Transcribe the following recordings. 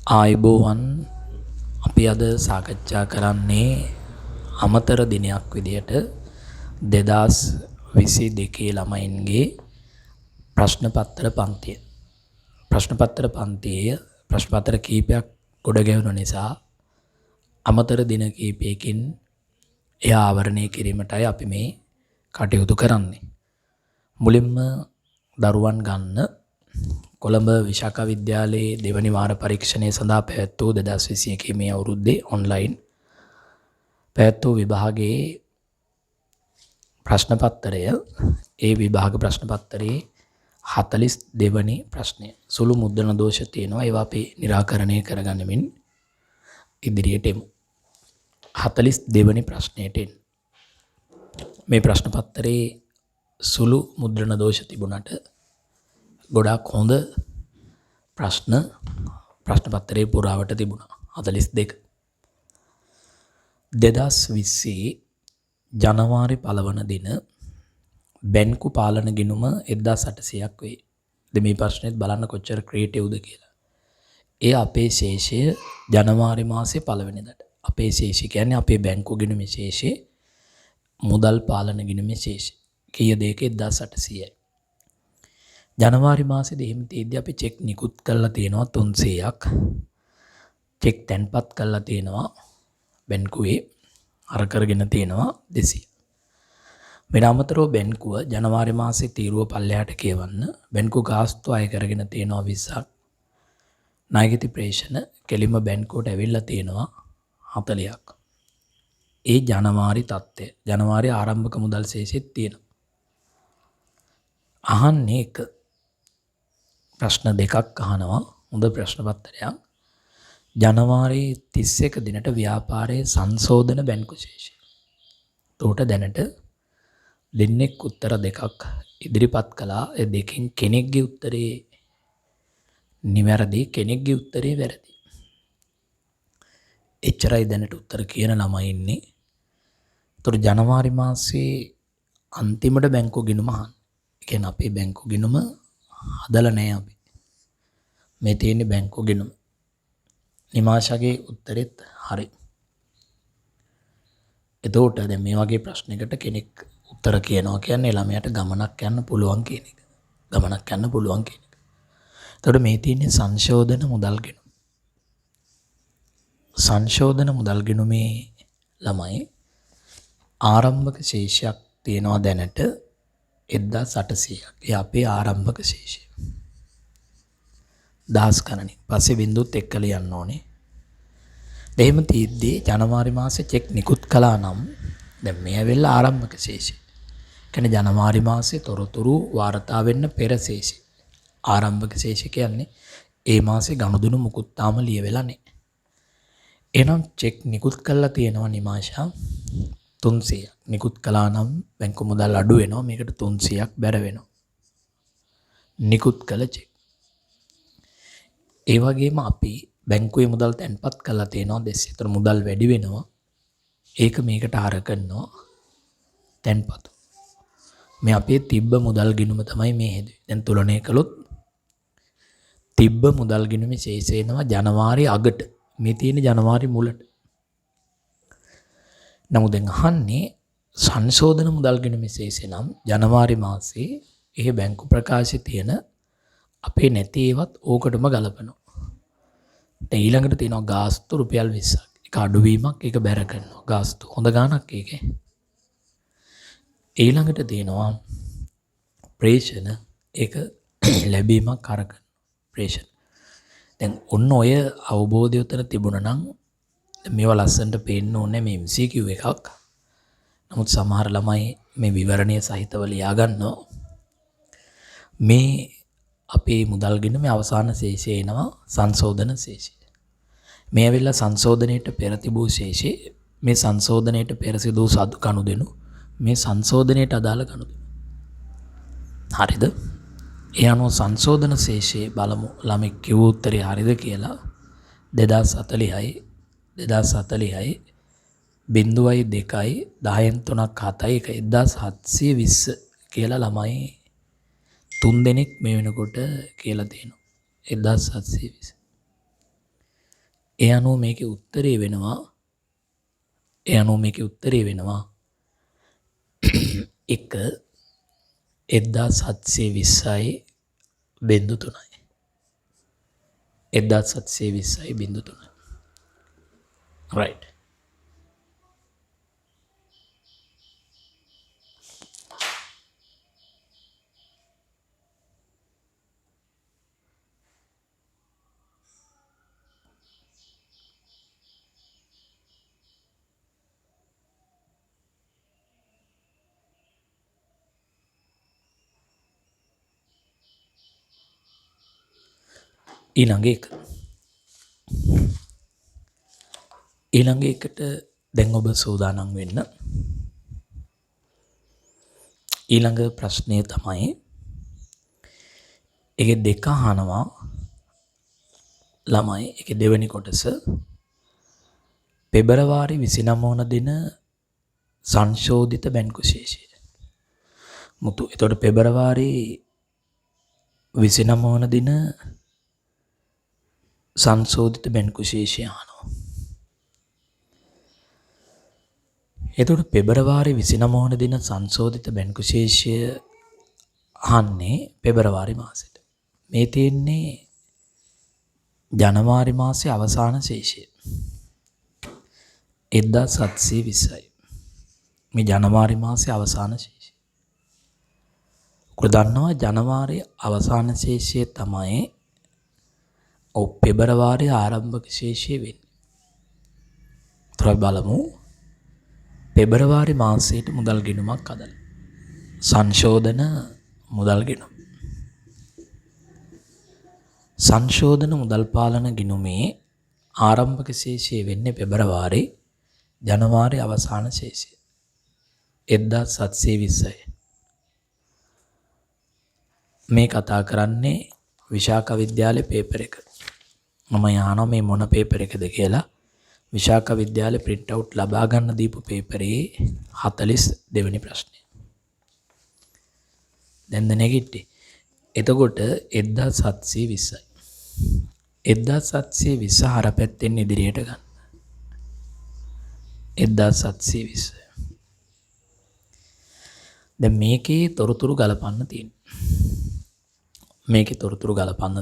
ආයුබෝවන් අපි අද සාකච්ඡා කරන්නේ අමතර දිනයක් විදියට 2022 ළමයින්ගේ ප්‍රශ්න පත්‍ර පන්තිය. ප්‍රශ්න පත්‍ර පන්තියේ ප්‍රශ්න පත්‍ර කීපයක් ගොඩ ගැහුණු නිසා අමතර දින කීපයකින් එය ආවරණය කිරීමටයි අපි මේ කටයුතු කරන්නේ. මුලින්ම දරුවන් ගන්න කොළඹ විශාඛා විද්‍යාලයේ දෙවනි වාර පරීක්ෂණය සඳහා පැවැත් වූ 2021 මේ අවුරුද්දේ ඔන්ලයින් පැවැත් වූ විභාගයේ ප්‍රශ්න පත්‍රය ඒ විභාග ප්‍රශ්න පත්‍රයේ 42 වෙනි ප්‍රශ්නය සුළු මුද්‍රණ දෝෂ තියෙනවා. ඒවා අපි निराකරණය කරගන්නමින් ඉදිරියට එමු. 42 වෙනි ප්‍රශ්නයට එන්න. මේ ප්‍රශ්න පත්‍රයේ සුළු මුද්‍රණ දෝෂ තිබුණට ගොඩාක් හොඳ ප්‍රශ්න පත්‍රයේ පුරාවට තිබුණා. 42. 2020 ජනවාරි 1 වන දින බැංකු පාලන ගිණුම 1800ක් වේ. මේ ප්‍රශ්නේත් බලන්න කොච්චර ක්‍රියේටිව්ද කියලා. ඒ අපේ ශේෂය ජනවාරි මාසේ 1 වෙනිදාට. අපේ ශේෂය කියන්නේ අපේ බැංකු ගිණුමේ ශේෂය මුදල් පාලන ගිණුමේ ශේෂය. කීයද ඒක 1800යි. ජනවාරි මාසෙදී එහෙම තියෙද්දි අපි චෙක් නිකුත් කරලා තියෙනවා 300ක්. චෙක් තැන්පත් කරලා තියෙනවා බැංකුවේ අර කරගෙන තියෙනවා 200. මෙන්න අමතරව බැංකුව ජනවාරි මාසේ තීරුව පල්ලෙහාට කියවන්න බැංකු ගාස්තු අය කරගෙන තියෙනවා 20ක්. ණයගැති ප්‍රේෂණ කෙලිම බැංකුවට ඇවිල්ලා තියෙනවා 40ක්. ඒ ජනවාරි තත්ත්වය ජනවාරි ආරම්භක මුදල් ශේෂෙත් තියෙනවා. අහන්නේ එක ප්‍රශ්න දෙකක් අහනවා. හොඳ ප්‍රශ්න පත්‍රයක්. ජනවාරි 31 දිනට ව්‍යාපාරයේ සංශෝධන බැංකු ශේෂය. උට දැනට දෙන්නෙක් උත්තර දෙකක් ඉදිරිපත් කළා. ඒ දෙකෙන් කෙනෙක්ගේ උත්තරේ නිවැරදි, කෙනෙක්ගේ උත්තරේ වැරදි. එච්චරයි දැනට උත්තර කියන ළමයි ඉන්නේ. ඒතර ජනවාරි මාසේ අන්තිමට බැංකු ගිණුම අහන්න. ඒ කියන්නේ අපේ බැංකු ගිණුම හදලා නැහැ අපි. මේ තියෙන්නේ බැංකු ගිණුම. නිමාෂාගේ උත්තරෙත් හරි. එතකොට දැන් මේ වගේ ප්‍රශ්නයකට කෙනෙක් උත්තර කියනවා කියන්නේ ළමයාට ගමනක් යන්න පුළුවන් කියන එක. ගමනක් යන්න පුළුවන් කියන එක. එතකොට මේ තියෙන්නේ සංශෝධන මුදල් ගිණුම. සංශෝධන මුදල් ගිණුමේ ළමයි ආරම්භක ශේෂයක් තියෙනවා දැනට 1800ක්. ඒ අපේ ආරම්භක ශේෂය. දහස් ගණනින්. පස්සේ බින්දුවත් එක්කලා යන්න ඕනේ. එහෙම තීද්දී ජනවාරි මාසේ චෙක් නිකුත් කළා නම් දැන් මේ ඇවිල්ලා ආරම්භක ශේෂය. කියන්නේ ජනවාරි මාසේ තොරතුරු වාර්තා වෙන්න පෙර ශේෂය. ආරම්භක ශේෂය කියන්නේ ඒ මාසේ ගනුදෙනු මුකුත් තාම ලියවෙලා නැහැ. එහෙනම් චෙක් නිකුත් කළා තියෙනවා නිමාෂා 300ක්. නිකුත් කළා නම් බැංකු මුදල් අඩු වෙනවා. මේකට 300ක් බැර වෙනවා. නිකුත් කළ චෙක්. ඒ වගේම අපි බැංකුවේ මුදල් තැන්පත් කරලා තියෙනවා 200. ඒතර මුදල් වැඩි වෙනවා. ඒක මේකට ආර කරනවා තැන්පත්. මේ අපේ තිබ්බ මුදල් ගිණුම තමයි මේ හෙදුවේ. දැන් තුලනය කළොත් තිබ්බ මුදල් ගිණුමේ ශේෂය එනවා ජනවාරි අගට. මේ තියෙන ජනවාරි මුලට. නමුත් දැන් අහන්නේ සංශෝධන මුදල් ගිණුමේ ශේෂය නම් ජනවාරි මාසේ ඒ බැංකු ප්‍රකාශයේ තියෙන අපේ නැති ඒවත් ඕකටම ගලපනවා. ඊළඟට තියෙනවා ගාස්තු රුපියල් 20ක්. ඒක අඩුවීමක්, ඒක බැර කරනවා. ගාස්තු හොඳ ගාණක් ඒකේ. ඊළඟට තියෙනවා ප්‍රේෂණ, ඒක ලැබීමක් කරකන ප්‍රේෂණ. දැන් ඔන්න ඔය අවබෝධය උතර තිබුණා නම් මේවා ලස්සනට පේන්න ඕනේ මේ MCQ එකක්. නමුත් සමහර ළමයි මේ විවරණීය සහිතව ලියා ගන්නවා. මේ අපේ මුදල් ගිණුමේ අවසාන ශේෂය එනවා සංශෝධන ශේෂය. මේ ඇවිල්ලා සංශෝධනයේට පෙර තිබූ ශේෂය, මේ සංශෝධනයේට පෙර සිදු සතු ගනුදෙනු, මේ සංශෝධනයට අදාළ ගනුදෙනු. හරිද? ඒ අනුව සංශෝධන ශේෂයේ බලමු ළමෙක් කිව්ව උත්තරේ හරිද කියලා. 2040යි 0.2යි 10න් 3ක් 7යි 1720 කියලා ළමයි 3 දෙනෙක් මේ වෙනකොට කියලා තියෙනවා. 1720. ඒ අනුව මේකේ උත්තරේ වෙනවා 1 1720යි බිංදු 3යි. 1720යි බිංදු 3යි. right. ඊළඟ එකට දැන් ඔබ සූදානම් වෙන්න. ඊළඟ ප්‍රශ්නය තමයි ඒකේ දෙක අහනවා ළමයි. ඒකේ දෙවෙනි කොටස පෙබරවාරි 29 වන දින සංශෝධිත බැංකු ශේෂය. මුතු. එතකොට පෙබරවාරි 29 වන දින සංශෝධිත බැංකු ශේෂය අහනවා. එතකොට පෙබරවාරි 29 වන දින සංශෝධිත බැංකු ශේෂය අහන්නේ පෙබරවාරි මාසෙට. මේ තියෙන්නේ ජනවාරි මාසයේ අවසාන ශේෂය 1720යි. මේ ජනවාරි මාසයේ අවසාන ශේෂය. ඔය දන්නවා ජනවාරි අවසාන ශේෂය තමයි පෙබරවාරි ආරම්භක ශේෂය වෙන්නේ. ත්‍රා බලමු. පෙබරවාරි මාසයට මුදල් ගෙනුමක් අදලා. සංශෝධන මුදල් ගෙනුම. සංශෝධන මුදල් පාලන ගිණුමේ ආරම්භක ශේෂය වෙන්නේ පෙබරවාරි ජනවාරි අවසාන ශේෂය 1720යි. මේ කතා කරන්නේ විශාඛ විද්‍යාලේ පේපර් එක. මම යහනවා මේ මොන පේපර් එකද කියලා. විශාඛ විද්‍යාලේ print out ලබා ගන්න දීපු පේපරේ 42 වෙනි ප්‍රශ්නය. දැන් නැගිට්ටේ. එතකොට 1720යි. 1720 හරපැත්තෙන් ඉදිරියට ගන්න. 1720. දැන් මේකේ තොරතුරු ගලපන්න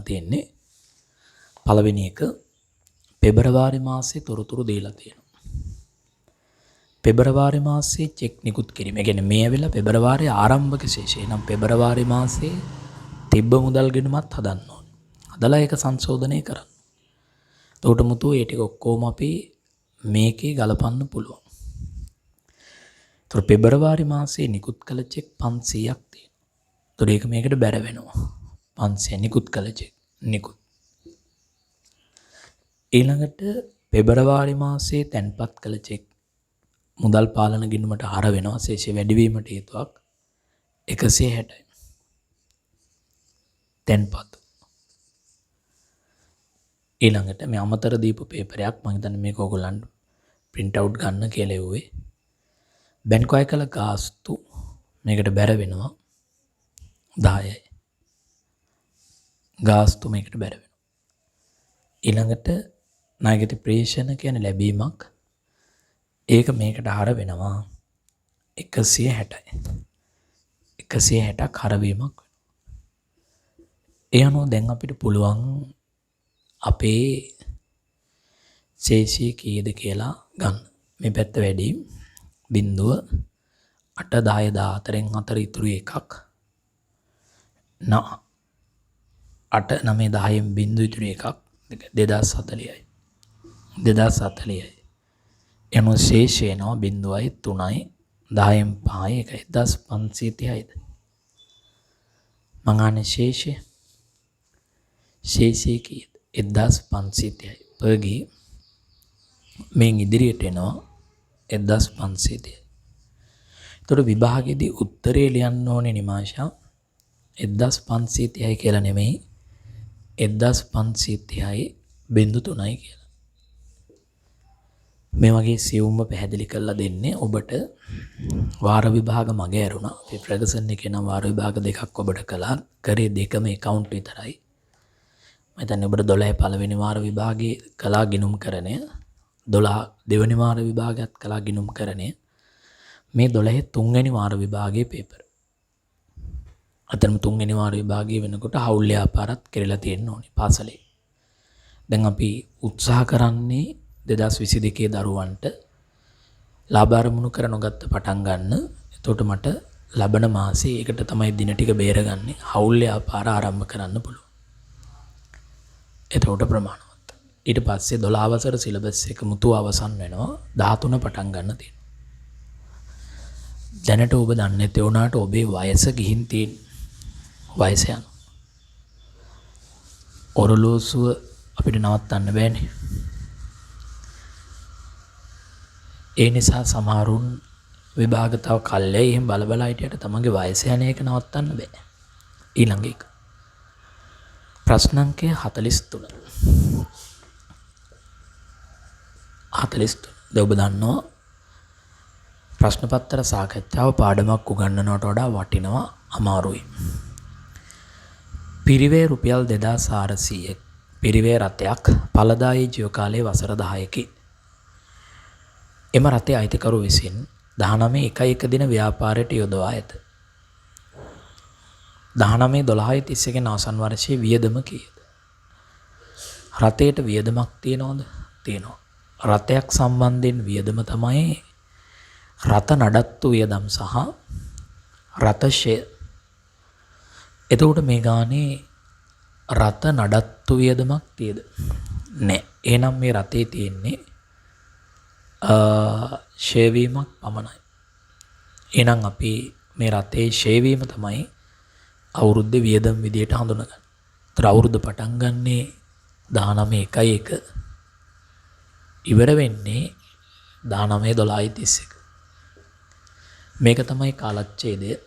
තියෙන්නේ. පළවෙනි එක පෙබරවාරි මාසයේ තොරතුරු දීලා තියෙනවා. පෙබරවාරි මාසයේ චෙක් නිකුත් කිරීම. ඒ කියන්නේ මේ ඇවිල්ලා පෙබරවාරි ආරම්භක ශේෂය. නම් පෙබරවාරි මාසයේ තිබ්බ මුදල් ගෙනුමත් හදන්න ඕනේ. හදලා ඒක සංශෝධනය කරන්න. එතකොට මුතු ඒ ටික ඔක්කොම අපි මේකේ ගලපන්න පුළුවන්. එතකොට පෙබරවාරි මාසයේ නිකුත් කළ චෙක් 500ක් තියෙනවා. එතකොට ඒක මේකට බැර වෙනවා. 500 නිකුත් කළ චෙක් නිකුත්. ඊළඟට පෙබරවාරි මාසයේ තැන්පත් කළ චෙක් මුදල් පාලන ගිණුමට හර වෙනවා. ශේෂය වැඩිවීමට හේතුවක් 160යි. තැන්පත්. ඊළඟට මේ අමතර දීපු පේපරයක් මම හිතන්නේ මේක ඔයගොල්ලන්ට print out ගන්න කියලා එව්වේ. බැංකු අය කළ ගාස්තු මේකට බැර වෙනවා 10යි. ගාස්තු මේකට බැර වෙනවා. ඊළඟට ණයගැති ප්‍රේෂණ කියන්නේ ලැබීමක්. ඒක මේකට හර වෙනවා 160යි. 160ක් හරවීමක් වෙනවා. ඒ අනුව දැන් අපිට පුළුවන් අපේ ශේෂය කීයද කියලා ගන්න. මේ පැත්ත වැඩි 0 8 10 14න් 4 ඉතුරු එකක් 8 9 10න් බිංදු ඉතුරු එකක් 2040යි. 2040යි. එනෝ ශේෂය එනවා 0යි 3යි 10න් 5යි 1530යිද. මං අහන්නේ ශේෂය කීයද? 1530යි. පර්ගී මෙන් ඉදිරියට එනවා 1530යි. එතකොට විභාගෙදී උත්තරේ ලියන්න ඕනේ නිමාෂා 1530යි කියලා නෙමෙයි 1530යි 0.3යි කියලා. මේ වගේ සියුම්ව පැහැදිලි කරලා දෙන්නේ ඔබට වාර විභාග මග ඇරුණා. අපි ෆර්ගසන් එකේ නම් වාර විභාග දෙකක් ඔබට කළා. කරේ දෙකම account විතරයි. මම හිතන්නේ ඔබට 12 පළවෙනි වාර විභාගයේ කලා ගිණුම්කරණය 12 දෙවෙනි වාර විභාගයත් කලා ගිණුම්කරණය මේ 12 තුන්වෙනි වාර විභාගයේ පේපර්. අතරම තුන්වෙනි වාර විභාගයේ වෙනකොට හවුල් ව්‍යාපාරත් කෙරෙලා තියෙන්න ඕනේ පාසලේ. දැන් අපි උත්සාහ කරන්නේ 2022 දරුවන්ට ලාභ අරමුණු කර නොගත්ත පටන් ගන්න. එතකොට මට ලබන මාසේ ඒකට තමයි දින ටික බේරගන්නේ. හවුල් ව්‍යාපාර ආරම්භ කරන්න පුළුවන්. එතකොට ප්‍රමාණවත්. ඊට පස්සේ 12 වසර සිලබස් එක මුතු අවසන් වෙනවා. 13 පටන් ගන්න තියෙනවා. දැනට ඔබ දන්නේ නැති වුණාට ඔබේ වයස ගිහින් තියෙන වයස යන. ඔරලෝසුව අපිට නවත්තන්න බෑනේ. ඒ නිසා සමහරුන් විභාග තව කල්යයි එහෙම බලබලා හිටියට තමන්ගේ වයස යන එක නවත්තන්න බෑ. ඊළඟ එක. ප්‍රශ්න අංකය 43. 43. දැන් ඔබ දන්නවා ප්‍රශ්න පත්‍ර සාකච්ඡාව පාඩමක් උගන්වනවට වඩා වටිනවා අමාරුයි. පිරිවේ රුපියල් 2400 පිරිවේ රථයක් ඵලදායී ජීව කාලයේ වසර 10කි. එම රථයේ අයිතිකරු විසින් 19/1 දින ව්‍යාපාරයට යොදවා ඇත. 19/12/31 ගෙන අවසන් වර්ෂයේ වියදම කීයද? රථයට වියදමක් තියනවද? තියෙනවා. රථයක් සම්බන්ධයෙන් වියදම තමයි රථ නඩත්තු වියදම් සහ රථ ෂෙය. එතකොට මේ ගානේ රථ නඩත්තු වියදමක් තියද? නෑ. එහෙනම් මේ රථේ තියෙන්නේ ෂෙය වීමක් පමණයි. එහෙනම් අපි මේ රථේ ෂෙය වීම තමයි අවුරුද්දේ වියදම් විදියට හඳුනගන්නේ. ඒතර අවුරුද්ද පටන් ගන්නේ 19/1 ඉවර වෙන්නේ 19/12/31. මේක තමයි කාලච්ඡේදය.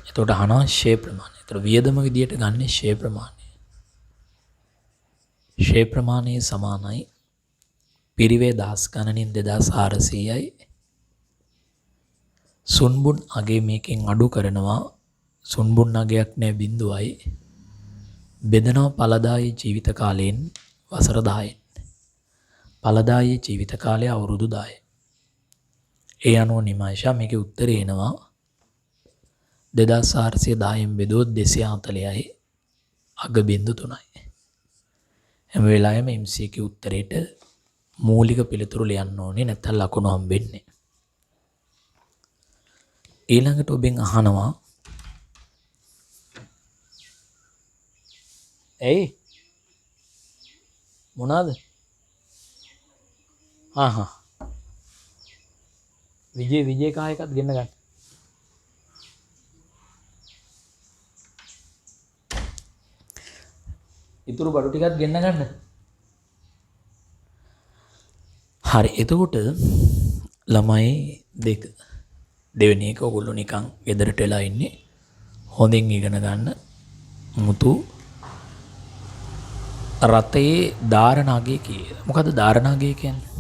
එතකොට අහනවා ෂෙය ප්‍රමාණය. ඒතර වියදම විදියට ගන්න ෂෙය ප්‍රමාණය. ෂෙය ප්‍රමාණය සමානයි පිරිවේ දහස් ගණනින් 2400යි. සුන්බුන් අගේ මේකෙන් අඩු කරනවා. සුන්බුන් අගයක් නෑ 0යි. බෙදනවා ඵලදායී ජීවිත කාලයෙන් වසර 10න්. ඵලදායී ජීවිත කාලය අවුරුදු 10යි. ඒ අනුව නිමාෂා මේකේ උත්තරේ එනවා 2410න් බෙදුවොත් 240යි අග බිංදු 3යි. හැම වෙලාවෙම MCQ උත්තරේට මූලික පිළිතුරු ලියන්න ඕනේ නැත්නම් ලකුණු හම්බෙන්නේ. ඊළඟට ඔබෙන් අහනවා ඇයි මොනවාද? විජේ කා එකක් ගෙන්න ගන්න. ඉතුරු බඩු ටිකක් ගෙන්න ගන්න. හරි. එතකොට ළමයි දෙක දෙවෙනි එක ඔයගොල්ලෝ නිකන් ගෙදරට වෙලා ඉන්නේ. හොඳින් ඉගෙන ගන්න. මුතු රතේ ධාරණාගය කීයද? මොකද්ද ධාරණාගය කියන්නේ?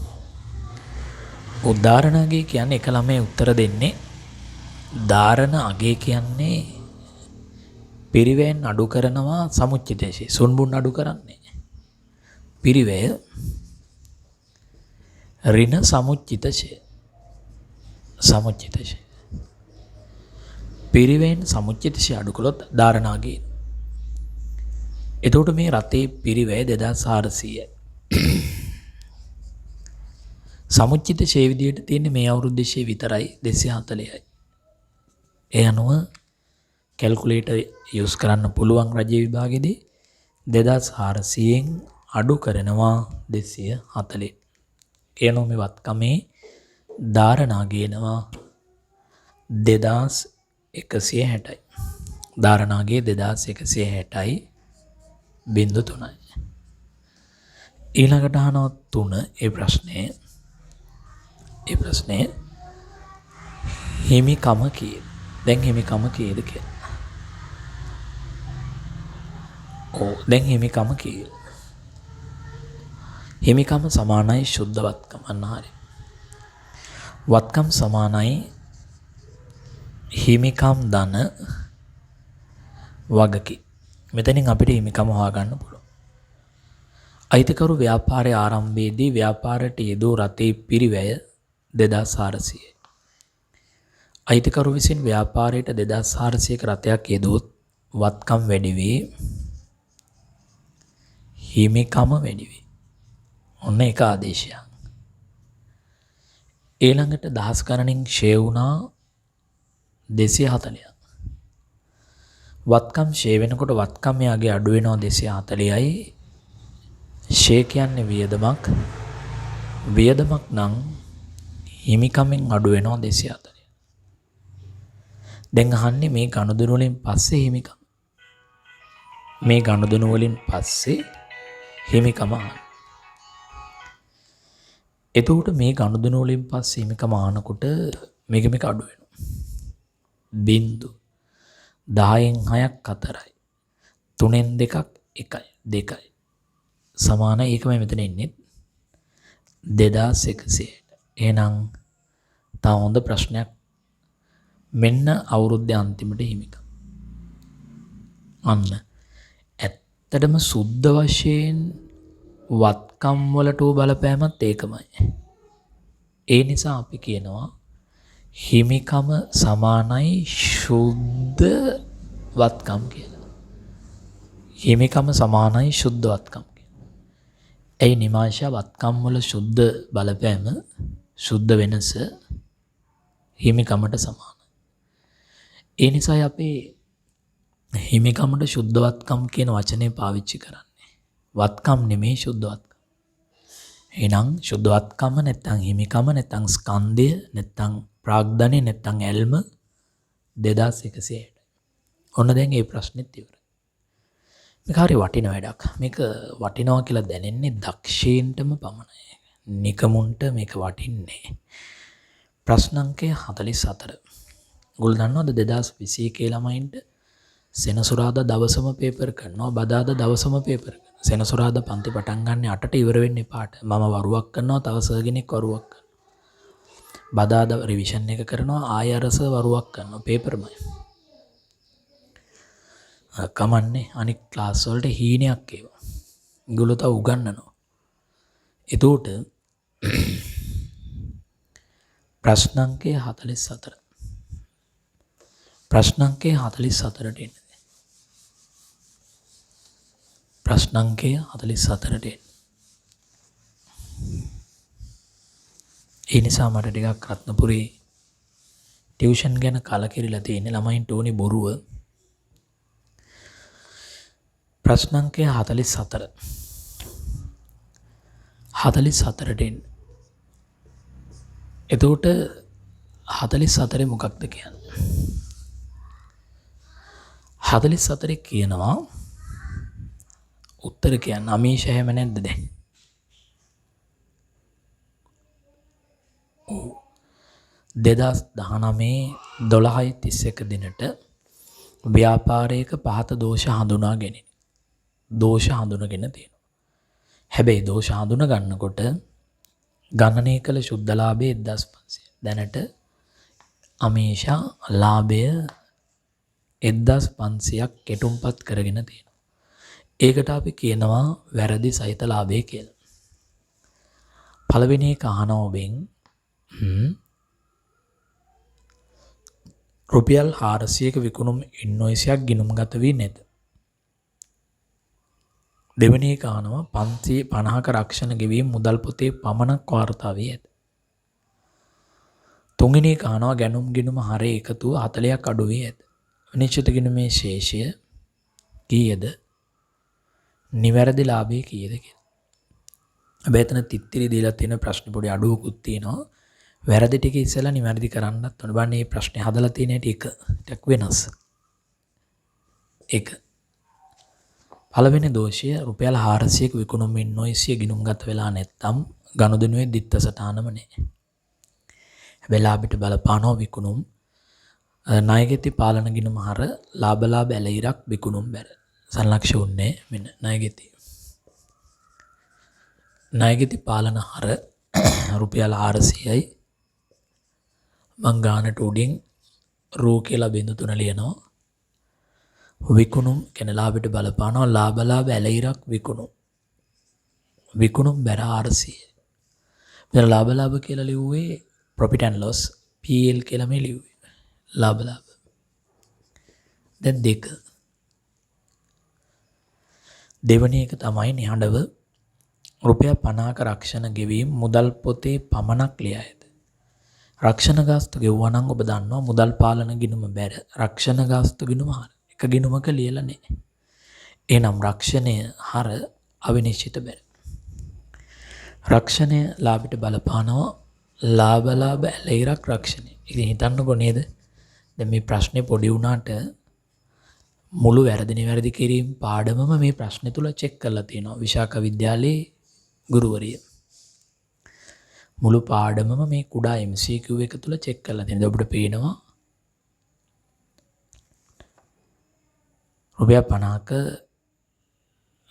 උදාහරණාගය කියන්නේ එක ළමයි උත්තර දෙන්නේ ධාරණ අගය කියන්නේ පිරිවෙන් අඩු කරනවා සමුච්චිතේශේ. සුන්බුන් අඩු කරන්නේ. පිරිවැය ඍණ සමුච්චිතශය. සමුච්චිතශය. පිරිවෙන් සමුච්චිතශය අඩු කළොත් ධාරණාගය. එතකොට මේ රතේ පිරිවැය 2400යි. සමුච්චිත ෂේ විදියට තියෙන්නේ මේ අවුරුද්දේ ෂේ විතරයි 240යි. ඒ අනුව කැල්කියුලේටර් යූස් කරන්න පුළුවන් රජයේ විභාගෙදී 2400න් අඩු කරනවා 240. ඒ අනුව මේ වත්කමේ ධාරණා ගේනවා 2160යි. ධාරණාගේ 2160යි බිංදු 3යි. ඊළඟට අහනවා 3 ඒ ප්‍රශ්නේ හිමිකම කීයද? දැන් හිමිකම කීයද කියලා. දැන් හිමිකම කීයද? හිමිකම සමානයි ශුද්ධ වත්කම. අන්න හරි. වත්කම් සමානයි හිමිකම් ධන වගකි. මෙතනින් අපිට හිමිකම හොයාගන්න පුළුවන්. අයිතිකරු ව්‍යාපාරයේ ආරම්භයේදී ව්‍යාපාරයට යෙදූ රටේ පිරිවැය 2400යි. අයිතිකරු විසින් ව්‍යාපාරයට 2400ක රථයක් යෙදුවොත් වත්කම් වැඩි වී හිමිකම වැඩි වේ. ඔන්න එක ආදේශයක්. ඊළඟට දහස් ගණනින් ෂේ වුණා 240ක්. වත්කම් ෂේ වෙනකොට වත්කම් යාගේ අඩු වෙනවා 240යි. ෂේ කියන්නේ වියදමක්. වියදමක් නම් හිමිකමෙන් අඩු වෙනවා 240. දැන් අහන්නේ මේ ගනුදෙනු වලින් පස්සේ හිමිකම. මේ ගනුදෙනු වලින් පස්සේ හිමිකම අහන්න. එතකොට මේ ගනුදෙනු වලින් පස්සේ හිමිකම අහනකොට මේක අඩු වෙනවා. බින්දු 10න් 6ක් 4යි. 3න් 2ක් 1යි 2යි. සමාන ඒකමයි මෙතන ඉන්නේ 2100ට. එහෙනම් තා හොඳ ප්‍රශ්නයක්. මෙන්න අවුරුද්දේ අන්තිමට හිමිකම්. අන්න ඇත්තටම සුද්ධ වශයෙන් වත්කම් වලට බලපෑමත් ඒකමයි. ඒ නිසා අපි කියනවා හිමිකම සමානයි සුද්ධ වත්කම් කියලා. හිමිකම සමානයි සුද්ධ වත්කම් කියලා. ඒ නිමාෂා වත්කම් වල සුද්ධ බලපෑම සුද්ධ වෙනස හිමිකමට සමානයි. ඒ නිසා අපි හිමිකමට සුද්ධ වත්කම් කියන වචනේ පාවිච්චි කරන්නේ. වත්කම් නෙමෙයි සුද්ධ වත්කම්. එහෙනම් සුද්ධ වත්කම නැත්නම් හිමිකම නැත්නම් ස්කන්ධය නැත්නම් ප්‍රාග්ධනය නැත්නම් ඇල්ම 2160යි. ඔන්න දැන් මේ ප්‍රශ්නෙත් ඉවරයි. මේක හරි වටින වැඩක්. මේක වටිනවා කියලා දැනෙන්නේ දක්ෂීන්ටම පමණයි. නිකමුන්ට මේක වටින්නේ. ප්‍රශ්න අංකය 44. ඔයගොල්ලෝ දන්නවද 2021 ළමයින්ට සෙනසුරාදා දවසම පේපර් කරනවා, බදාදා දවසම පේපර් කරනවා. සෙනසුරාදා පන්ති පටන් ගන්න 8ට ඉවර වෙන්නේ පාට. මම වරුවක් කරනවා, තව සර් කෙනෙක් වරුවක් කරනවා. බදාදා රිවිෂන් එක කරනවා, ආය අරස වරුවක් කරනවා. පේපර්මයි. කමන්නේ අනික් ක්ලාස් වලට හීනයක් ඒවා. ඒගොල්ලෝ තව උගන්වනවා. එතකොට ප්‍රශ්න අංකය 44. ප්‍රශ්න අංකය 44ට එන්නේ. ප්‍රශ්න අංකය 44ට එන්නේ. ඒ නිසා මට ටිකක් රත්නපුරේ ටියුෂන් ගැන කලකිරිලා තියෙන ළමයින්ට ඕනේ බොරුව. ප්‍රශ්න අංකය 44. 44ට එන්නේ. එතකොට 44 මොකක්ද කියන්නේ? 44 කියනවා උත්තර කියන්න අමීෂ හැම නැද්ද දැන්? ඔව් 2019 12/31 දිනට ව්‍යාපාරයක පහත දෝෂ හඳුනා ගැනීම. දෝෂ හඳුනගෙන තියෙනවා. හැබැයි දෝෂ හඳුන ගන්නකොට ගණනය කළ සුද්ධ ලාභය 1500. දැනට අමීෂා ලාභය 1500ක් කෙටුම්පත් කරගෙන තියෙනවා. ඒකට අපි කියනවා වැරදි සහිත ලාභය කියලා. පළවෙනි එක අහනවා ඔබෙන් රුපියල් 400ක විකුණුම් ඉන්වොයිසයක් ගිණුම්ගත වී නැත. දෙවෙනි එක අහනවා 550ක රක්ෂණ ගෙවීම මුදල් පොතේ පමණක් වාර්තා වී ඇත. තුන්වෙනි එක අහනවා ගැනුම් ගිණුම හරය එකතුව 40ක් අඩු වී ඇත. නිශ්චිත ගිණුමේ ශේෂය කීයද? නිවැරදි ලාභය කීයද කියලා. හැබැයි එතන තිත්තිරි දීලා තියෙන ප්‍රශ්න පොඩි අඩුවකුත් තියෙනවා. වැරදි ටික ඉස්සෙල්ලා නිවැරදි කරන්නත් ඕන. බලන්න මේ ප්‍රශ්නේ හදලා තියෙන හැටි ටිකක් වෙනස්. එක පළවෙනි දෝෂය රුපියල් 400ක විකුණුම් ඉන්වොයිසිය ගිණුම්ගත වෙලා නැත්නම් ගනුදෙනුවේ දිත්ත සටහනම නැහැ. හැබැයි ලාභයට බලපානෝ විකුණුම් ණයගෙති පාලන ගිණුම හර ලාභ ඇලහිරක් විකුණුම් බැර. සංලක්ෂ උන්නේ මෙන්න ණයගෙති පාලන හර රුපියල් 400යි. මං ගානට උඩින් රූ කියලා බිඳු 3 ලියනවා. විකුණුම් කියන ලාභයට බලපානවා ලාභ ඇලහිරක් විකුණුම්. විකුණුම් බැර 400. මෙතන ලාභ කියලා ලිව්වේ profit and loss PL කියලා මේ ලිව්වේ. ලාභ. දැන් දෙක. දෙවැනි එක තමයි නිහඬව රුපියල් 50ක රක්ෂණ ගෙවීම මුදල් පොතේ පමණක් ලියා ඇත. රක්ෂණ ගාස්තු ගෙවුවා නම් ඔබ දන්නවා මුදල් පාලන ගිණුම බැර රක්ෂණ ගාස්තු ගිණුම හර එක ගිණුමක ලියලා නැහැ. එහෙනම් රක්ෂණය හර අවිනිශ්චිත බැර. රක්ෂණය ලාභයට බලපානවා ලාභ ඇලෙයිරක් රක්ෂණය. ඉතින් හිතන්නකෝ නේද? දැන් මේ ප්‍රශ්නේ පොඩි වුණාට මුළු වැරදි කිරීම පාඩමම මේ ප්‍රශ්නේ තුල චෙක් කරලා තියෙනවා විශාඛ විද්‍යාලයේ ගුරුවරිය. මුළු පාඩමම මේ කුඩා MCQ එක තුල චෙක් කරලා තියෙනවා. ඔබට පේනවා රුපියල් 50ක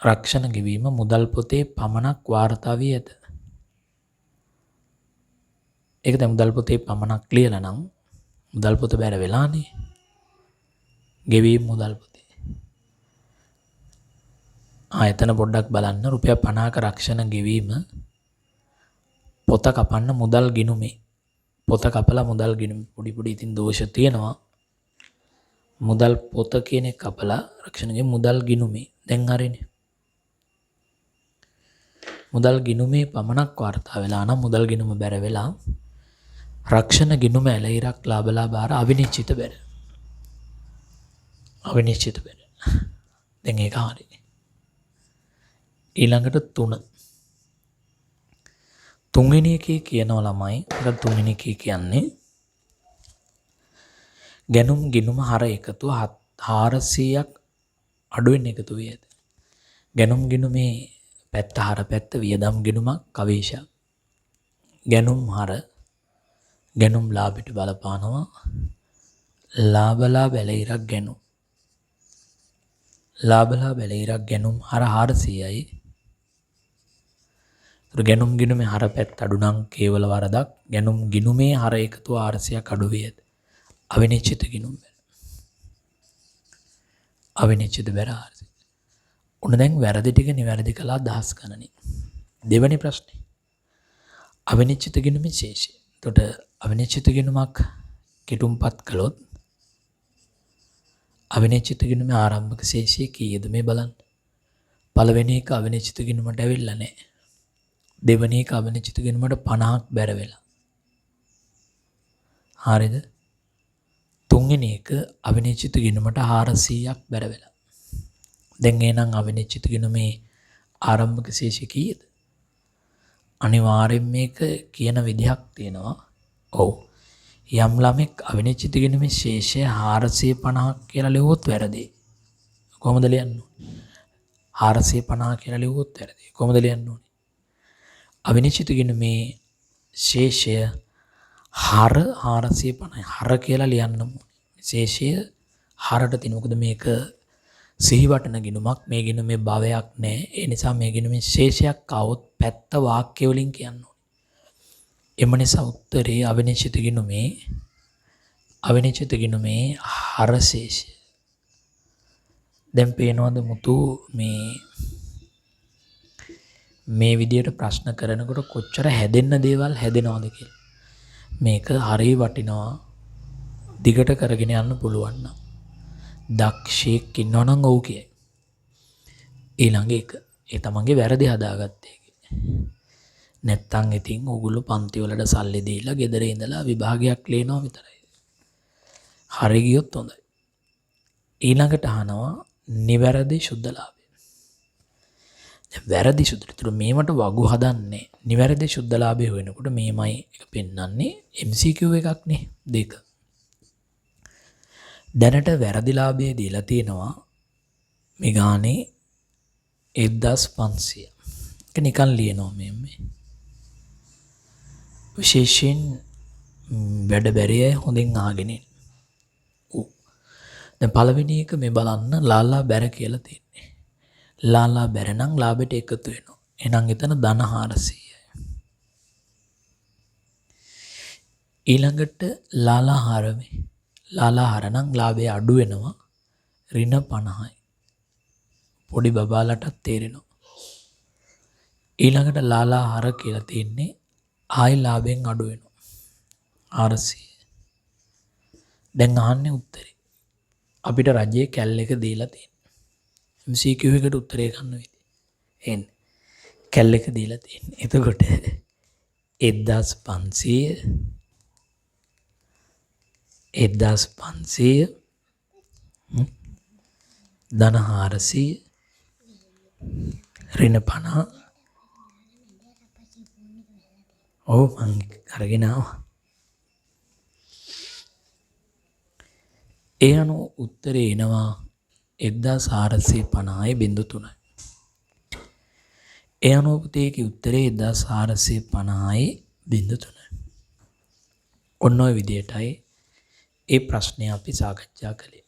රක්ෂණ ගෙවීම මුදල් පොතේ පමණක් වාර්තා වී ඇත. ඒක දැන් මුදල් පොතේ පමණක් ලියලා නම් මුදල් පොත බැර වෙලානේ. ගෙවීම මුදල් පොතේ. එතන පොඩ්ඩක් බලන්න රුපියල් 50ක රක්ෂණ ගෙවීම පොත කපන්න මුදල් ගිණුමේ. පොත කපලා මුදල් ගිණුමේ පොඩි ඉතින් දෝෂ තියෙනවා. මුදල් පොත කියන එක කපලා රක්ෂණගේ මුදල් ගිණුමේ. දැන් හරිනේ. මුදල් ගිණුමේ පමණක් වාර්තා වෙලා නම් මුදල් ගිණුම බැර වෙලා රක්ෂණ ගිණුම ඇලෙයිරක් ලාභ අවිනිශ්චිත බැර. අවිනිශ්චිත බැර. දැන් ඒක හරි. ඊළඟට 3. තුන්වෙනි එකේ කියනවා ළමයි. ඒක තුන්වෙනි එකේ කියන්නේ ගැනුම් ගිණුම හර එකතුව 400ක් අඩුවෙන් එකතු වේ ඇත. ගැනුම් ගිණුමේ පැත්ත හර පැත්ත වියදම් ගිණුමක් කවේශයක්. ගැනුම් හර ගැනුම් ලාභයට බලපානවා ලාභ ඇලෙයිරක් ගැනුම්. ලාභ ඇලෙයිරක් ගැනුම් හර 400යි. ගැනුම් ගිණුමේ හර පැත්ත අඩු නම් කේවල වරදක්. ගැනුම් ගිණුමේ හර එකතුව 400ක් අඩු වේ ඇත. අවිනිශ්චිත ගිණුම් බැර. අවිනිශ්චිත බැර 400. උන දැන් වැරදි ටික නිවැරදි කළා දහස් ගණනින්. දෙවෙනි ප්‍රශ්නේ. අවිනිශ්චිත ගිණුමේ ශේෂය. එතකොට අවිනිශ්චිත ගිණුමක් කෙටුම්පත් කළොත් අවිනිශ්චිත ගිණුමේ ආරම්භක ශේෂය කීයද මේ බලන්න. පළවෙනි එක අවිනිශ්චිත ගිණුමට ඇවිල්ලා නැහැ. දෙවෙනි එක අවිනිශ්චිත ගිණුමට 50ක් බැර වෙලා. හරිද? තුන්වෙනි එක අවිනිශ්චිත ගිණුමට 400ක් බැර වෙලා. දැන් එහෙනම් අවිනිශ්චිත ගිණුමේ ආරම්භක ශේෂය කීයද? අනිවාර්යෙන් මේක කියන විදිහක් තියෙනවා. ඔව්. යම් ළමෙක් අවිනිශ්චිත ගිණුමේ ශේෂය 450ක් කියලා ලියුවොත් වැරදි. කොහොමද ලියන්නේ? 450 කියලා ලියුවොත් වැරදි. කොහොමද ලියන්න ඕනේ? අවිනිශ්චිත ගිණුමේ ශේෂය හර 450 හර කියලා ලියන්න ඕනේ. ශේෂය හරට තියෙන. මොකද මේක සිහිවටන ගිණුමක්. මේ ගිණුමේ භවයක් නැහැ. ඒ නිසා මේ ගිණුමේ ශේෂයක් આવොත් පැත්ත වාක්‍ය වලින් කියන්න ඕනේ. එම නිසා උත්තරේ අවිනිශ්චිත ගිණුමේ හර ශේෂය. දැන් පේනවද මුතු මේ විදියට ප්‍රශ්න කරනකොට කොච්චර හැදෙන්න දේවල් හැදෙනවද කියලා. මේක හරිය වටිනවා. දිගට කරගෙන යන්න පුළුවන් නම්. දක්ෂයෙක් ඉන්නවා නම් ඔව් කියයි. ඊළඟ එක. ඒ තමන්ගේ වැරදි හදාගත්තේ. නැත්තම් ඉතින් ඕගොල්ලෝ පන්ති වලට සල්ලි දීලා ගෙදර ඉඳලා විභාගයක් ලියනවා විතරයි. හරි ගියොත් හොඳයි. ඊළඟට අහනවා නිවැරදි සුද්ධ ලාභය. දැන් වැරදි සුද්ධ. ඒතර මේවට වගු හදන්නේ නිවැරදි සුද්ධ ලාභය වෙනකොට මේමයි එක පෙන්වන්නේ MCQ එකක් නේ. 2. දැනට වැරදි ලාභය දීලා තියෙනවා මේ ගානේ 1500. ඒක නිකන් ලියනවා මේ. විශේෂයෙන් වැඩ බැරි අය හොඳින් අහගෙන ඉන්න. දැන් පළවෙනි එක මේ බලන්න ලාලා බැර කියලා තියෙන්නේ. ලාලා බැර නම් ලාභයට එකතු වෙනවා. එහෙනම් එතන ධන 400යි. ඊළඟට ලාලා හරමේ. ලාලා හර නම් ලාභය අඩු වෙනවා. ඍණ 50යි. පොඩි බබාලටත් තේරෙනවා. ඊළඟට ලාලාහාර කියලා තියෙන්නේ ආයි ලාභයෙන් අඩු වෙනවා 400. දැන් අහන්නේ උත්තරේ. අපිට රජයේ කැල් එක දීලා තියෙනවා. MCQ එකට උත්තරේ ගන්න වෙයි. එන්නේ. කැල් එක දීලා තියෙන්නේ. එතකොට 1500 ධන 400 ඍණ 50. ඔව් මං අරගෙන ආවා. ඒ අනුව උත්තරේ එනවා 1450.3. ඒ අනුව පුතේගේ උත්තරේ 1450.3. ඔන්න ඔය විදිහටයි ඒ ප්‍රශ්නය අපි සාකච්ඡා කළේ.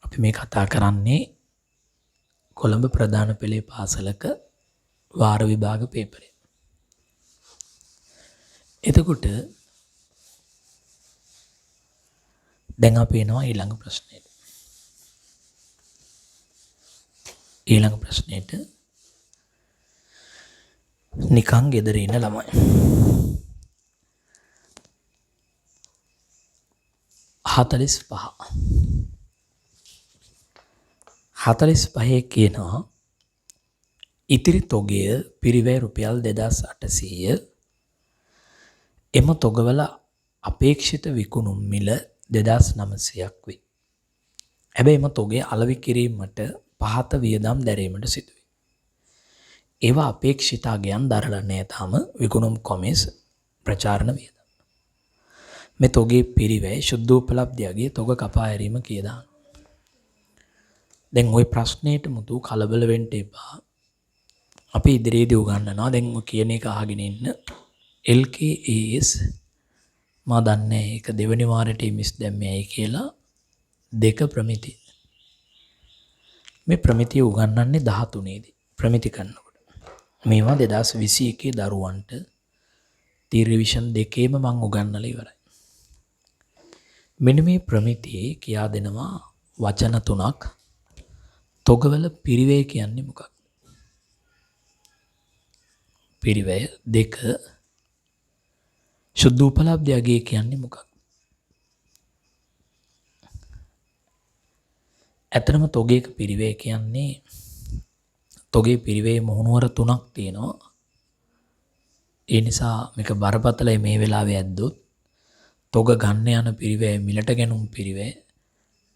අපි මේ කතා කරන්නේ කොළඹ ප්‍රධාන පෙළේ පාසලක වාර විභාග පේපරේ. එතකොට දැන් අපි එනවා ඊළඟ ප්‍රශ්නෙට. ඊළඟ ප්‍රශ්නෙට නිකන් ගෙදර ඉන්න ළමයි 45 කියනවා ඉතිරි තොගය පිරිවැය රුපියල් 2800. එම තොගවල අපේක්ෂිත විකුණුම් මිල 2900ක් වේ. හැබැයි එම තොගය අලෙවි කිරීමට පහත වියදම් දැරීමට සිදුවේ. ඒවා අපේක්ෂිත අගයන් දරලා නැහැ තාම විකුණුම් කොමිස් ප්‍රචාරණ වියදම්. මේ තොගේ පිරිවැය ශුද්ධෝපලබ්ධියගේ තොග කපා හැරීම කියලා. දැන් ওই ප්‍රශ්නෙට මුතු කලබල වෙන්න එපා. අපි ඉදිරියේදී උගන්වනවා. දැන් ඔය කියන එක අහගෙන ඉන්න LKAS මා දන්නේ ඒක දෙවෙනි වාරයට මිස් දැම්මේයි කියලා 2 ප්‍රමිති. මේ ප්‍රමිතිය උගන්වන්නේ 13 දී ප්‍රමිති කරනකොට. මේවා 2021 දරුවන්ට රිවිෂන් 2ේම මම උගන්වලා ඉවරයි. මෙන්න මේ ප්‍රමිතියේ කියා දෙනවා වචන 3ක්. තොගවල පිරිවැය කියන්නේ මොකක්ද? පිරිවැය 2. ශුද්ධ උපලබ්ධ අගය කියන්නේ මොකක්ද? ඇත්තටම තොගයක පිරිවැය කියන්නේ තොගේ පිරිවැය මුහුණුවර 3ක් තියෙනවා. ඒ නිසා මේක බරපතලයි මේ වෙලාවේ ඇද්දොත්. තොග ගන්න යන පිරිවැය මිලට ගැනුම් පිරිවැය,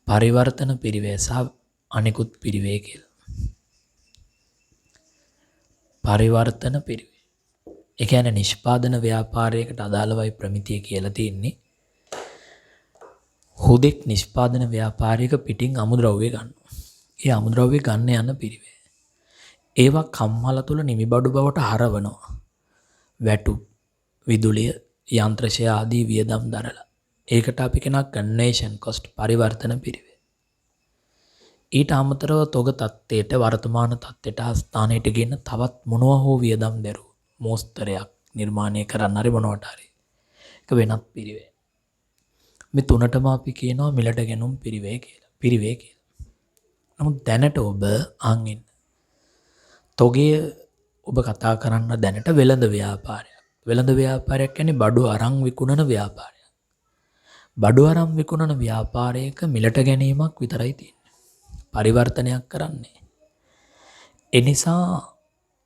පරිවර්තන පිරිවැය සහ අනිකුත් පිරිවැය කියලා. පරිවර්තන පිරිවැය. ඒ කියන්නේ නිෂ්පාදන ව්‍යාපාරයකට අදාළවයි ප්‍රමිතිය කියලා තියෙන්නේ. හුදෙක් නිෂ්පාදන ව්‍යාපාරයක පිටින් අමුද්‍රව්‍ය ගන්නවා. ඒ අමුද්‍රව්‍ය ගන්න යන පිරිවැය. ඒවා කම්හල තුල නිමිබඩු බවට හරවනවා. වැටු, විදුලිය, යන්ත්‍රශය ආදී වියදම් දරලා. ඒකට අපි කියනවා කන්වර්ෂන් කොස්ට් පරිවර්තන පිරිවැය. ඊට අමතරව තොග තත්ත්වයට වර්තමාන තත්ත්වයට ස්ථානයට ගෙන තවත් මොනවා හෝ වියදම් දරුව මෝස්තරයක් නිර්මාණය කරන්න හරි මොනවට හරි. ඒක වෙනත් පිරිවැය. මේ තුනටම අපි කියනවා මිලට ගැනුම් පිරිවැය කියලා. පිරිවැය කියලා. නමුත් දැනට ඔබ අහන් තොගය ඔබ කතා කරන්න දැනට වෙළඳ ව්‍යාපාරයක්. වෙළඳ ව්‍යාපාරයක් කියන්නේ බඩු අරන් විකුණන ව්‍යාපාරයක්. බඩු අරන් විකුණන ව්‍යාපාරයක මිලට ගැනීමක් විතරයි තියෙන්නේ. පරිවර්තනයක් කරන්නේ. ඒ නිසා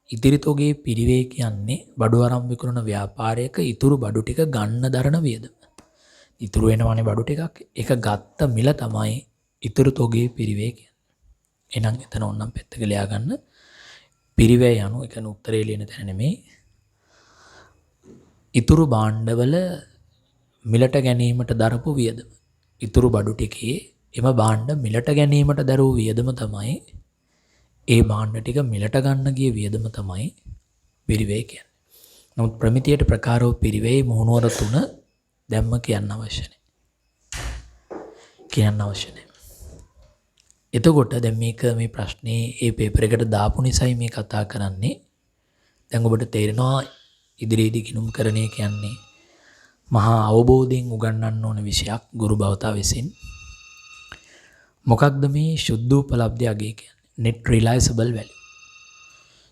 ඉදිරි තොගේ පිරිවැය කියන්නේ බඩු අරන් විකුණන ව්‍යාපාරයක ඉතුරු බඩු ටික ගන්න දරන වියදම. ඉතුරු වෙනවනේ බඩු ටිකක්. ඒක ගත්ත මිල තමයි ඉතුරු තොගේ පිරිවැය කියන්නේ. එහෙනම් එතන ඕනම් පැත්තක ලියා ගන්න. පිරිවැය යනු එකන උත්තරේ ලියන තැන නෙමෙයි. ඉතුරු භාණ්ඩවල මිලට ගැනීමට දරපු වියදම. ඉතුරු බඩු ටිකේ එම භාණ්ඩ මිලට ගැනීමට දරූ වියදම තමයි ඒ භාණ්ඩ ටික මිලට ගන්න ගිය වියදම තමයි පිරිවැය කියන්නේ. නමුත් ප්‍රමිතියට ප්‍රකාරව පිරිවැය මුහුණුවර 3 දැම්ම කියන්න අවශ්‍ය නැහැ. කියන්න අවශ්‍ය නැහැ. එතකොට දැන් මේක මේ ප්‍රශ්නේ ඒ පේපර් එකට දාපු නිසායි මේ කතා කරන්නේ. දැන් ඔබට තේරෙනවා ඉදිරියේදී ගිණුම් කරණය කියන්නේ මහා අවබෝධයෙන් උගන්වන්න ඕන විෂයක් ගුරු භවතා විසින්. මොකක්ද මේ ශුද්ධ උපලබ්ධ අගය කියන්නේ? net realizable value.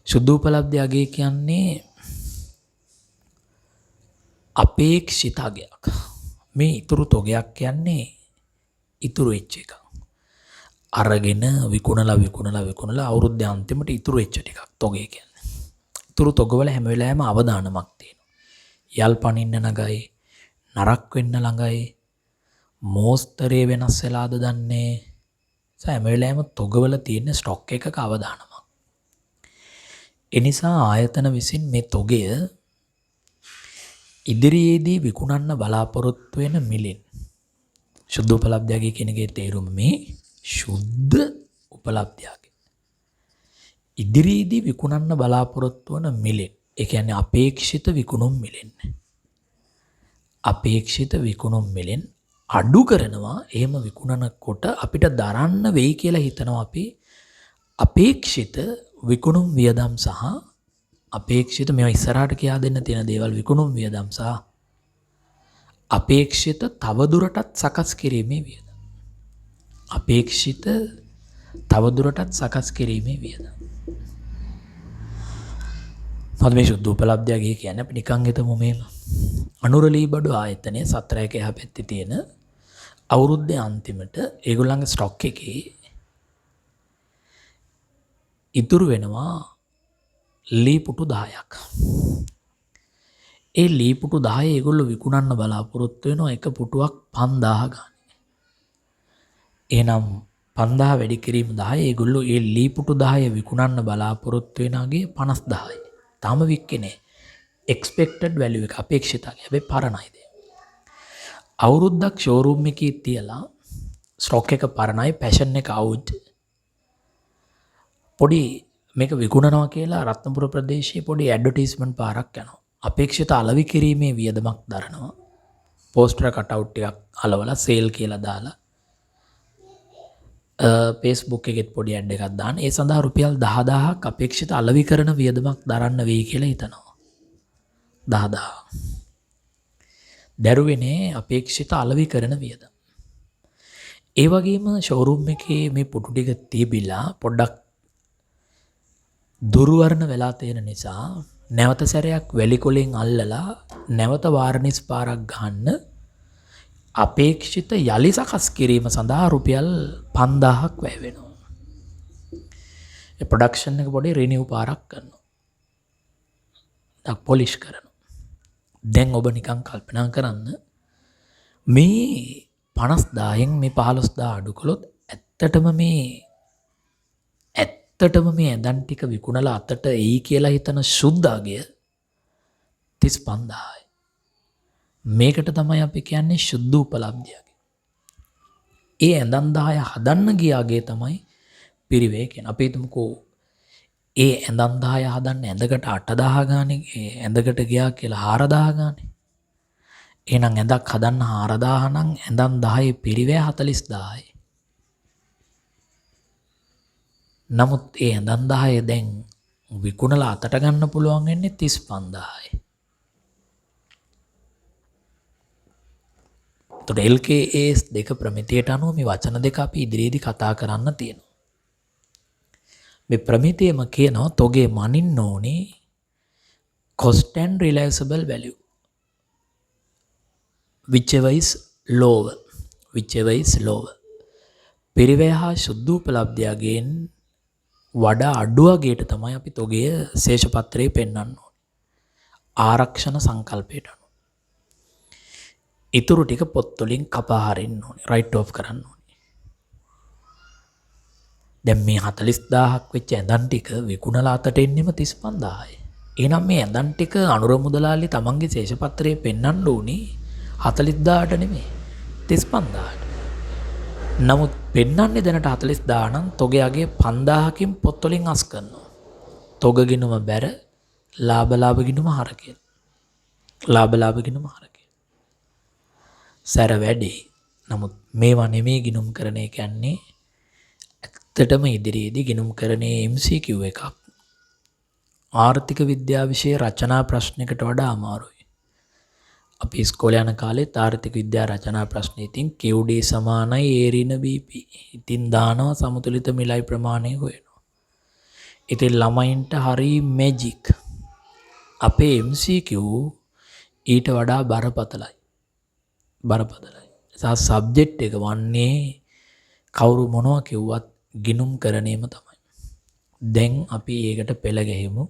සුද්ධ උපලබ්ධි අගය කියන්නේ අපේක්ෂිත අගයක්. මේ ඉතුරු තොගයක් කියන්නේ ඉතුරු වෙච්ච එක. අරගෙන විකුණලා අවුරුද්දේ අන්තිමට ඉතුරු වෙච්ච ටිකක් තොගේ කියන්නේ. ඉතුරු තොගවල හැම වෙලාවෙම අවදානමක් තියෙනවා. යල් පනින්න ළඟයි, නරක් වෙන්න ළඟයි, මෝස්තරේ වෙනස් වෙලාද දන්නේ. හැම වෙලාවෙම තොගවල තියෙන ස්ටොක් එකක අවදානමක්. ඒ නිසා ආයතන විසින් මේ තොගය ඉදිරියේදී විකුණන්න බලාපොරොත්තු වෙන මිලෙන් සුද්ධ උපලබ්ධියගේ කෙනගේ තේරුම මේ සුද්ධ උපලබ්ධියගේ ඉදිරියේදී විකුණන්න බලාපොරොත්තු වන මිලෙන්, ඒ කියන්නේ අපේක්ෂිත විකුණුම් මිලෙන්, අපේක්ෂිත විකුණුම් මිලෙන් අඩු කරනවා. එහෙම විකුණනකොට අපිට දරන්න වෙයි කියලා හිතනවා අපි අපේක්ෂිත විකුණුම් වියදම් සහ අපේක්ෂිත මේවා ඉස්සරහට කියා දෙන්න තියෙන දේවල් විකුණුම් වියදම් සහ අපේක්ෂිත තවදුරටත් සකස් කිරීමේ වියදම්. අපේක්ෂිත තවදුරටත් සකස් කිරීමේ වියදම්. මොකද මේ සුද්ධ උපලබ්ධිය කියන්නේ අපි නිකන් හිතමු මේම අනුරලී බඩු ආයතනයේ සතරයක එහා පැත්තේ තියෙන අවුරුද්දේ අන්තිමට ඒගොල්ලන්ගේ ස්ටොක් එකේ ඉතුරු වෙනවා ලී පුටු 10ක්. ඒ ලී පුටු 10 ඒගොල්ලෝ විකුණන්න බලාපොරොත්තු වෙනවා එක පුටුවක් 5000 ගන්න. එහෙනම් 5000 වැඩි කිරීම 10 ඒගොල්ලෝ ඒ ලී පුටු 10 විකුණන්න බලාපොරොත්තු වෙනාගේ 50000යි. තාම වික්කේ නෑ. expected value එක අපේක්ෂිතයි. හැබැයි පරණයිද. අවුරුද්දක් ෂෝරූම් එකේ තියලා ස්ටොක් එක පරණයි, පැෂන් එක අවුට්. පොඩි මේක විකුණනවා කියලා රත්නපුර ප්‍රදේශයේ පොඩි ඇඩ්වර්ටයිස්මන්ට් පාරක් යනවා. අපේක්ෂිත අලෙවි කිරීමේ වියදමක් දරනවා. පෝස්ටර් කටවුට් එකක් අලවලා සේල් කියලා දාලා Facebook එකෙත් පොඩි ඇඩ් එකක් දාන. ඒ සඳහා රුපියල් 10000ක් අපේක්ෂිත අලෙවි කරන වියදමක් දරන්න වෙයි කියලා හිතනවා. 10000. දරුවනේ අපේක්ෂිත අලෙවි කරන වියදම. ඒ වගේම ෂෝරූම් එකේ මේ පුටු ටික තිබිලා පොඩ්ඩක් දුර්වර්ණ වෙලා තියෙන නිසා නැවත සැරයක් වැලි කොලෙන් අල්ලලා නැවත වාර්නිස් පාරක් ගන්න අපේක්ෂිත යලි සකස් කිරීම සඳහා රුපියල් 5000ක් වැය වෙනවා. ඒ ප්‍රොඩක්ෂන් එක පොඩි රිනිව් පාරක් කරනවා. ඩක් පොලිෂ් කරනවා. දැන් ඔබ නිකන් කල්පනා කරන්න මේ 50000න් මේ 15000 අඩු කළොත් ඇත්තටම මේ ඇඳන් ටික විකුණලා අතට එයි කියලා හිතන සුද්ධාගය 35000යි. මේකට තමයි අපි කියන්නේ සුද්ධ උපලබ්ධිය. ඒ ඇඳන් 10 හදන්න ගියාගේ තමයි පිරිවේ කියන්නේ. අපි හිතමුකෝ ඒ ඇඳන් 10 හදන්න ඇඳකට 8000 ගානේ, ඇඳකට ගියා කියලා 4000 ගානේ. එහෙනම් ඇඳක් හදන්න 4000 නම් ඇඳන් 10 පිරිවේ 40000යි. නමුත් ඒ ඇඳන් 10 දැන් විකුණලා අතට ගන්න පුළුවන් වෙන්නේ 35000යි. එතකොට LKS දෙක ප්‍රමිතියට අනුව මේ වචන දෙක අපි ඉදිරියේදී කතා කරන්න තියෙනවා. මේ ප්‍රමිතියම කියනවා තොගේ මනින්න ඕනේ cost and realizable value whichever is lower. පිරිවැය හා සුද්ධ උපලබ්ධියගෙන් වඩා අඩුවගේට තමයි අපි තොගය ශේෂපත්‍රයේ පෙන්වන්න ඕනේ. ආරක්ෂණ සංකල්පයට අනුව. ඉතුරු ටික පොත් වලින් කපා හරින්න ඕනේ. රයිට් ඔෆ් කරන්න ඕනේ. දැන් මේ 40000ක් වෙච්ච ඇඳන් ටික විකුණලා අතට එන්නෙම 35000යි. එහෙනම් මේ ඇඳන් ටික අනුර මුදලාලි තමන්ගේ ශේෂපත්‍රයේ පෙන්වන්න ඕනේ 40000ට නෙමෙයි 35000ට. නමුත් පෙන්වන්නේ දැනට 40000 නම් තොගයගේ 5000කින් පොත් වලින් අස් කරනවා. තොග ගිණුම බැර ලාභ ගිණුම හර කියලා. ලාභ ගිණුම හර කියලා. සැර වැඩි. නමුත් මේවා නෙමෙයි ගිණුම් කරන එක කියන්නේ ඇත්තටම ඉදිරියේදී ගිණුම් කරන්නේ MCQ එකක්. ආර්ථික විද්‍යාව විෂය රචනා ප්‍රශ්නයකට වඩා අමාරුයි. අපි ඉස්කෝලේ යන කාලේ ආර්ථික විද්‍යා රචනා ප්‍රශ්න ඉතින් QD සමානයි A ඍණ BP. ඉතින් දානවා සමතුලිත මිලයි ප්‍රමාණය හොයනවා. ඉතින් ළමයින්ට හරි මැජික්. අපේ MCQ ඊට වඩා බරපතලයි. සබ්ජෙක්ට් එක වන්නේ කවුරු මොනවා කිව්වත් ගිනුම් කරණයම තමයි. දැන් අපි ඒකට පෙළ ගැහිමු.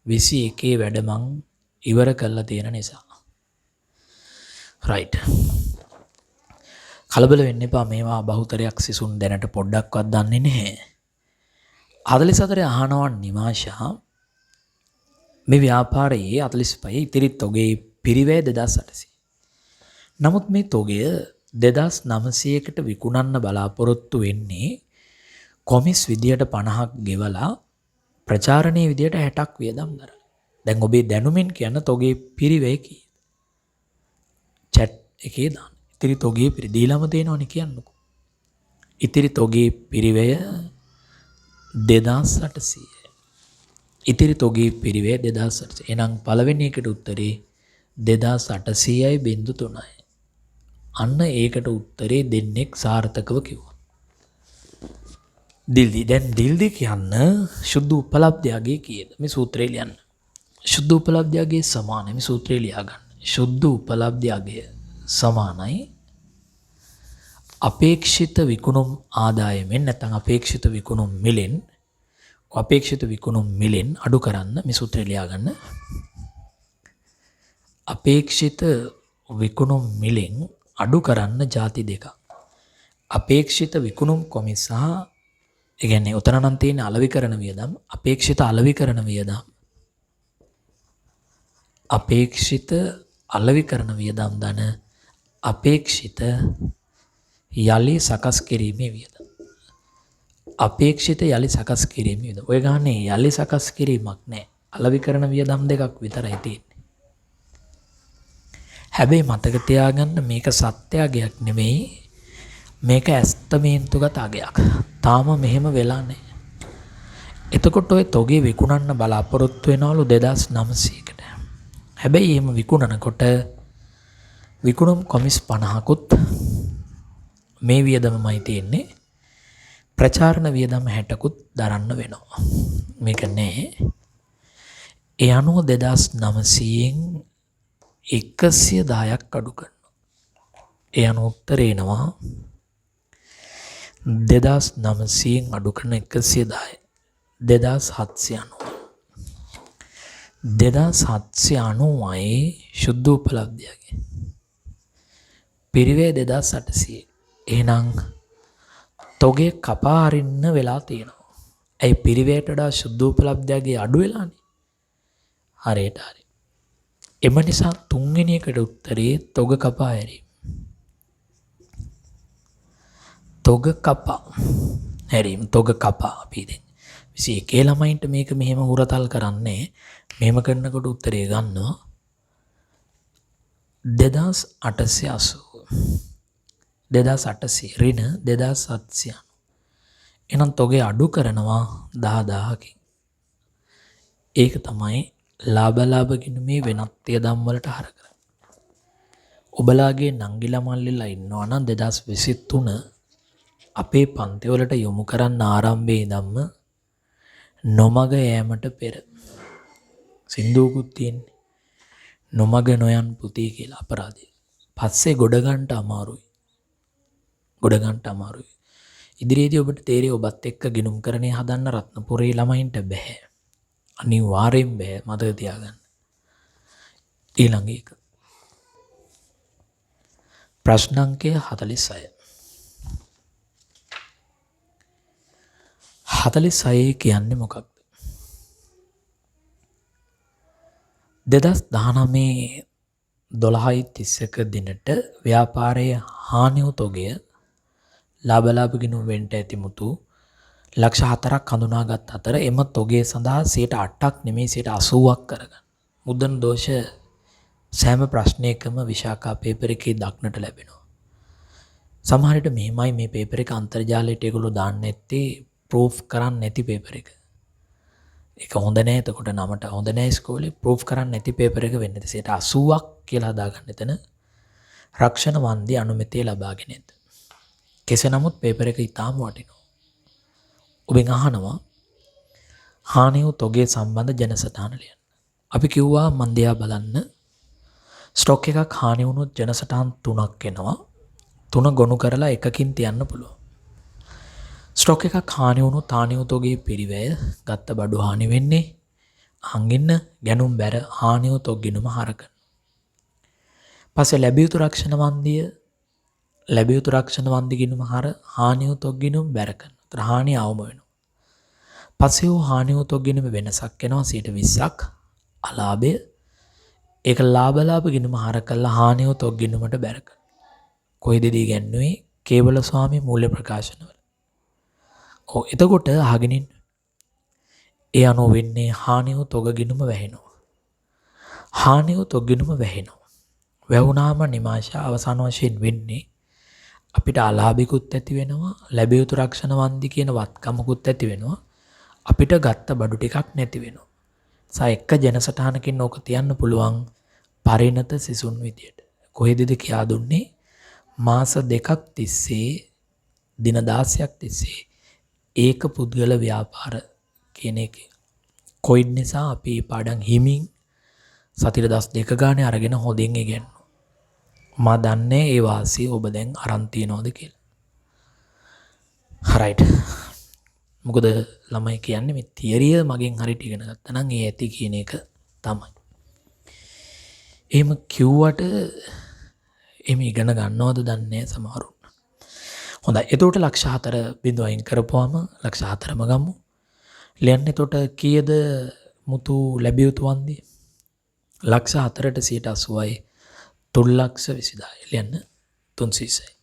21 වැඩ මං ඉවර කරලා තියෙන නිසා. රයිට්. කලබල වෙන්න එපා, මේවා බහුතරයක් සිසුන් දැනට පොඩ්ඩක්වත් දන්නේ නැහැ. 44 අහනවා නිමාෂා මේ ව්‍යාපාරයේ 45 ඉතිරි තොගේ පිරිවැය 2800. නමුත් මේ තොගය 2900කට විකුණන්න බලාපොරොත්තු වෙන්නේ කොමිස් විදියට 50ක් ගෙවලා ප්‍රචාරණයේ විදියට 60ක් වියදම් දරලා. දැන් ඔබේ දැනුමින් කියන තොගේ පිරිවැය කීයද? chat එකේ දාන්න. ඉතිරි තොගේ දීලාම දෙනවනේ කියන්නකෝ. ඉතිරි තොගේ පිරිවැය 2800. ඉතිරි තොගේ පිරිවැය 2800. එහෙනම් පළවෙනි එකට උත්තරේ 2800.3යි. අන්න ඒකට උත්තරේ දෙන්නෙක් සාර්ථකව කිව්වා. දිල්දි. දැන් දිල්දි කියන්න සුද්ධ උපලබ්ධයගේ කීයද? මේ සූත්‍රය ලියන්න. සුද්ධ උපලබ්ධයගේ සමානයි. මේ සූත්‍රය ලියා ගන්න. සුද්ධ උපලබ්ධයගේ සමානයි අපේක්ෂිත විකුණුම් ආදායමෙන් නැත්නම් අපේක්ෂිත විකුණුම් මිලෙන් අඩු කරන්න මේ සූත්‍රය ලියා ගන්න. අපේක්ෂිත විකුණුම් මිලෙන් අඩු කරන්න ಜಾති දෙකක්. අපේක්ෂිත විකුණුම් කොමිස සහ ඒ කියන්නේ උතන නම් තියෙන අලෙවිකරණ වියදම්, අපේක්ෂිත අලෙවිකරණ වියදම්. අපේක්ෂිත අලෙවිකරණ වියදම් දන අපේක්ෂිත යලි සකස් කිරීමේ වියදම්. අපේක්ෂිත යලි සකස් කිරීමේ වියදම්. ඔය ගානේ යලි සකස් කිරීමක් නැහැ. අලෙවිකරණ වියදම් දෙකක් විතරයි තියෙන්නේ. හැබැයි මතක තියාගන්න මේක සත්‍යාගයක් නෙමෙයි. මේක ඇස්තමේන්තුගත අගයක්. තාම මෙහෙම වෙලා නැහැ. එතකොට ඔය තොගේ විකුණන්න බලාපොරොත්තු වෙනවලු 2900කට. හැබැයි එහෙම විකුණනකොට විකුණුම් කොමිස් 50කුත් මේ වියදමමයි තියෙන්නේ. ප්‍රචාරණ වියදම 60කුත් දරන්න වෙනවා. මේක නෑ. ඒ අනුව 2900න් 110ක් අඩු කරනවා. ඒ අනුව උත්තරේ එනවා 2900න් අඩු කරන 110 2790. 2790යි සුද්ධ උපලබ්ධයගේ. පිරිවැය 2800. එහෙනම් තොගේ කපා අරින්න වෙලා තියෙනවා. ඇයි පිරිවැයට වඩා සුද්ධ උපලබ්ධයගේ අඩු වෙලානේ? හරියට හරි. එම නිසා තුන්වෙනි එකට උත්තරේ තොග කපා හැරීම. තොග කපා හැරීම. තොග කපා අපි දැන් 21 ළමයින්ට මේක මෙහෙම හුරතල් කරන්නේ. මෙහෙම කරනකොට උත්තරේ ගන්නවා 2880. 2800 ඍණ 2790. එහෙනම් තොගේ අඩු කරනවා 10000කින්. ඒක තමයි ලාභ ගිණුමේ වෙනත් වියදම් වලට හර කරන්නේ. ඔබලාගේ නංගිලා මල්ලිලා ඉන්නවා නම් 2023 අපේ පන්ති වලට යොමු කරන්න ආරම්භයේ ඉඳන්ම නොමග යෑමට පෙර සින්දුවකුත් තියෙන්නේ. නොමග නොයන් පුතේ කියලා අපරාධය. පස්සේ ගොඩ ගන්නට අමාරුයි. ඉදිරියේදී ඔබට තේරෙයි ඔබත් එක්ක ගිණුම් කරණේ හදන්න රත්නපුරේ ළමයින්ට බෑ. අනිවාර්යෙන් බෑ. මතක තියාගන්න. ඊළඟ එක. ප්‍රශ්න අංකය 46. 46 කියන්නේ මොකක්ද? 2019 12:31 දිනට ව්‍යාපාරයේ හානි වූ තොගය ලාභ ගිණුම් වෙන්ට ඇති මුතු ලක්ෂ 4ක් හඳුනාගත් අතර එම තොගය සඳහා 8%ක් නෙමෙයි 80%ක් කරගන්න. මුද්‍රණ දෝෂ සෑම ප්‍රශ්නයකම විශාකා පේපර් එකේ දක්නට ලැබෙනවා. සමහර විට මෙහිමයි මේ පේපර් එක අන්තර්ජාලයට ඒගොල්ලෝ දාන්න නැත්තේ ප්‍රූෆ් කරන්න නැති පේපර් එක. ඒක හොඳ නෑ. එතකොට නමට හොඳ නෑ ඉස්කෝලේ ප්‍රූෆ් කරන්න නැති පේපර් එක වෙන්නේ. 80ක් කියලා හදාගන්න එතන රක්ෂණ වන්දි අනුමැතිය ලබාගෙන ඇත. කෙසේ නමුත් පේපර් එක ඉතාම වටිනවා. ඔබෙන් අහනවා හානි වූ තොගේ සම්බන්ධ ජනසටහන ලියන්න. අපි කිව්වා මන් දිහා බලන්න. ස්ටොක් එකක් හානි වුණොත් ජනසටහන් 3ක් එනවා. 3 ගොනු කරලා එකකින් තියන්න පුළුවන්. ස්ටොක් එකක් හානි වුණොත් හානි වූ තොගේ පිරිවැය ගත්ත බඩු හානි වෙන්නේ අහංගින්න ගැනුම් බැර හානි වූ තොග ගිණුම හරක. පස්සේ ලැබිය යුතු රක්ෂණ වන්දිය ලැබිය යුතු රක්ෂණ වන්දි ගිණුම හර හානි වූ තොග ගිණුම බැර කරනවා. ඒතර හානිය අවම වෙනවා. පස්සේ වූ හානි වූ තොග ගිණුම වෙනසක් එනවා 20%ක් අලාභය. ඒක ලාභ ගිණුම හර කළා හානි වූ තොග ගිණුමට බැර කරනවා. කොයිදද ඉගැන්වුවේ කේවල ස්වාමී මූල්‍ය ප්‍රකාශනවල. ඔව් එතකොට අහගෙන ඉන්න. ඒ අනුව වෙන්නේ හානි වූ තොග ගිණුම වැහෙනවා. හානි වූ තොග ගිණුම වැහෙනවා. වැහුණාම නිමාශා අවසාන වශයෙන් වෙන්නේ අපිට අලාභිකුත් ඇති වෙනවා ලැබිය යුතු රක්ෂණ වන්දි කියන වත්කමකුත් ඇති වෙනවා අපිට ගත්ත බඩු ටිකක් නැති වෙනවා. සා එක ජනසටහනකින් ඕක තියන්න පුළුවන් පරිණත සිසුන් විදියට. කොහෙදද කියා දුන්නේ මාස 2ක් තිස්සේ දින 16ක් තිස්සේ ඒක පුද්ගල ව්‍යාපාර කියන එක. කොයින් නිසා අපි පාඩම් හිමින් සතිර දවස් 2 ගානේ අරගෙන හොදින් ඉගෙනනවා. මා දන්නේ ඒ වාසිය ඔබ දැන් අරන් තියනවද කියලා. රයිට්. මොකද ළමයි කියන්නේ මේ තියරිය මගෙන් හරියට ඉගෙන ගත්තා නම් ඒ ඇති කියන එක තමයි. එහෙම කිව්වට එහෙම ඉගෙන ගන්නවද දන්නේ නැහැ සමහරුන්. හොඳයි. එතකොට ලක්ෂ 4 බිඳුව අයින් කරපුවාම ලක්ෂ 4ම ගමු. ලියන්න එතකොට කීයද මුතු ලැබිය යුතු වන්දි? ලක්ෂ 4ට 80යි 3,20,000. ලියන්න 300යි.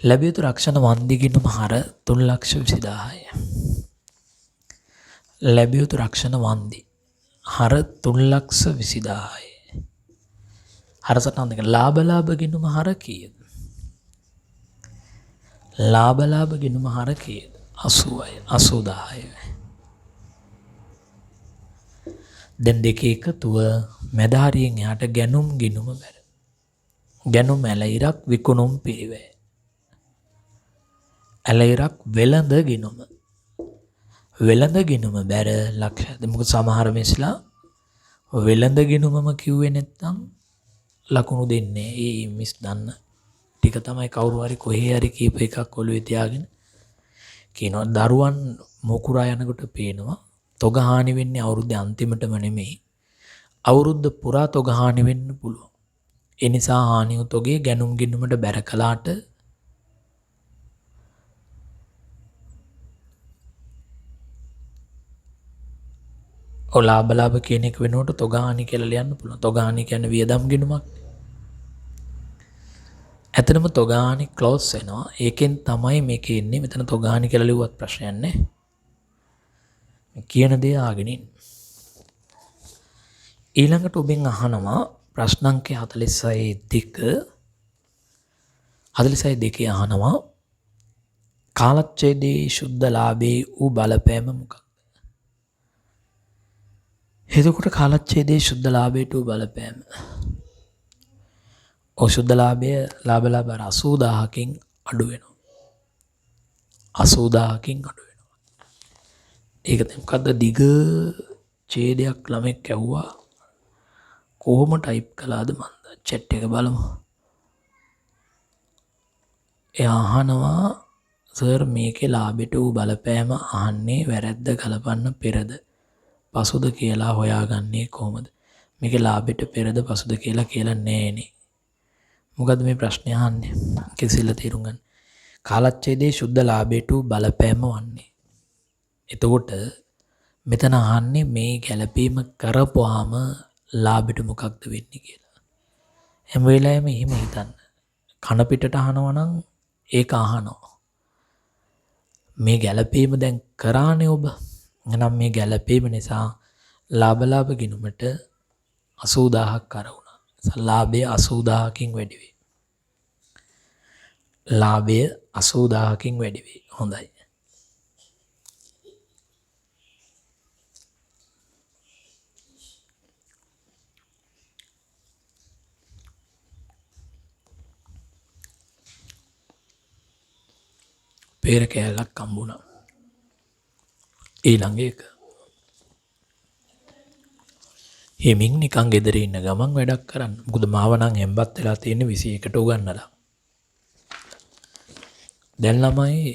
ලැබිය යුතු රක්ෂණ වන්දි ගිණුම හර 3,20,000යි. ලැබිය යුතු රක්ෂණ වන්දි හර 3,20,000යි. හර සටහන් දෙක ලාභ ගිණුම හර කීයද? ලාභ ගිණුම හර කීයද? 80යි 80,000යි. දැන් දෙකේ එකතුව මැද හරියෙන් එහාට ගැනුම් ගිණුම බැර. ගැනුම් ඇලයිරක් විකුණුම් පිරිවැය. ඇලයිරක් වෙළඳ ගිණුම. වෙළඳ ගිණුම බැර ලක්ෂ. මොකද සමහර මිස්ලා වෙළඳ ගිණුමම කිව්වේ නැත්නම් ලකුණු දෙන්නේ. ඒ මිස් දන්න ටික තමයි කවුරු හරි කොහේ හරි කීප එකක් ඔළුවේ තියාගෙන කියනවා. දරුවන් මොකුරා යනකොට පේනවා තොග හානි වෙන්නේ අවුරුද්දේ අන්තිමටම නෙමෙයි. අවුරුද්ද පුරා තොග හානි වෙන්න පුළුවන්. ඒ නිසා හානි වූ තොගේ ගැනුම් ගිණුමට බැර කළාට ලාභ කියන එක වෙනකොට තොග හානි කියලා ලියන්න පුළුවන්. තොග හානි කියන්නේ වියදම් ගිණුමක්. ඇත්තටම තොග හානි ක්ලෝස් වෙනවා. ඒකෙන් තමයි මේකේ ඉන්නේ. මෙතන තොග හානි කියලා ලිව්වත් ප්‍රශ්නයක් නැහැ. කියන දේ ආගෙන ඉන්න. ඊළඟට ඔබෙන් අහනවා ප්‍රශ්න අංක 46 දෙකේ අහනවා කාලච්ඡේදයේ ශුද්ධ ලාභයේ වූ බලපෑම මොකක්ද? එතකොට කාලච්ඡේදයේ ශුද්ධ ලාභයට වූ බලපෑම. ශුද්ධ ලාභය ලාභ 80000කින් අඩු වෙනවා. 80000කින් අඩු වෙනවා. ඒක තමයි මොකද්ද දිග ඡේදයක් ළමෙක් ඇහුවා. කොහොම ටයිප් කළාද මන්ද chat එක බලමු. එයා අහනවා සර් මේකේ ලාභයට වූ බලපෑම අහන්නේ වැරද්ද ගලපන්න පෙරද පසුද කියලා හොයාගන්නේ කොහොමද? මේකේ ලාභයට පෙරද පසුද කියලා නෑනේ. මොකද්ද මේ ප්‍රශ්නේ අහන්නේ? කිසිල තේරුම් ගන්න. කාලච්ඡේදයේ ශුද්ධ ලාභයට වූ බලපෑම වන්නේ. එතකොට මෙතන අහන්නේ මේ ගැළපීම කරපුවාම ලාභෙට මොකක්ද වෙන්නේ කියලා. හැම වෙලාවෙම එහෙම හිතන්න. කන පිටට අහනවා නම් ඒක අහනවා. මේ ගැළපීම දැන් කරානේ ඔබ. එහෙනම් මේ ගැළපීම නිසා ලාභ ගිණුමට 80000ක් කර වුණා. ලාභය 80000කින් වැඩි වෙයි. ලාභය 80000කින් වැඩි වෙයි. හොඳයි. පේර කෑල්ලක් හම්බුණා. ඊළඟ එක හිමින් නිකන් ගෙදර ඉන්න ගමන් වැඩක් කරන්න. මොකද මාව නම් එම්බත් වෙලා තියෙන්නේ 21ට උගන්නලා. දැන් ළමයි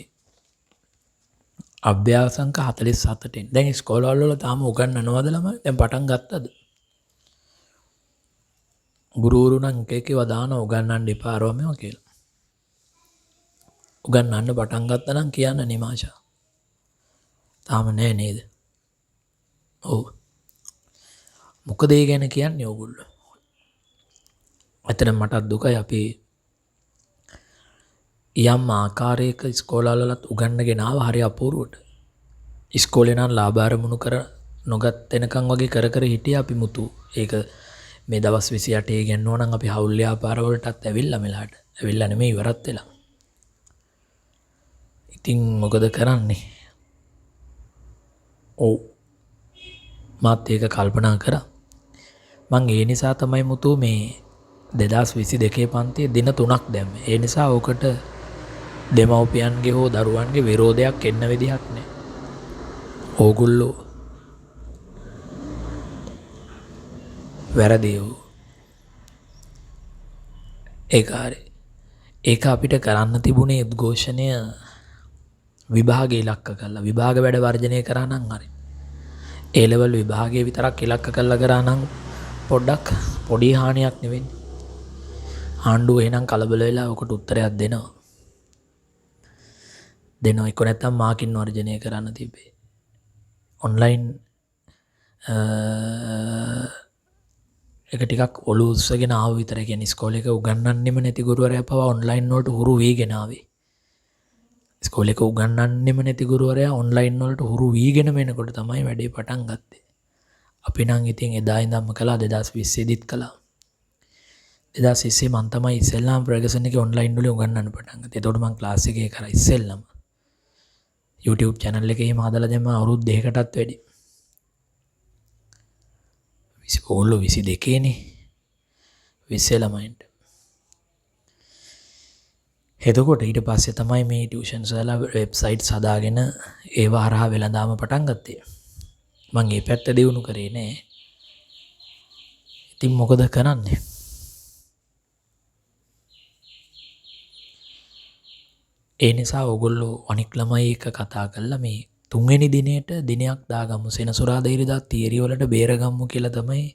අභ්‍යාසංක 47න්. දැන් ඉස්කෝලවල වල තාම උගන්නනවද ළමයි? දැන් පටන් ගත්තද? ගුරුවරු නම් එක වදාන උගන්නන්න එපා රෝමෝ කියලා. උගන්නන්න පටන් ගත්තා නම් කියන්න නිමාෂා. තාම නෑ නේද? ඔව්. මොකද ඒ ගැන කියන්නේ ඕගොල්ලෝ? ඇත්තටම මටත් දුකයි අපි යම් ආකාරයක ඉස්කෝලවලත් උගන්නගෙන ආව හරි අපූර්වට. ඉස්කෝලේ නම් ලාභාරමුණු කර නොගත් වෙනකන් වගේ කර කර හිටියා අපි මුතු. ඒක මේ දවස් 28 ඉගෙනනවා නම් අපි හවුල් ව්‍යාපාර වලටත් ඇවිල්ලා මෙලහට. ඇවිල්ලා නෙමෙයි ඉවරත් වෙලා. ඉතින් මොකද කරන්නේ? ඔව්. මාත් ඒක කල්පනා කරා. මං ඒ නිසා තමයි මුතු මේ 2022 පන්තියේ දින 3ක් දැම්මේ. ඒ නිසා ඔකට දෙමව්පියන්ගේ හෝ දරුවන්ගේ විරෝධයක් එන්න විදිහක් නැහැ. ඕගොල්ලෝ වැරදියෝ. ඒක අපිට කරන්න තිබුණේ උද්ඝෝෂණය විභාග ඉලක්ක කරලා විභාග වැඩ වර්ජනය කරා නම් හරි. ඒ ලෙවල් විභාගයේ විතරක් ඉලක්ක කරලා කරා නම් පොඩ්ඩක් පොඩි හානියක් නෙවෙන්නේ. ආණ්ඩුව එහෙනම් කලබල වෙලා ඔකට උත්තරයක් දෙනවා. ඒක නැත්තම් මාකින් වර්ජනය කරන්න තිබේ. ඔන්ලයින් එක ටිකක් ඔලුව උස්සගෙන ආව විතර. කියන්නේ ඉස්කෝලේක උගන්වන්නෙම නැති ගුරුවරයා පවා ඔන්ලයින් වලට හුරු වීගෙන ආවේ. ඉස්කෝලේක උගන්වන්නෙම නැති ගුරුවරයා ඔන්ලයින් වලට හුරු වීගෙන වෙනකොට තමයි වැඩේ පටන් ගත්තේ. අපි නම් ඉතින් එදා ඉඳන්ම කළා 2020 දිත් කළා. 2020 මන් තමයි ඉස්සෙල්ලාම ප්‍රගසන් එකේ ඔන්ලයින් වල උගන්වන්න පටන් ගත්තේ. එතකොට මං ක්ලාස් එකේ කරා ඉස්සෙල්ලාම. YouTube channel එකේ එහෙම හදලා දැම්ම අවුරුදු 2කටත් වැඩි. ඕගොල්ලෝ 22 නේ. 20 ළමයින්ට. එතකොට ඊට පස්සේ තමයි මේ ටියුෂන්ස් වල වෙබ්සයිට්ස් හදාගෙන ඒව හරහා වෙළඳාම පටන් ගත්තේ. මං ඒ පැත්ත දියුණු කරේ නෑ. ඉතින් මොකද කරන්නේ? ඒ නිසා ඕගොල්ලෝ අනික් ළමයි එක්ක කතා කරලා මේ 3 වෙනි දිනේට දිනයක් දාගමු. සෙනසුරාදා ඉරිදා තියරි වලට බේරගමු කියලා තමයි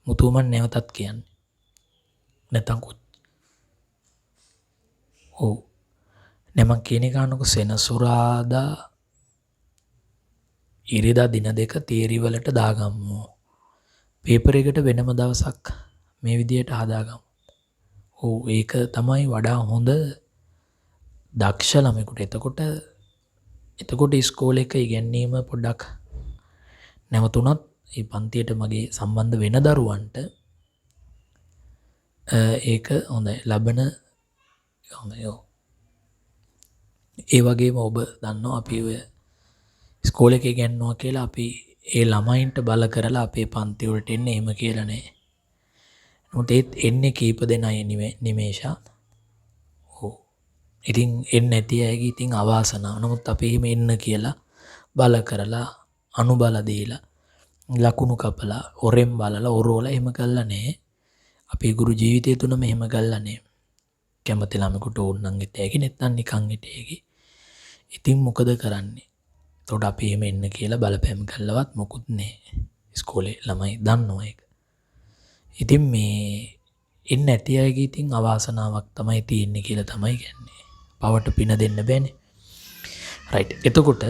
මුතුමන් නැවතත් කියන්නේ. නැත්තම් ඔව්. මම කියන එක අහන්නකො සෙනසුරාදා ඉරිදා දින දෙක තියරි වලට දාගමු. පේපර් එකට වෙනම දවසක් මේ විදියට හදාගමු. ඔව් ඒක තමයි වඩා හොඳ දක්ෂ ළමයෙකුට. එතකොට ඉස්කෝලේක ඉගැන්වීම පොඩ්ඩක් නැවතුණත් ඒ පන්තියට මගේ සම්බන්ධ වෙන දරුවන්ට ඒක හොඳයි. ලබන හොඳයි. ඒ වගේම ඔබ දන්නවා අපි ඔය ඉස්කෝලේ එකේ ඉගෙනනවා කියලා අපි ඒ ළමයින්ට බල කරලා අපේ පන්ති වලට එන්නේ එහෙම කියලා නෑ. නමුත් ඒත් එන්නේ කීප දෙනයි නිමේෂා. ඔව්. ඉතින් එන්නේ නැති අයගේ ඉතින් අවාසනාව. නමුත් අපි එහෙම එන්න කියලා බල කරලා අනුබල දීලා ලකුණු කපලා ඔරෙන් බලලා ඔරෝලා එහෙම කළා නෑ. අපේ ගුරු ජීවිතය තුනම එහෙම කළා නෑ. කැමති ළමෙකුට ඕනනම් හිටියේකි නැත්නම් නිකන් හිටියේකි. ඉතින් මොකද කරන්නේ? එතකොට අපි එහෙම එන්න කියලා බලපෑම් කළවත් මොකුත් නෑ. ඉස්කෝලේ ළමයි දන්නවා ඒක. ඉතින් මේ එන්නේ නැති අයගේ ඉතින් අවාසනාවක් තමයි තියෙන්නේ කියලා තමයි කියන්නේ. පවට පින දෙන්න බෑනේ. රයිට්. එතකොට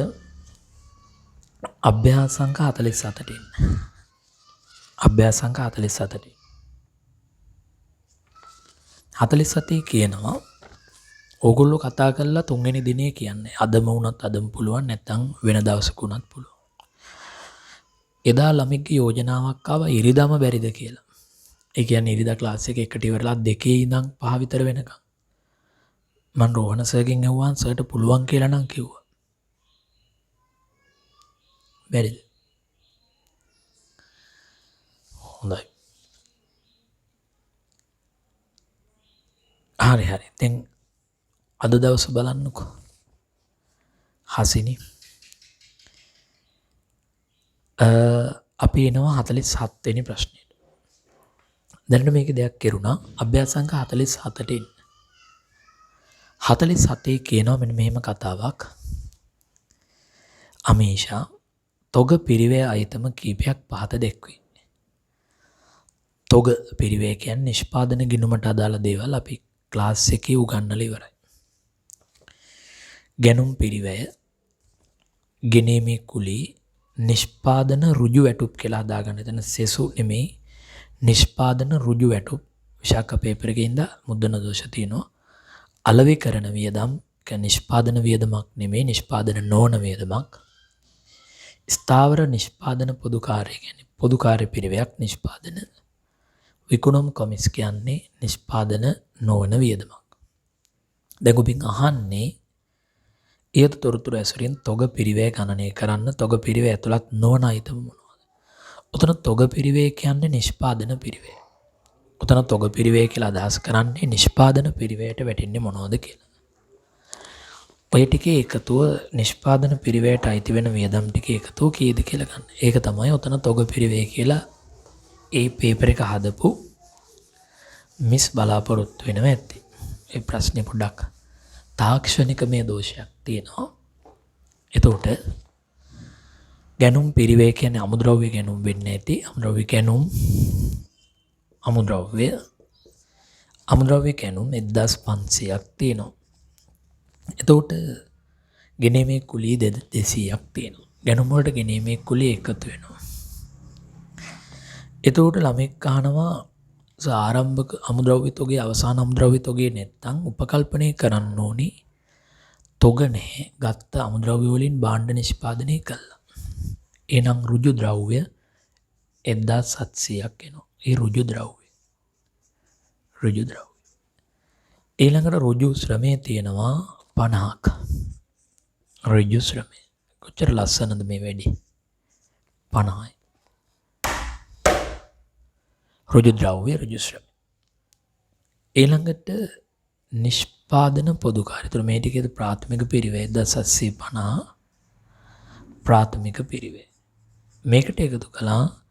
අභ්‍යාසංක 47න්. අභ්‍යාසංක 47න්. 47 කියනවා ඕගොල්ලෝ කතා කරලා 3 වෙනි දිනේ කියන්නේ. අදම වුණත් අදම පුළුවන් නැත්නම් වෙන දවසක වුණත් පුළුවන්. එදා ළමෙක්ගේ යෝජනාවක් ආවා ඉරිදාම බැරිද කියලා. ඒ කියන්නේ ඉරිදා ක්ලාස් එක එකට ඉවරලා 2 ඉඳන් 5 විතර වෙනකම්. මම රෝහණ සර්ගෙන් අහුවාන් සර්ට පුළුවන් කියලා නම් කිව්වා. බැරිද? හොඳයි. හරි. දැන් අද දවස බලන්නකෝ. හසිනි. අපි එනවා 47 වෙනි ප්‍රශ්නෙට. දැනට මේකේ දෙයක් කෙරුණා. අභ්‍යාසංක 47ට එන්න. 47 කියනවා මෙන්න මෙහෙම කතාවක්. අමීෂා තොග පිරිවේ අයිතම කීපයක් පහත දැක්වේ. තොග පිරිවේ කියන්නේ නිෂ්පාදන ගිණුමට අදාළ දේවල් අපි ක්ලාස් එකේ උගන්වලා ඉවරයි. ගැනුම් පිරිවැය, ගෙනීමේ කුලී, නිෂ්පාදන ඍජු වැටුප් කියලා හදාගන්න. එතන සෙසු නෙමෙයි නිෂ්පාදන ඍජු වැටුප්. විශාඛ පේපර් එකේ ඉඳලා මුද්‍රණ දෝෂ තියෙනවා. අලෙවිකරණ වියදම් කියන්නේ නිෂ්පාදන වියදමක් නෙමෙයි නිෂ්පාදන නොවන වියදමක්. ස්ථාවර නිෂ්පාදන පොදු කාර්ය කියන්නේ පොදු කාර්ය පිරිවැයක් නිෂ්පාදන. විකුණුම් කොමිස් කියන්නේ නිෂ්පාදන නොවන වියදමක්. දැන් ඔබෙන් අහන්නේ ඊට තොරතුරු ඇසුරින් තොග පිරිවැය ගණනය කරන්න. තොග පිරිවැය ඇතුළත් නොවන අයිතම මොනවද? උතන තොග පිරිවැය කියන්නේ නිෂ්පාදන පිරිවැය. උතන තොග පිරිවැය කියලා අදහස් කරන්නේ නිෂ්පාදන පිරිවැයට වැටෙන්නේ මොනවද කියලා. ඔය ටිකේ එකතුව නිෂ්පාදන පිරිවැයට අයිති වෙන වියදම් ටිකේ එකතුව කීයද කියලා ගන්න. ඒක තමයි උතන තොග පිරිවැය කියලා ඒ පේපර් එක හදපු මිස් බලාපොරොත්තු වෙනවා ඇත්තේ. ඒ ප්‍රශ්නේ පොඩ්ඩක් තාක්ෂණික මේ දෝෂයක් තියෙනවා. එතකොට ගැනුම් පිරිවැය කියන්නේ අමුද්‍රව්‍ය ගැනුම් වෙන්නේ නැති අමුද්‍රව්‍ය ගැනුම් අමුද්‍රව්‍ය ගැනුම් 1500ක් තියෙනවා. එතකොට ගෙනීමේ කුලී 200ක් තියෙනවා. ගැනුම් වලට ගෙනීමේ කුලී එකතු වෙනවා. එතකොට ළමෙක් අහනවා ආරම්භක අමුද්‍රව්‍ය තොගේ අවසාන අමුද්‍රව්‍ය තොගේ නැත්තම් උපකල්පනය කරන්න ඕනි තොග නැහැ ගත්ත අමුද්‍රව්‍ය වලින් භාණ්ඩ නිෂ්පාදනය කළා. එහෙනම් ඍජු ද්‍රව්‍ය 1700ක් එනවා. ඒ ඍජු ද්‍රව්‍ය. ඊළඟට ඍජු ශ්‍රමය තියෙනවා 50ක්. ඍජු ශ්‍රමය. කොච්චර ලස්සනද මේ වැඩි? 50යි. ඍජු ද්‍රව්‍ය ඍජු ශ්‍රමය. ඊළඟට නිෂ්පාදන පොදු කාර්ය. ඒතර මේ ටිකේද ප්‍රාථමික පිරිවැය 1750 ප්‍රාථමික පිරිවැය. මේකට එකතු කළා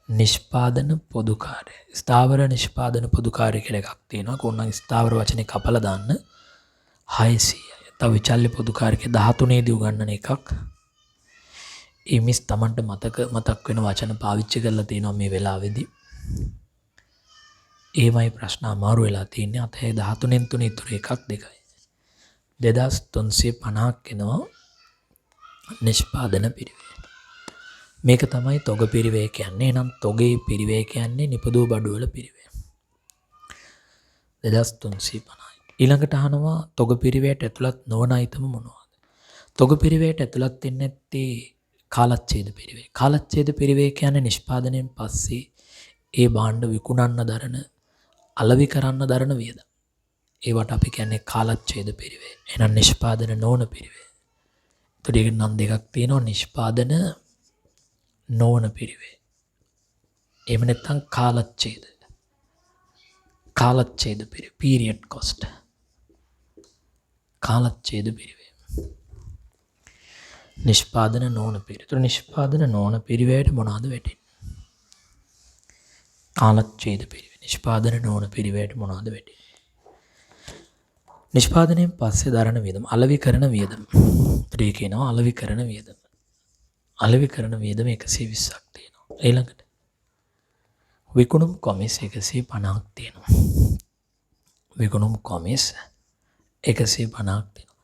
නිෂ්පාදන පොදු කාර්ය. ස්ථාවර නිෂ්පාදන පොදු කාර්ය කියලා එකක් තියෙනවා. කොහොනම් ස්ථාවර වචනේ කපලා දාන්න 600යි. තව විචල්්‍ය පොදු කාර්යයේ 13 දී උගන්වන එකක්. ඒ මිස් Tamanට මතක් වෙන වචන පාවිච්චි කරලා තියෙනවා මේ වෙලාවේදී. ඒමයි ප්‍රශ්න අමාරු වෙලා තියෙන්නේ. අතේ 13න් 3 ඉතුරු එකක් දෙකයි. 2350ක් එනවා නිෂ්පාදන පිරිවැය. මේක තමයි තොග පිරිවැය කියන්නේ. එහෙනම් තොගේ පිරිවැය කියන්නේ නිපදවු බඩුවල පිරිවැය. 2350යි. ඊළඟට අහනවා තොග පිරිවැයට ඇතුළත් නොවන අයිතම මොනවද? තොග පිරිවැයට ඇතුළත් වෙන්නේ නැත්තේ කාලච්ඡේද පිරිවැය. කාලච්ඡේද පිරිවැය කියන්නේ නිෂ්පාදනයෙන් පස්සේ ඒ භාණ්ඩ විකුණන්න දරන අලෙවි කරන්න දරන වියදම්. ඒවට අපි කියන්නේ කාලච්ඡේද පිරිවැය. එහෙනම් නිෂ්පාදන නොවන පිරිවැය. ඒතකොට ඒක නම් දෙකක් තියෙනවා. නිෂ්පාදන නොවන පිරිවැය. එහෙම නැත්නම් කාලච්ඡේද පිරිවැය. period cost. කාලච්ඡේද පිරිවැය. නිෂ්පාදන නොවන පිරිවැය. ඒතකොට නිෂ්පාදන නොවන පිරිවැයට මොනවද වැටෙන්නේ? කාලච්ඡේද පිරිවැය. නිෂ්පාදන නොවන පිරිවැයට මොනවද වැටෙන්නේ? නිෂ්පාදනයෙන් පස්සේ දරන වියදම අලෙවි කරන වියදම. ඒ කියනවා අලෙවි කරන වියදම. අලෙවි කරන වියදම 120ක් තියෙනවා. ඊළඟට විකුණුම් කොමිස් 150ක් තියෙනවා. විකුණුම් කොමිස් 150ක් තියෙනවා.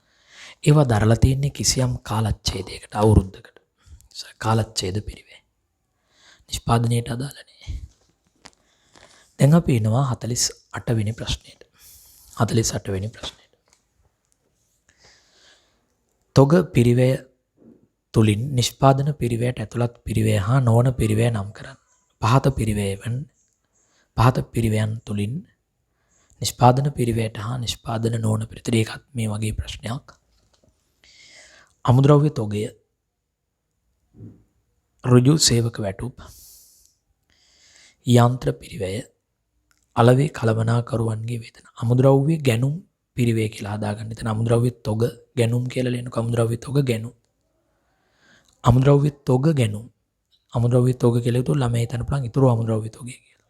ඒවා දරලා තියෙන්නේ කිසියම් කාලච්ඡේදයකට අවුරුද්දකට. කාලච්ඡේද පිරිවැය. නිෂ්පාදනයට අදාළ නැහැ. දැන් අපි එනවා 48 වෙනි ප්‍රශ්නෙට. 48 වෙනි ප්‍රශ්නෙට. තොග පිරිවැය තුලින් නිෂ්පාදන පිරිවැයට ඇතුළත් පිරිවැය හා නොවන පිරිවැය නම් කරන්න. පහත පිරිවැයන් තුලින් නිෂ්පාදන පිරිවැයට හා නිෂ්පාදන නොවන පිරිවැයට ඒකත් මේ වගේ ප්‍රශ්නයක්. අමුද්‍රව්‍ය තොගය ඍජු සේවක වැටුප් යන්ත්‍ර පිරිවැය අලෙවි කළමනාකරුවන්ගේ වේතන. අමුද්‍රව්‍ය ගැනුම් පිරිවැය කියලා හදාගන්න. එතන අමුද්‍රව්‍ය තොග ගැනුම් කියලා ලියනවා. අමුද්‍රව්‍ය තොග ගැනුම්. අමුද්‍රව්‍ය තොග ගැනුම් අමුද්‍රව්‍ය තෝග කියලා හිතුවොත් ළමයා හිතන්න පුළුවන් ඊතුරු අමුද්‍රව්‍ය තෝගය කියලා.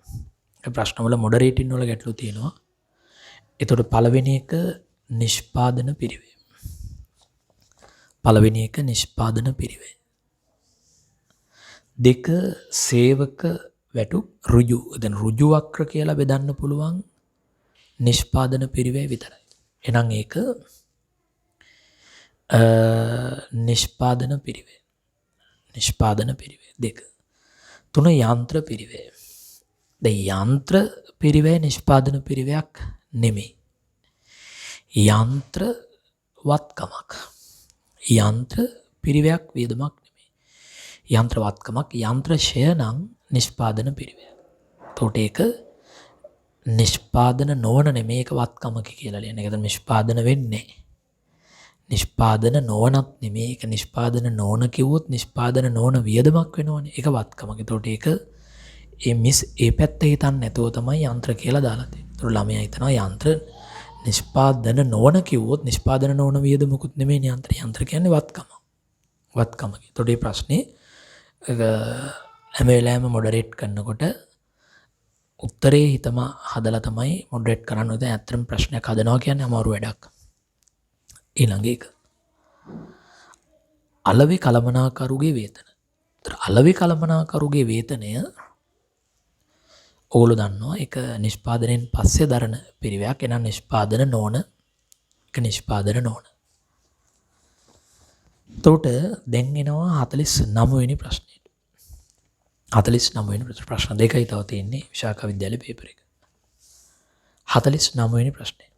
ඒ ප්‍රශ්නවල මොඩරේටින් වල ගැටලු තියෙනවා. එතකොට පළවෙනි එක නිෂ්පාදන පිරිවේ. පළවෙනි එක නිෂ්පාදන පිරිවේ. දෙක සේවක වැටුප් ඍජු. දැන් ඍජු වක්‍ර කියලා බෙදන්න පුළුවන් නිෂ්පාදන පිරිවේ විතරයි. එහෙනම් ඒක නිෂ්පාදන පිරිවේ. නිෂ්පාදන පිරිවේ දෙක. තුන යන්ත්‍ර පිරිවේ. දැන් යන්ත්‍ර පිරිවේ නිෂ්පාදන පිරිවයක් නෙමෙයි. යන්ත්‍ර වත්කමක්. යන්ත්‍ර පිරිවයක් වියදමක් නෙමෙයි. යන්ත්‍ර වත්කමක් යන්ත්‍ර ෂය නම් නිෂ්පාදන පිරිවයක්. එතකොට ඒක නිෂ්පාදන නොවන නෙමෙයි ඒක වත්කමක කියලා ලියන. ඒකද නිෂ්පාදන වෙන්නේ. නිෂ්පාදන නොවනත් නෙමෙයි ඒක නිෂ්පාදන නොවන කිව්වොත් නිෂ්පාදන නොවන වියදමක් වෙනවනේ. ඒක වත්කමක්. එතකොට ඒක ඒ පැත්ත හිතන්නේ නැතුව තමයි යන්ත්‍ර කියලා දාලා තියෙන්නේ. ඒතර ළමයා හිතනවා යන්ත්‍ර නිෂ්පාදන නොවන කිව්වොත් නිෂ්පාදන නොවන වියදමකුත් නෙමෙයි යන්ත්‍ර. යන්ත්‍ර කියන්නේ වත්කම. වත්කම. ඒතකොට මේ ප්‍රශ්නේ හැම වෙලාවෙම මොඩරේට් කරනකොට උත්තරේ හිතම හදලා තමයි මොඩරේට් කරන්න ඕනේ. දැන් ඇත්තටම ප්‍රශ්නයක් හදනවා කියන්නේ අමාරු වැඩක්. ඊළඟ එක. අලෙවි කළමනාකරුගේ වේතන. ඒතර අලෙවි කළමනාකරුගේ වේතනය ඕගොල්ලෝ දන්නවා ඒක නිෂ්පාදනයෙන් පස්සේ දරන පිරිවයක්. එනම් නිෂ්පාදන නොවන ඒක නිෂ්පාදන නොවන. එතකොට දැන් එනවා 49 වෙනි ප්‍රශ්නෙට. 49 වෙනි ප්‍රශ්න දෙකයි තව තියෙන්නේ විශාඛ විද්‍යාලයේ පේපර් එක. 49 වෙනි ප්‍රශ්නේ.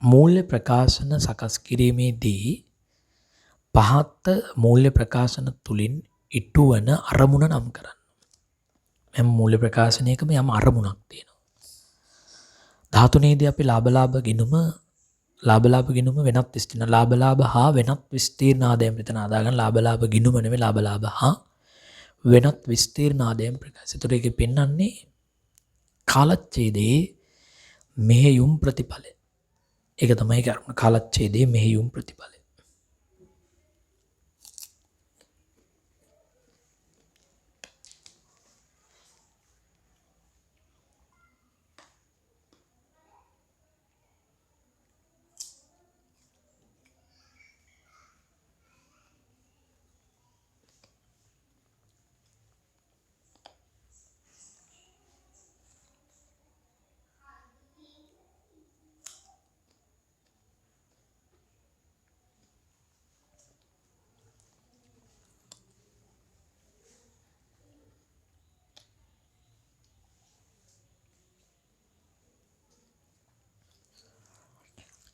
මූල්‍ය ප්‍රකාශන සකස් කිරීමේදී පහත් මූල්‍ය ප්‍රකාශන තුලින් ඉටුවන අරමුණ නම් කරන්න. මෙම් මූල්‍ය ප්‍රකාශනයකම යම් අරමුණක් තියෙනවා. 13 දී අපි ලාභ ගිණුම වෙනත් විස්තීර්ණ ලාභ හා වෙනත් විස්තීර්ණ ආදායම් මෙතන අදාගන්න ලාභ ගිණුම නෙමෙයි ලාභ හා වෙනත් විස්තීර්ණ ආදායම් ප්‍රකාශ. ඒතර ඒකේ පෙන්වන්නේ කාලච්ඡේදයේ මෙහෙයුම් ප්‍රතිඵලය. ඒක තමයි කර්ම කාලච්ඡේදයේ මෙහෙයුම් ප්‍රතිඵලය.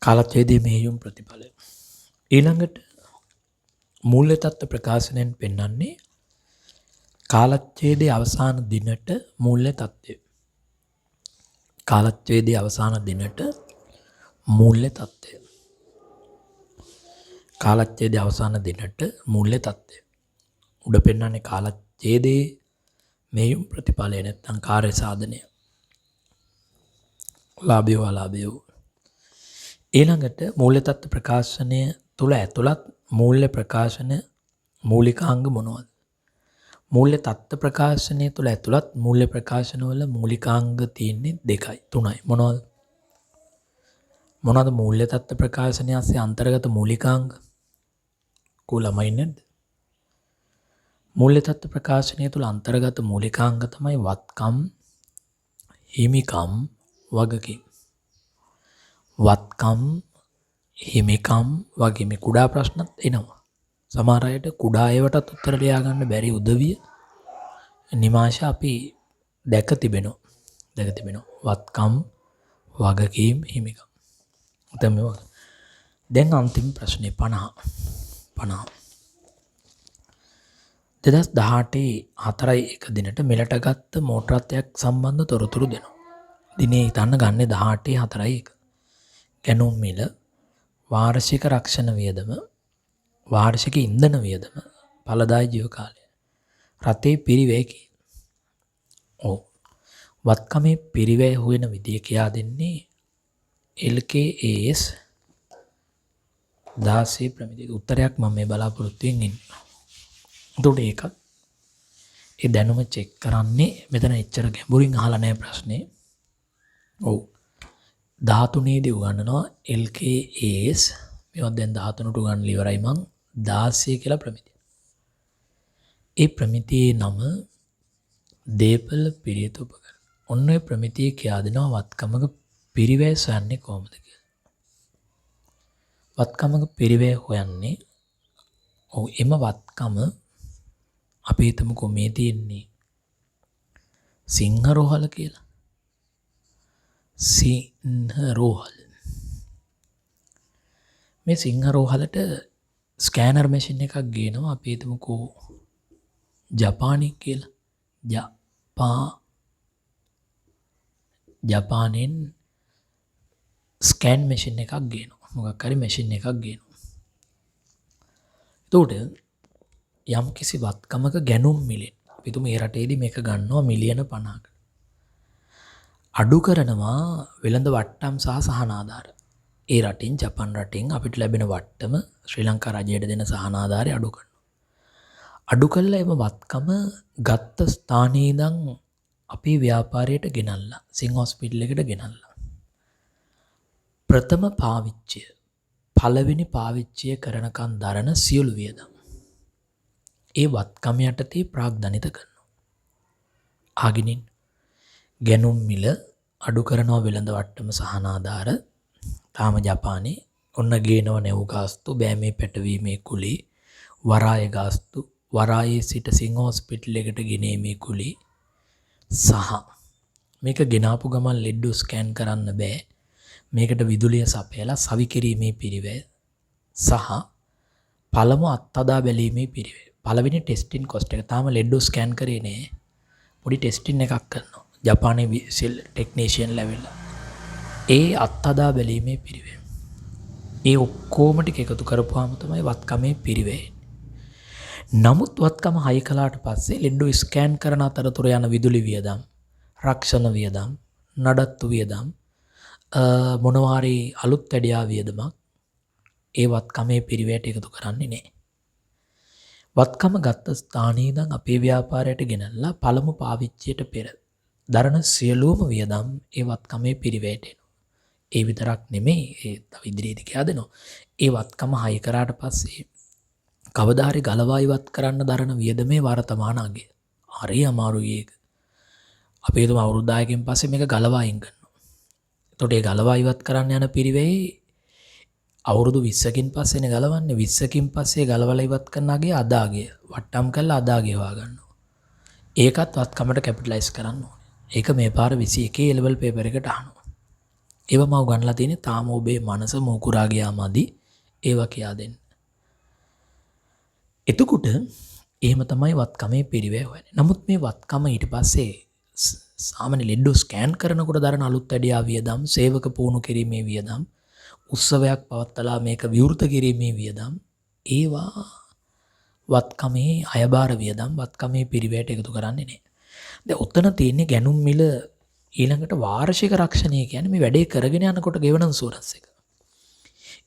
කාලච්ඡේදයේ මෙහෙයුම් ප්‍රතිඵලය. ඊළඟට මූල්‍ය තත්ත්ව ප්‍රකාශනයෙන් පෙන්වන්නේ කාලච්ඡේදයේ අවසාන දිනට මූල්‍ය තත්ත්වය. කාලච්ඡේදයේ අවසාන දිනට මූල්‍ය තත්ත්වය. කාලච්ඡේදයේ අවසාන දිනට මූල්‍ය තත්ත්වය. උඩ පෙන්වන්නේ කාලච්ඡේදයේ මෙහෙයුම් ප්‍රතිඵලය නැත්නම් කාර්ය සාධනය. ලාභය අලාභය. ඊළඟට මූල්‍ය තත්ත්ව ප්‍රකාශනය තුළ ඇතුළත් මූල්‍ය ප්‍රකාශන මූලිකාංග මොනවද? මූල්‍ය තත්ත්ව ප්‍රකාශනය තුළ ඇතුළත් මූල්‍ය ප්‍රකාශන වල මූලිකාංග තියෙන්නේ 2යි 3යි මොනවද? මොනවද මූල්‍ය තත්ත්ව ප්‍රකාශනය ඇස්සේ අන්තර්ගත මූලිකාංග? කුලමයි නේද? මූල්‍ය තත්ත්ව ප්‍රකාශනය තුළ අන්තර්ගත මූලිකාංග තමයි වත්කම්, හිමිකම්, වගකීම්. වත්කම් හිමිකම් වගේ මේ කුඩා ප්‍රශ්නත් එනවා. සමහර අයට කුඩා ඒවටත් උත්තර ලියා ගන්න බැරි උදවිය නිමාශ අපි දැක තිබෙනවා. වත්කම් වගකීම් හිමිකම්. දැන් අන්තිම ප්‍රශ්නේ 50. 2018 4 දිනට මෙලට ගත්ත මෝටර රථයක් සම්බන්ධ තොරතුරු දෙනවා. දිනේ හිතන්න ගන්න 18 4 ගැනුම් මිල වාර්ෂික රක්ෂණ වියදම වාර්ෂික ඉන්ධන වියදම ඵලදායී ජීව කාලය රටේ පිරිවැය වත්කමේ පිරිවැය හොයන විදිය කියා දෙන්නේ LKAS 16 ප්‍රමිතික උත්තරයක් මම මේ බලාපොරොත්තු වෙමින් ඉන්නවා. එතකොට ඒක ඒ දැනුම චෙක් කරන්නේ මෙතන එච්චර ගැඹුරින් අහලා නැහැ ප්‍රශ්නේ. ඔව්. 13 දී උගන්වනවා LKAs මේවා දැන් 13ට උගන්වලා ඉවරයි මං 16 කියලා ප්‍රමිතිය. ඒ ප්‍රමිතියේ නම දීපල පිරිත උපකරණ. ඔන්න ඔය ප්‍රමිතිය කියා දෙනවා වත්කමක පිරිවැය සොයන්නේ කොහොමද කියලා. වත්කමක පිරිවැය හොයන්නේ එම වත්කම අපි හිතමුකෝ මේ තියෙන්නේ සිංහරෝහල කියලා. සිංහරෝහල. මේ සිංහරෝහලට ස්කෑනර් මැෂින් එකක් ගේනවා අපි හිතමුකෝ ජපානි කියලා. ජපානෙන් ස්කෑන් මැෂින් එකක් ගේනවා. මොකක් හරි මැෂින් එකක් ගේනවා. එතකොට යම් කිසි වත්කමක ගැනුම් මිලෙන් අපි තුමු මේ රටේදී මේක ගන්නවා මිලියන 50කට. අඩු කරනවා වෙළඳ වට්ටම් සහ සහනාධාර. ඒ රටින් ජපාන් රටින් අපිට ලැබෙන වට්ටම ශ්‍රී ලංකා රජයට දෙන සහනාධාරය අඩු කරනවා. අඩු කළා එම වත්කම ගත්ත ස්ථානයේ ඉඳන් අපේ ව්‍යාපාරයට ගෙනල්ලා සිං හොස්පිටල් එකට ගෙනල්ලා. ප්‍රථම පාවිච්චය පළවෙනි පාවිච්චය කරනකන් දරන සියලු වියදම් ඒ වත්කම යටතේ ප්‍රාග්ධනිත කරනවා. ආගිනින් ගැනුම් මිල අඩු කරනවා වෙළඳ වට්ටම සහනාධාර තාම ජපානයේ ඔන්න ගේනව නැව් ගාස්තු බෑමේ පැටවීමේ කුලී වරාය ගාස්තු වරායේ සිට සිං හොස්පිටල් එකට ගෙනීමේ කුලී සහ මේක ගෙනාපු ගමන් ලෙඩ්ඩු ස්කෑන් කරන්න බෑ මේකට විදුලිය සපයලා සවි කිරීමේ පිරිවැය සහ පළමු අත්හදා බැලීමේ පිරිවැය. පළවෙනි ටෙස්ටින් කොස්ට් එක තාම ලෙඩ්ඩු ස්කෑන් කරේ නෑ. පොඩි ටෙස්ටින් එකක් කරනවා. ජපානයේ සෙල් ටෙක්නීෂියන් ලැබෙලා. ඒ අත්හදා බැලීමේ පිරිවැය. ඒ ඔක්කොම ටික එකතු කරපුවාම තමයි වත්කමේ පිරිවැය. නමුත් වත්කම හයි කළාට පස්සේ ලෙඩ්ඩු ස්කෑන් කරන අතරතුර යන විදුලි වියදම්, රක්ෂණ වියදම්, නඩත්තු වියදම් මොනවාරි අලුත් වැඩියා වියදමක් ඒ වත්කමේ පිරිවැයට එකතු කරන්නේ නැහැ. වත්කම ගත්ත ස්ථානයේ ඉඳන් අපේ ව්‍යාපාරයට ගෙනල්ලා පළමු පාවිච්චියට පෙර දරන සියලුම වියදම් ඒ වත්කමේ පිරිවැයට එනවා. ඒ විතරක් නෙමෙයි ඒ තව ඉදිරියේදී කියා දෙනවා. ඒ වත්කම හයි කරාට පස්සේ කවදා හරි ගලවා ඉවත් කරන්න දරන වියදමේ වර්තමාන අගය. හරි අමාරුයි ඒක. අපි හිතමු අවුරුදු 10කින් පස්සේ මේක ගලවා අයින් කරනවා. එතකොට ඒ ගලවා ඉවත් කරන්න යන පිරිවැයේ අවුරුදු 20කින් පස්සේනේ ගලවන්නේ. 20කින් පස්සේ ගලවලා ඉවත් කරන අගේ අදාගය වට්ටම් කරලා අදාගය හොයා ගන්නවා. ඒකත් වත්කමට කැපිටලයිස් කරන්න ඕනේ. ඒක මේ පාර 21 A level paper එකට අහනවා. ඒව මම උගන්ලා තියෙන්නේ තාම ඔබේ මනස මොකුරා ගියාමදි ඒව කියා දෙන්න. එතකොට එහෙම තමයි වත්කමේ පිරිවැය හොයන්නේ. නමුත් මේ වත්කම ඊට පස්සේ සාමාන්‍ය ලෙඩ්ඩු ස්කෑන් කරනකොට දරන අලුත් වැඩියා වියදම්, සේවක පුහුණු කිරීමේ වියදම්, උත්සවයක් පවත්වලා මේක විවෘත කිරීමේ වියදම්, ඒවා වත්කමේ අයබාර වියදම් වත්කමේ පිරිවැයට එකතු කරන්නේ නැහැ. දැන් උතන තියෙන්නේ ගැනුම් මිල ඊළඟට වාර්ෂික රක්ෂණය කියන්නේ මේ වැඩේ කරගෙන යනකොට ගෙවන ඉන්ෂුරන්ස් එක.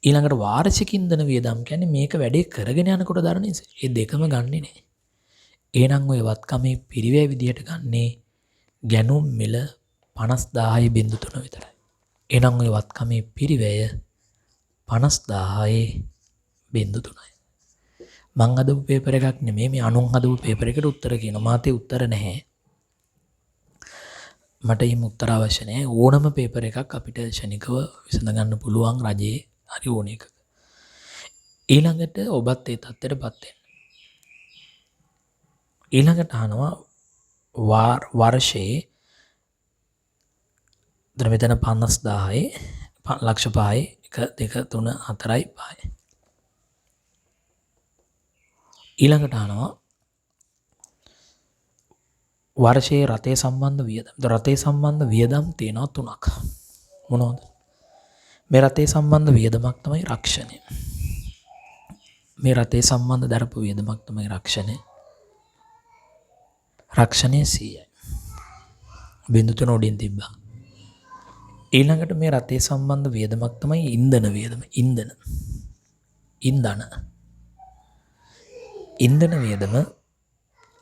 ඊළඟට වාර්ෂික ඉන්ධන වියදම් කියන්නේ මේක වැඩේ කරගෙන යනකොට දරන ඒ දෙකම ගන්නෙ නැහැ. එහෙනම් ඔය වත්කමේ පිරිවැය විදියට ගන්නේ ගැනුම් මිල 50000.3 විතරයි. එහෙනම් ඔය වත්කමේ පිරිවැය 50000.3යි. මං හදපු පේපර් එකක් නෙමෙයි මේ අනුන් හදපු පේපර් එකට උත්තර කියනවා. මාතේ උත්තර නැහැ. මට ඊම උත්තර අවශ්‍ය නැහැ. ඕනම පේපර් එකක් අපිට ශනිකව විසඳ ගන්න පුළුවන් රජයේ හරි ඕන එකක. ඊළඟට ඔබත් ඒ තත්ත්වයටපත් වෙන්න. ඊළඟට අහනවා වර්ෂයේ මෙතන 50000යි ලක්ෂ 5යි 1 2 3 4යි 5යි. ඊළඟට අහනවා වර්ෂයේ රටේ සම්බන්ධ වියදම්. රටේ සම්බන්ධ වියදම් තියෙනවා 3ක්. මොනවද? මේ රටේ සම්බන්ධ වියදමක් තමයි රක්ෂණය. මේ රටේ සම්බන්ධ දරපු වියදමක් තමයි රක්ෂණය. රක්ෂණය 100යි. බිඳු 3 උඩින් තිබ්බා. ඊළඟට මේ රටේ සම්බන්ධ වියදමක් තමයි ඉන්ධන වියදම. ඉන්ධන වියදම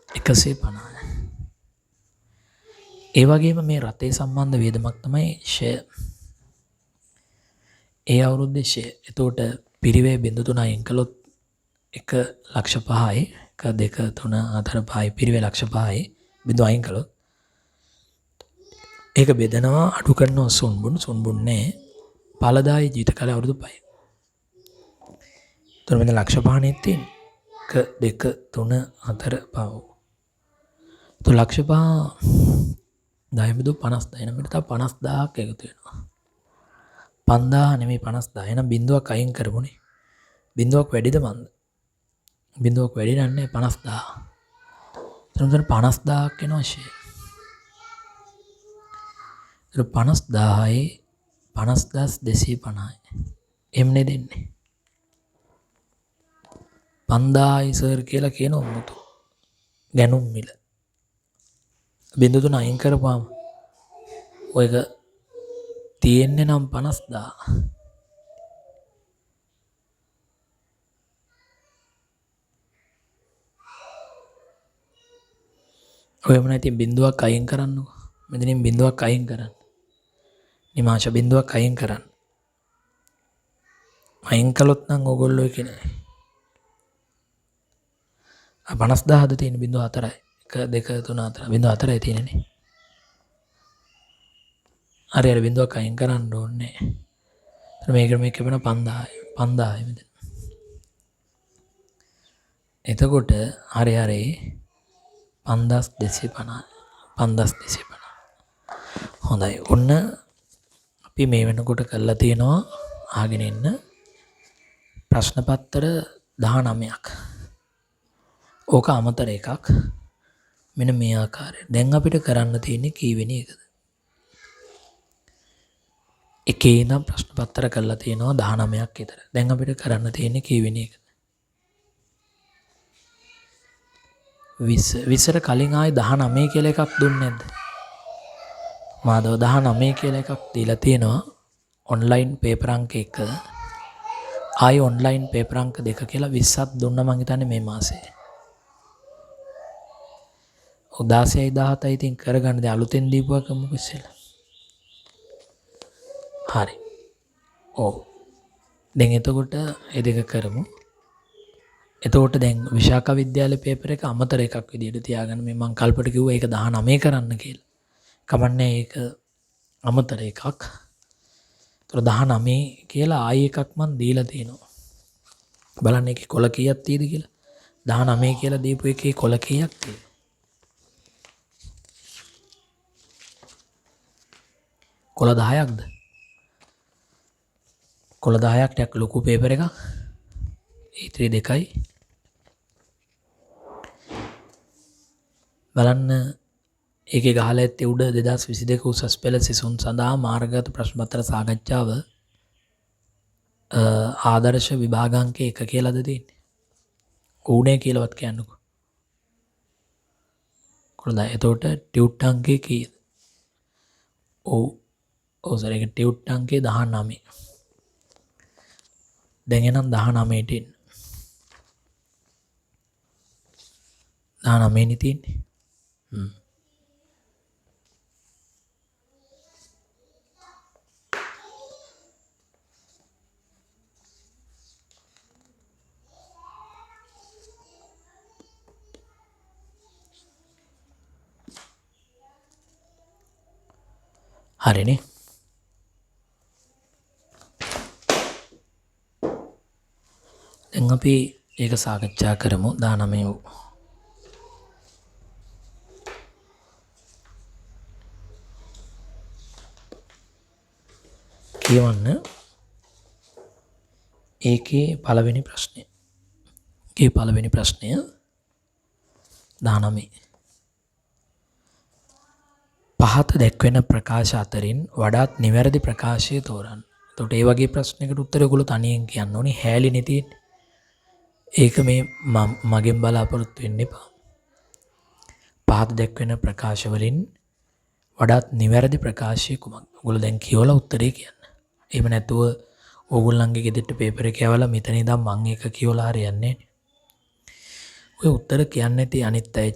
150. ඒ වගේම මේ රතේ සම්බන්ධ වියදමක් තමයි ෂෙයා. ඒ අවුරුද්දේ ෂෙයා. එතකොට පිරිවේ 0.3 අයින් කළොත් 1,05,000යි 1 2 3 4 5යි පිරිවේ 1,05,000යි 0 අයින් කළොත් ඒක බෙදනවා අඩු කරනවා සුන්බුන්නේ ඵලදායී ජීවිත කාලය අවුරුදු 5යි. එතකොට මෙන්න 1,05,000නේ තියෙන්නේ. 1 2 3 4 5. તો 1,05,000 10 බෙදුව 50,000. එහෙනම් මෙතන තව 50,000ක් එකතු වෙනවා. 5,000 නෙමෙයි 50,000. එහෙනම් බිඳුවක් අයින් කරමුනේ. බිඳුවක් වැඩිද මන්ද? බිඳුවක් වැඩි නන්නේ 50,000. එතන 50,000ක් එනවා ෂෙයා. ඒක 50,000යි 50,250යි. එම්නේ දෙන්නේ. 5,000යි සර් කියලා කියන උමුතු. ගැනුම් මිල. 0.3 අයින් කරපුවාම ඔයක තියෙන්නේ නම් 50,000. ඔයම නැති බිඳුවක් අයින් කරන්නකෝ. මෙතනින් බිඳුවක් අයින් කරන්න. නිමාෂ බිඳුවක් අයින් කරන්න. අයින් කළොත් නම් ඕගොල්ලෝ කියන්නේ 50,000ද තියෙන 0.4යි. 1 2 3 4 0.4යි තියෙන්නේ. හරි හරි බිඳුවක් අයින් කරන්න ඕනේ. මේක වෙන 5,000යි මෙතන. එතකොට හරි 5,250. 5,250. හොඳයි. ඔන්න අපි මේ වෙනකොට කරලා තියෙනවා ආගෙන ඉන්න ප්‍රශ්න පත්‍ර 19ක්. ඕක අමතර එකක්. මෙන්න මේ ආකාරයට. දැන් අපිට කරන්න තියෙන්නේ කීවෙනි එකද? එකේ ඉඳන් ප්‍රශ්න පත්‍ර කරලා තියෙනවා 19ක් විතර. දැන් අපිට කරන්න තියෙන්නේ කීවෙනි එකද? 20ට කලින් ආයේ 19 කියලා එකක් දුන්නේ නැද්ද? මාදව 19 කියලා එකක් දීලා තියෙනවා. ඔන්ලයින් පේපර් අංක 1 ආයි ඔන්ලයින් පේපර් අංක 2 කියලා 20ක් දුන්නා මං හිතන්නේ මේ මාසේ. 16යි 17යි ඉතින් කරගන්න දැන් අලුතෙන් දීපුවා කමුකෝ ඉස්සෙල්ලා. හරි. ඔව්. දැන් එතකොට ඒ දෙක කරමු. එතකොට දැන් විශාඛ විද්‍යාලේ පේපර් එක අමතර එකක් විදියට තියාගන්න මේ මං කල්පට කිව්වා ඒක 19 කරන්න කියලා. කමන්නේ ඒක අමතර එකක්. ඒතර 19 කියලා ආයි එකක් මං දීලා තියෙනවා. බලන්න ඒකේ කොළ කීයක් තියෙද කියලා. 19 කියලා දීපු එකේ කොළ කීයක් තියෙද? කොළ 10ක්ද? කොළ 10ක් ටිකක් ලොකු පේපර් එකක්. E3 2යි. බලන්න ඒකේ ගහලා ඇත්තේ උඩ 2022 උසස් පෙළ සිසුන් සඳහා මාර්ගගත ප්‍රශ්න පත්‍ර සාකච්ඡාව ආදර්ශ විභාගාංක 1 කියලාද තියෙන්නේ. ඌනේ කියලාවත් කියන්නකෝ. කොහොමද? එතකොට ටියුට් අංකේ කීයද? ඔව් සර් ඒක ටියුට් අංකේ 19. දැන් එනම් 19ට එන්න. 19 නේ තියෙන්නේ. හරිනේ. දැන් අපි ඒක සාකච්ඡා කරමු 19. කියවන්න ඒකේ පළවෙනි ප්‍රශ්නය. ඒකේ පළවෙනි ප්‍රශ්නය 19. පහත දැක්වෙන ප්‍රකාශ අතරින් වඩාත් නිවැරදි ප්‍රකාශය තෝරන්න. එතකොට ඒ වගේ ප්‍රශ්නයකට උත්තර ඔයගොල්ලෝ තනියෙන් කියන්න ඕනේ. හැලිනේ තියෙන්නේ. ඒක මේ මගෙන් බලාපොරොත්තු වෙන්න එපා. පහත දැක්වෙන ප්‍රකාශ වලින් වඩාත් නිවැරදි ප්‍රකාශය කුමක්ද? ඔයගොල්ලෝ දැන් කියවලා උත්තරේ කියන්න. එහෙම නැතුව ඕගොල්ලන්ගේ ගෙදරට පේපර් එක යවලා මෙතන ඉඳන් මම එක කියවලා හරියන්නේ නැහැ. ඔය උත්තර කියන්නේ නැති අනිත් අය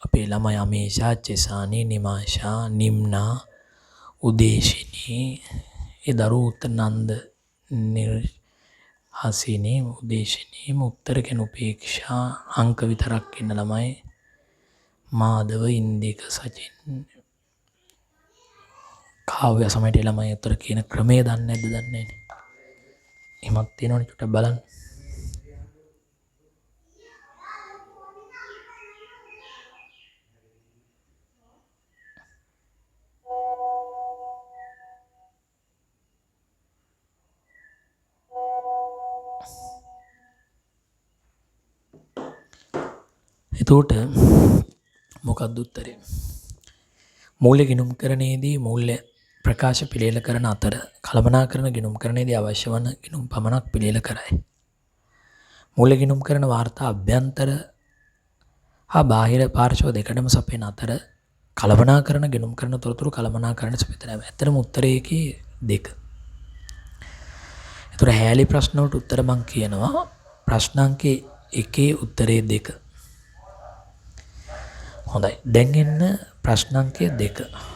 අපේ ළමයි අමේෂා, චෙසානි, නිමාෂා, නිම්නා, උදේශිනී, ඒ දරුවෝ උත්තර නන්ද, හසිනී, උදේශිනී, උත්තර කියන උපේක්ෂා, අංක විතරක් ඉන්න ළමයි, මාධව, ඉන්දික, සචින්, කාව්‍ය සමයට ළමයි උත්තර කියන ක්‍රමය දන්නේ නැද්ද? දන්නේ නැහැ. එහෙමත් තියෙනවනේ චුට්ටක් බලන්න. එතකොට මොකක්ද උත්තරේ? මූල්‍ය ගිණුම්කරණයේදී මූල්‍ය ප්‍රකාශ පිළියෙල කරන අතර කළමනාකරණ ගිණුම්කරණයේදී අවශ්‍ය වන ගිණුම් පමණක් පිළියෙල කරයි. මූල්‍ය ගිණුම්කරණ වාර්තා අභ්‍යන්තර හා බාහිර පාර්ශ්ව දෙකටම සපයන අතර කළමනාකරණ ගිණුම්කරණ තොරතුරු කළමනාකරණ සපයන ඇත්තටම උත්තරයේකී 2. ඒතර හැලී ප්‍රශ්න වලට උත්තර මම කියනවා ප්‍රශ්න අංකේ 1 උත්තරේ 2. හොඳයි. දැන් එන්න ප්‍රශ්න අංකය 2.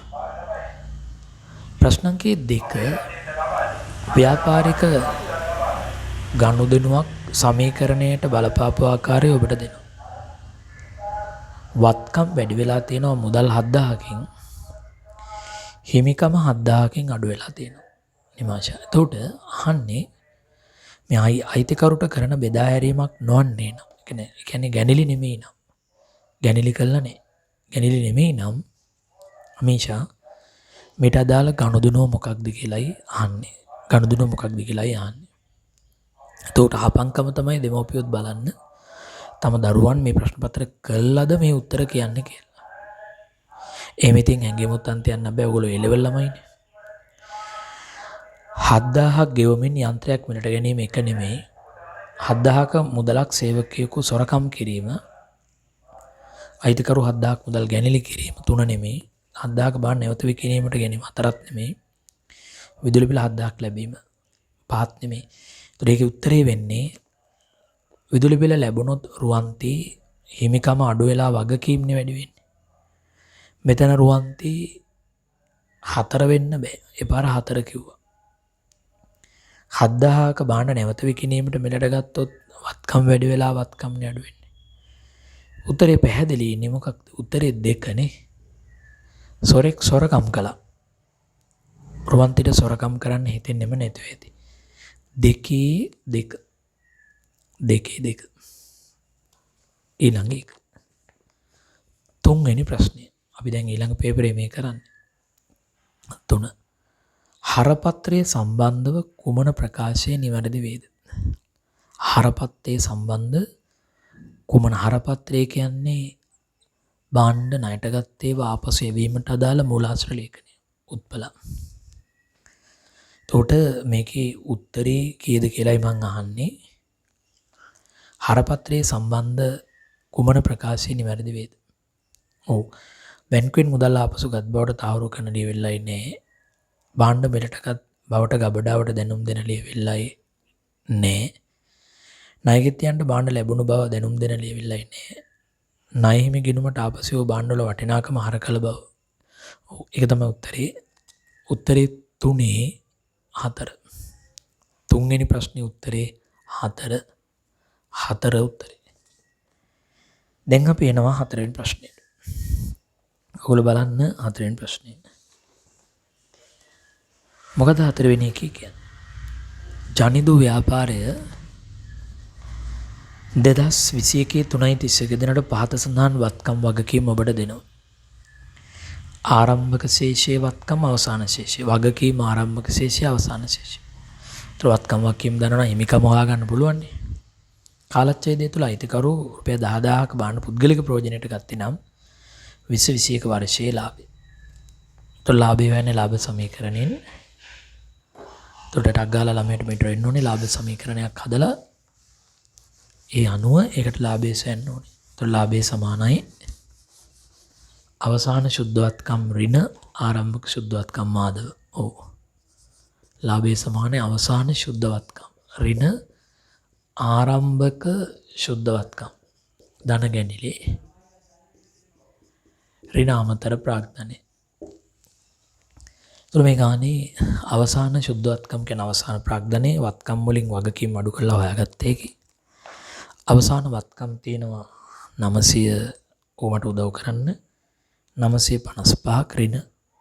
ප්‍රශ්න අංකය 2 ව්‍යාපාරික ගනුදෙනුවක් සමීකරණයට බලපාපු ආකාරය ඔබට දෙනවා. වත්කම් වැඩි වෙලා තියෙනවා මුදල් 7000කින්. හිමිකම 7000කින් අඩු වෙලා තියෙනවා. නිමාෂා. එතකොට අහන්නේ මේ අයිතිකරුට කරන බෙදා හැරීමක් නොවන්නේ නම්. ඒ කියන්නේ ගැනිලි නෙමෙයි නම්. ගැනිලි කළා නේ. ගැනිලි නෙමෙයි නම් අමීෂා මේට අදාළ ගනුදෙනුව මොකක්ද කියලායි අහන්නේ. ගනුදෙනුව මොකක්ද කියලායි අහන්නේ. එතකොට අහපංකම තමයි දෙමෝපියොත් බලන්න තම දරුවන් මේ ප්‍රශ්න පත්‍ර කළාද මේ උත්තර කියන්නේ කියලා. එහෙම ඉතින් හැංගෙමුත් අන්තියන්න බෑ. ඔයගොල්ලෝ A-level ළමයිනේ. 7000ක් ගෙවමින් යන්ත්‍රයක් මිලට ගැනීම එක නෙමෙයි. 7000ක මුදලක් සේවකයෙකු සොරකම් කිරීම, අයිතිකරු 7000ක් මුදල් ගැනීම කිරීම 3 නෙමෙයි. 7000ක බාන නැවත විකිණීමට ගැනීම 4ක් නෙමෙයි. විදුලි බිල 7000ක් ලැබීම 5ක් නෙමෙයි. ඒතර ඒකේ උත්තරේ වෙන්නේ විදුලි බිල ලැබුණොත් රුවන්ති හිමිකම අඩු වෙලා වගකීම්නේ වැඩි වෙන්නේ. මෙතන රුවන්ති 4 වෙන්න බෑ. ඒ පාර 4 කිව්වා. 7000ක බාන නැවත විකිණීමට මෙලට ගත්තොත් වත්කම් වැඩි වෙලා වත්කම්නේ අඩු වෙන්නේ. උත්තරේ පැහැදිලි ඉන්නේ මොකක්ද? උත්තරේ 2 නේ. සොරෙක් සොරකම් කළා. රුවන්තිට සොරකම් කරන්න හිතෙන්නෙම නැතුව ඇති. 2 2 ඊළඟ එක. 3 වෙනි ප්‍රශ්නය. අපි දැන් ඊළඟ පේපරේ මේ කරන්නේ. 3. හරපත්‍රයේ සම්බන්ධව කුමන ප්‍රකාශය නිවැරදි වේද? හරපත්‍රයේ සම්බන්ධ කුමන හරපත්‍රය කියන්නේ භාණ්ඩ ණයට ගත් ඒවා ආපසු එවීමට අදාළ මූලාශ්‍ර ලේඛනය. උත්පල. එතකොට මේකේ උත්තරේ කීයද කියලායි මම අහන්නේ. හරපත්‍රයේ සම්බන්ධ කුමන ප්‍රකාශය නිවැරදි වේද? ඔව්. බැංකුවෙන් මුදල් ආපසු ගත් බවට තහවුරු කරන ලියවිල්ලයි නෑ. භාණ්ඩ මෙලටගත් බවට ගබඩාවට දැනුම් දෙන ලියවිල්ලයි නෑ. ණයගිතියන්ට භාණ්ඩ ලැබුණු බව දැනුම් දෙන ලියවිල්ලයි නෑ. ණය හිමි ගිණුමට ආපසු භාණ්ඩවල වටිනාකම හර කළ බව. ඔව් ඒක තමයි උත්තරේ. උත්තරේ 3 4. 3 වෙනි ප්‍රශ්නේ උත්තරේ 4 උත්තරේ. දැන් අපි එනවා 4 වෙනි ප්‍රශ්නෙට. ඔයගොල්ලෝ බලන්න 4 වෙනි ප්‍රශ්නේ. මොකද 4 වෙනි එකේ කියන්නේ? ජනිදු ව්‍යාපාරය 2021 3:31 දිනට පහත සඳහන් වත්කම් වගකීම් ඔබට දෙනවා. ආරම්භක ශේෂයේ වත්කම් අවසාන ශේෂය. වගකීම් ආරම්භක ශේෂය අවසාන ශේෂය. ඒතර වත්කම් වගකීම් දන්නවා හිමිකම හොයාගන්න පුළුවන් නේ. කාලච්ඡේදය තුළ අයිතිකරු රුපියල් 10000ක බාන පුද්ගලික ප්‍රයෝජනයට ගත්තේ නම් 2021 වර්ෂයේ ලාභය. ඒතර ලාභය වෙන්නේ ලාභ සමීකරණයෙන්. ඒතර ටක් ගාලා ළමයට මෙතන එන්න ඕනේ ලාභ සමීකරණයක් හදලා ඒ අනුව ඒකට ලාභය සොයන්න ඕනේ. ඒතර ලාභය සමානයි අවසාන ශුද්ධවත්කම් ඍණ ආරම්භක ශුද්ධවත්කම් මාදව. ඔව්. ලාභය සමානයි අවසාන ශුද්ධවත්කම් ඍණ ආරම්භක ශුද්ධවත්කම් ධන ගැනිලේ ඍණ අමතර ප්‍රාග්ධනය. තුර මේ ගානේ අවසාන ශුද්ධවත්කම් කියන අවසාන ප්‍රාග්ධනයේ වත්කම් වලින් වගකීම් අඩු කරලා හොයාගත්තේ කි. අවසාන වත්කම් තියෙනවා 900 ඕමට උදව් කරන්න 955ක් ඍණ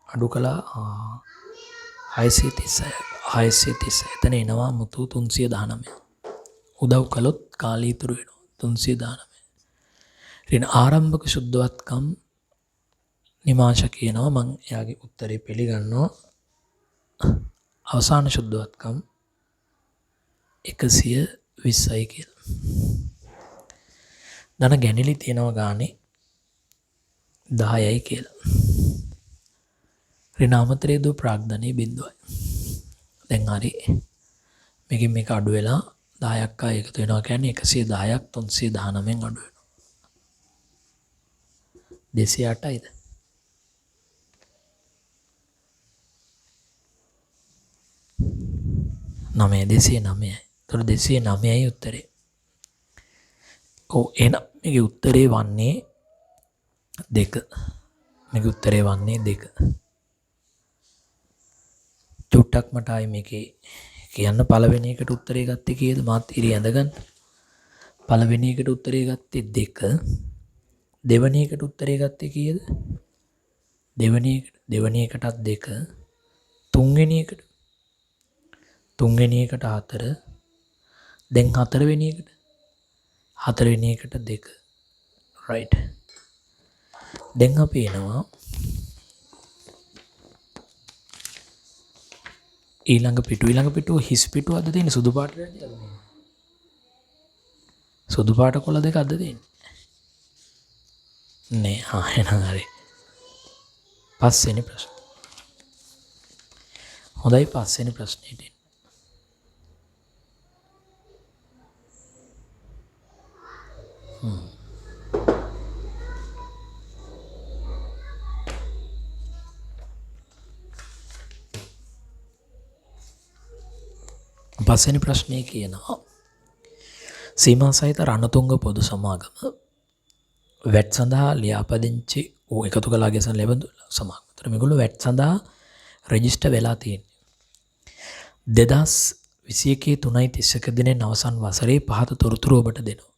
අඩු කළා 636 එතන එනවා මුතු 319 උදව් කළොත් කාලය ඉතුරු වෙනවා 319 ඍණ ආරම්භක ශුද්ධවත්කම් නිමාශ කියනවා මම එයාගේ උත්තරේ පිළිගන්නවා අවසාන ශුද්ධවත්කම් 120යි කියලා. ධන ගැණිලි තියෙනවා ගානේ 10යි කියලා. ඍණ අමතරේ දු ප්‍රාග්ධනයේ බිඳුවයි. දැන් හරි මේකෙන් මේක අඩු වෙලා 10ක් ආයෙ එකතු වෙනවා කියන්නේ 110ක් 319න් අඩු වෙනවා. 208යිද? 209යි. ඒතර 209යි උත්තරේ. ඔව් එහෙනම් මේකේ උත්තරේ වන්නේ 2. මේකේ උත්තරේ වන්නේ 2. චුට්ටක් මට ආයි මේකේ කියන්න පළවෙනි එකට උත්තරේ ගත්තේ කීයද? මාත් ඉරි ඇඳගන්න. පළවෙනි එකට උත්තරේ ගත්තේ 2. දෙවෙනි එකට උත්තරේ ගත්තේ කීයද? දෙවෙනි එකටත් 2. තුන්වෙනි එකට 4. දැන් හතරවෙනි එකට 2. right. දැන් අපි එනවා ඊළඟ පිටුව හිස් පිටුව අද තියෙන සුදු පාට රැඳි අද මේ සුදු පාට කොළ දෙක අද තියෙන්නේ නේ එහෙනම් හරි පස්වෙනි ප්‍රශ්න හොඳයි පස්වෙනි ප්‍රශ්නෙට පස්වෙනි ප්‍රශ්නේ කියනවා සීමා සහිත රණතුංග පොදු සමාගම වැට් සඳහා ලියාපදිංචි එකතු කළා ගැසන් ලැබෙන සමාගම. ඒතර මේගොල්ලෝ වැට් සඳහා රෙජිස්ටර් වෙලා තියෙන්නේ 2021 3.31 දිනෙන් අවසන් වසරේ පහත තොරතුරු ඔබට දෙනවා.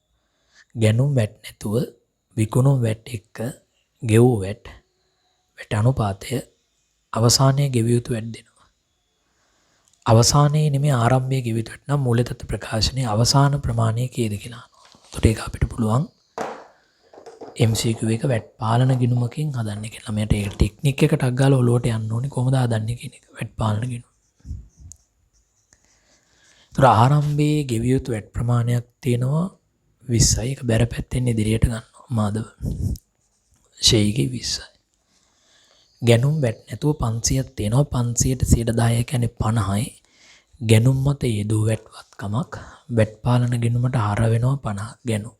ගැනුම් වැට් නැතුව විකුණුම් වැට් එක්ක ගෙවූ වැට් අනුපාතය අවසානයේ ගෙවිය යුතු වැට් දෙනවා. අවසානයේ නෙමෙයි ආරම්භයේ ගෙවිය යුතු වැට් නම් මූලතත්ත්ව ප්‍රකාශනයේ අවසාන ප්‍රමාණය කීයද කියලා අහනවා. ඒකට ඒක අපිට පුළුවන් MCQ එක වැට් පාලන ගිණුමකින් හදන්න කියලා. මට ඒක ටෙක්නික් එක ටක් ගාලා ඔලුවට යන්න ඕනේ කොහොමද හදන්නේ කියන එක. වැට් පාලන ගිණුම. ඒතර ආරම්භයේ ගෙවිය යුතු වැට් ප්‍රමාණයක් තියෙනවා 20යි. ඒක බැර පැත්තෙන් ඉදිරියට ගන්නවා. මාදව. ෂෙයිගේ 20යි. ගැනුම් වැට් නැතුව 500ක් තියෙනවා. 500ට 10 කියන්නේ 50යි. ගැනුම් මත යෙදූ වැට් වත්කමක් වැට් පාලන ගිණුමට හර වෙනවා 50 ගැනුම්.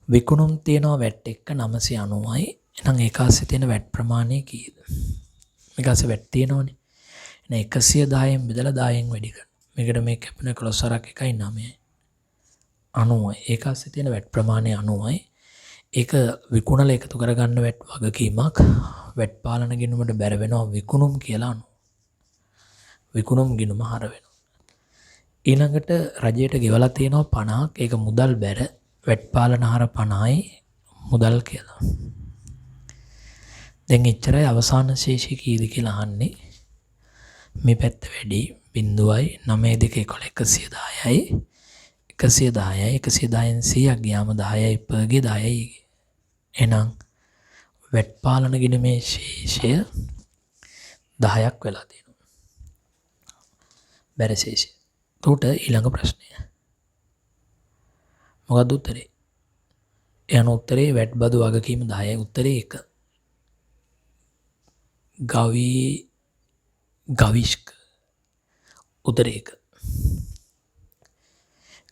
විකුණුම් තියෙනවා වැට් එක්ක 990යි. එහෙනම් ඒකාස්සේ තියෙන වැට් ප්‍රමාණය කීයද? මේකාස්සේ වැට් තියෙනවනේ. එහෙනම් 110න් බෙදලා 10න් වැඩි කරනවා. මේකට මේ කැපෙන 11ක් 1.9යි. 90යි. ඒකාස්සේ තියෙන වැට් ප්‍රමාණය 90යි. ඒක විකුණලා එකතු කරගන්න වැට් වගකීමක් වැට් පාලන ගිණුමට බැර වෙනවා විකුණුම් කියලා අනුව. විකුණුම් ගිණුම හර වෙනවා. ඊළඟට රජයට ගෙවලා තියෙනවා 50ක්. ඒක මුදල් බැර වැට් පාලන හර 50යි මුදල් කියලා. දැන් එච්චරයි අවසාන ශේෂය කීයද කියලා අහන්නේ. මේ පැත්ත වැඩි 0යි 9 2 110යි 110යි 110න් 100ක් ගියාම 10යි පර්ගේ 10යි. එහෙනම් වැට් පාලන ගිණුමේ ශේෂය 10ක් වෙලා තියෙනවා. බැර ශේෂය. උට ඊළඟ ප්‍රශ්නය. මොකක්ද උත්තරේ? එයන උත්තරේ වැට් බදු වගකීම 10යි. උත්තරේ 1. ගවිෂ්ක උත්තරේ 1.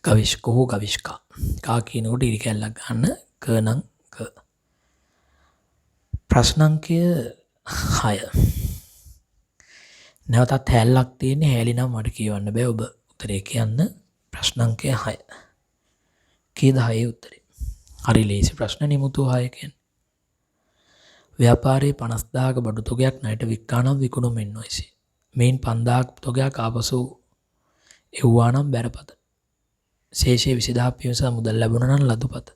ගවිෂ්ක හෝ ගවිෂ්කා. කා කියනකොට ඉරි කැල්ලක් ගන්න ක නම් ක. ප්‍රශ්නංකය 6. නැවතත් හැල්ලක් තියෙන්නේ හැලි නම් මට කියවන්න බෑ ඔබ උත්තරේ කියන්න. ප්‍රශ්නංකය 6. කීයද 6 උත්තරේ? හරි ලේසි ප්‍රශ්න නිමුතු 6 කියන්නේ. ව්‍යාපාරයේ 50000ක බඩු තොගයක් ණයට වික්කා නම් විකුණුමින් නොයිසි. මෙයින් 5000ක තොගයක් ආපසු එව්වා නම් බැරපත. ශේෂයේ 20000 පියවස මුදල් ලැබුණා නම් ලදුපත.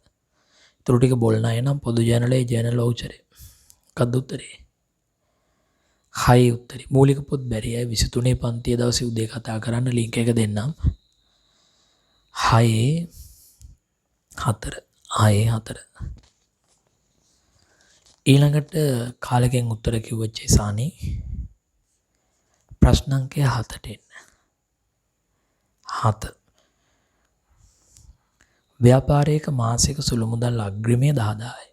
ඊටු ටික බොල් ණය නම් පොදු ජනලයේ ජනල වවුචරේ. මොකක්ද උත්තරේ? 6 උත්තරේ. මූලික පොත් බැරියයි 23 පන්තියේ දවසේ උදේ කතා කරන්න ලින්ක් එක දෙන්නම්. 6 ඊළඟට කාලෙකින් උත්තර කිව්වච්ච ඉසානි ප්‍රශ්න අංකය 7ට එන්න. 7 ව්‍යාපාරයක මාසික සුළු මුදල් අග්‍රිමය 10000යි.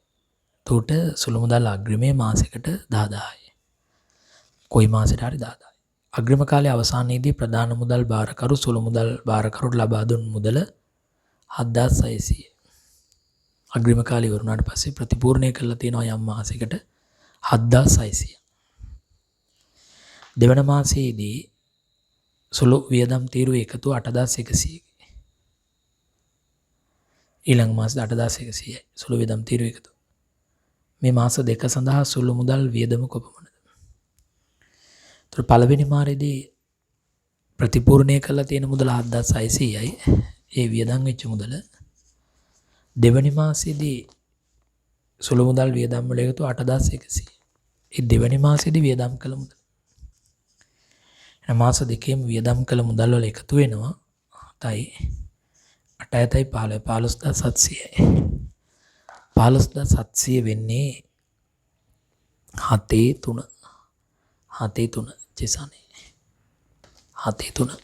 එතකොට සුළු මුදල් අග්‍රිමය මාසෙකට 10000යි. කොයි මාසෙට හරි 10000යි. අග්‍රිම කාලයේ අවසානයේදී ප්‍රධාන මුදල් බාරකරු සුළු මුදල් බාරකරුට ලබා දුන් මුදල 7600යි. අග්‍රිම කාලය ඉවරුණාට පස්සේ ප්‍රතිපූර්ණය කරලා තියෙනවා යම් මාසයකට 7600. දෙවන මාසයේදී සුළු වියදම් තීරුව එකතු 8100යි. ඊළඟ මාසෙ 8100යි සුළු වියදම් තීරුව එකතු. මේ මාස දෙක සඳහා සුළු මුදල් වියදම කොපමණද? ඒතර පළවෙනි මාසෙදී ප්‍රතිපූර්ණය කරලා තියෙන මුදල 7600යි. ඒ වියදම් වෙච්ච මුදල. දෙවැනි මාසෙදී සුළු මුදල් වියදම් වල එකතු 8100. ඒ දෙවැනි මාසෙදී වියදම් කළ මුදල. එන මාස දෙකේම වියදම් කළ මුදල් වල එකතු වෙනවා 7යි 8යි 15700යි. 15700 වෙන්නේ 7 3 ජෙසනේ 7 3.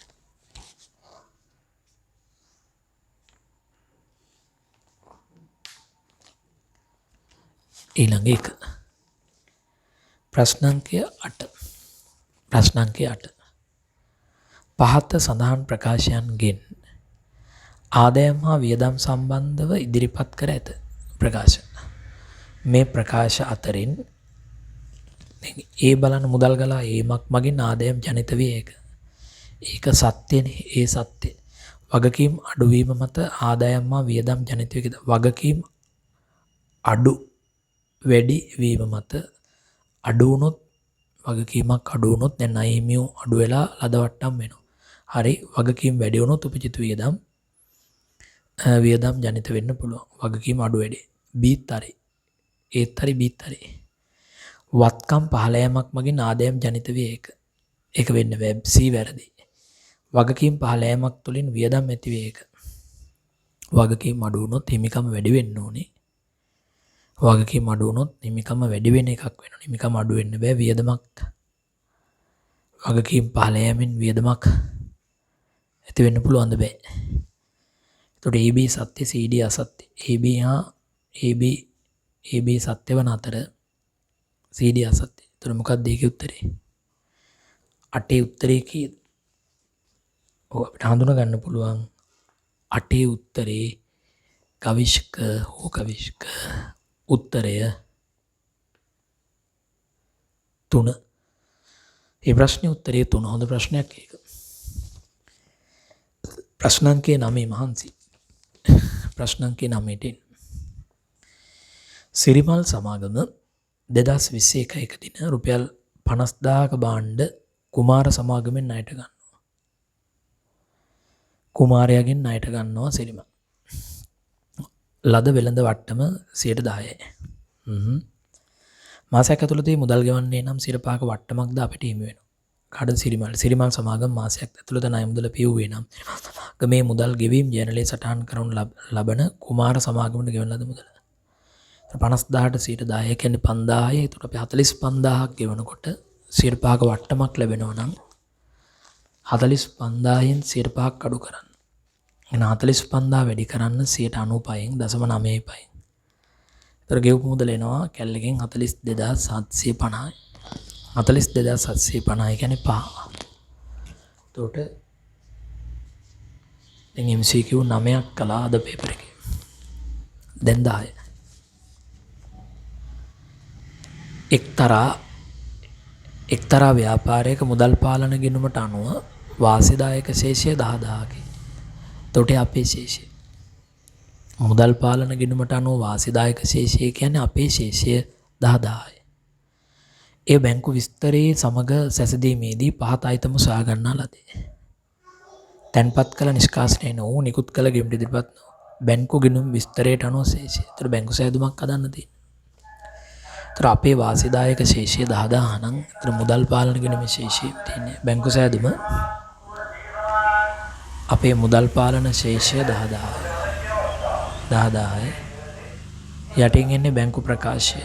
ඊළඟ එක ප්‍රශ්න අංකය 8. පහත සඳහන් ප්‍රකාශයන්ගෙන් ආදායම් හා වියදම් සම්බන්ධව ඉදිරිපත් කර ඇත ප්‍රකාශ. මේ ප්‍රකාශ අතරින් ඒ බලන මුදල් ගලා ඒමක් මගින් ආදායම් ජනිත වේ ඒක. ඒක සත්‍යනේ. ඒ සත්‍ය. වගකීම් අඩුවීම මත ආදායම් හා වියදම් ජනිත වේ. වගකීම් අඩු වැඩි වීම මත අඩු වුණොත් වගකීමක් අඩු වුණොත් දැන් අයිමියු අඩු වෙලා ලදවට්ටම් වෙනවා. හරි වගකීම් වැඩි වුණොත් උපජිත වියදම් ජනිත වෙන්න පුළුවන්. වගකීම් අඩු වැඩි. බීත් හරි. ඒත් හරි බීත් හරි. වත්කම් 15ක් මගින් ආදායම් ජනිත වේ ඒක. ඒක වෙන්න බෑ. C වැරදි. වගකීම් 15ක් තුලින් වියදම් ඇති වේ ඒක. වගකීම් අඩු වුණොත් හිමිකම වැඩි වෙන්න ඕනේ. වගකීම් අඩු වුණොත් හිමිකම වැඩි වෙන එකක් වෙනවා. හිමිකම අඩු වෙන්න බෑ වියදමක්. වගකීම් 15න් වියදමක් ඇති වෙන්න පුළුවන්ද බෑ. එතකොට AB සත්‍ය CD අසත්‍ය. AB හා AB සත්‍ය වන අතර CD අසත්‍ය. එතකොට මොකක්ද ඒකේ උත්තරේ? 8 උත්තරේ කීයද? ඔව් අපිට හඳුනා ගන්න පුළුවන් 8 උත්තරේ කවිෂ්ක උත්තරය 3. ඒ ප්‍රශ්නේ උත්තරේ 3. හොඳ ප්‍රශ්නයක් ඒක. ප්‍රශ්න අංකය 9 මහන්සි. ප්‍රශ්න අංකය 9ට සිරිමල් සමාගම 2021 දින රුපියල් 50000ක භාණ්ඩ කුමාර සමාගමෙන් ණයට ගන්නවා. කුමාරයාගෙන් ණයට ගන්නවා සිරිමල්. ලද වෙළඳ වට්ටම 10%යි. මාසයක් ඇතුළතදී මුදල් ගෙවන්නේ නම් 5%ක වට්ටමක්ද අපිට හිමි වෙනවා. කාටද සිරිමල් සමාගම මාසයක් ඇතුළත ණය මුදල පියුවේ නම් මේ මුදල් ගෙවීම් ජනලයේ සටහන් කරනු ලබන කුමාර සමාගමට ගෙවන ලද මුදල. 50000ට 10% කියන්නේ 5000යි. ඒකට අපි 45000ක් ගෙවනකොට 5%ක වට්ටමක් ලැබෙනවා නම් 45000න් 5%ක් අඩු කරන්න. එන 45000 වැඩි කරන්න 95න් 0.95යි. ඒතර ගෙවපු මුදල එනවා කැල්ලකින් 42750යි. 42750 කියන්නේ 5. එතකොට දැන් MCQ 9ක් කළා අද පේපර් එකේ. දැන් 10. එක්තරා ව්‍යාපාරයක මුදල් පාලන ගිණුමට අනුව වාසිදායක ශේෂය 10000කි. එතකොට අපේ ශේෂය මුදල් පාලන ගිණුමට අනුව වාසිදායක ශේෂය කියන්නේ අපේ ශේෂය 10000යි. ඒ බැංකු විස්තරයේ සමග සැසඳීමේදී පහත අයිතම සොයා ගන්නා ලදී. තැන්පත් කළ නිෂ්කාශනය නොවූ නිකුත් කළ ගෙවුම් ඉදිරිපත් නො බැංකු ගිණුම් විස්තරයට අනුව ශේෂය. ඒතර බැංකු සෑදුමක් හදන්න තියෙනවා. ඒතර අපේ වාසිදායක ශේෂය 10000 නම් ඒතර මුදල් පාලන ගිණුමේ ශේෂය තියෙන්නේ බැංකු සෑදුම අපේ මුදල් පාලන ශේෂය 10000යි. යටින් එන්නේ බැංකු ප්‍රකාශය.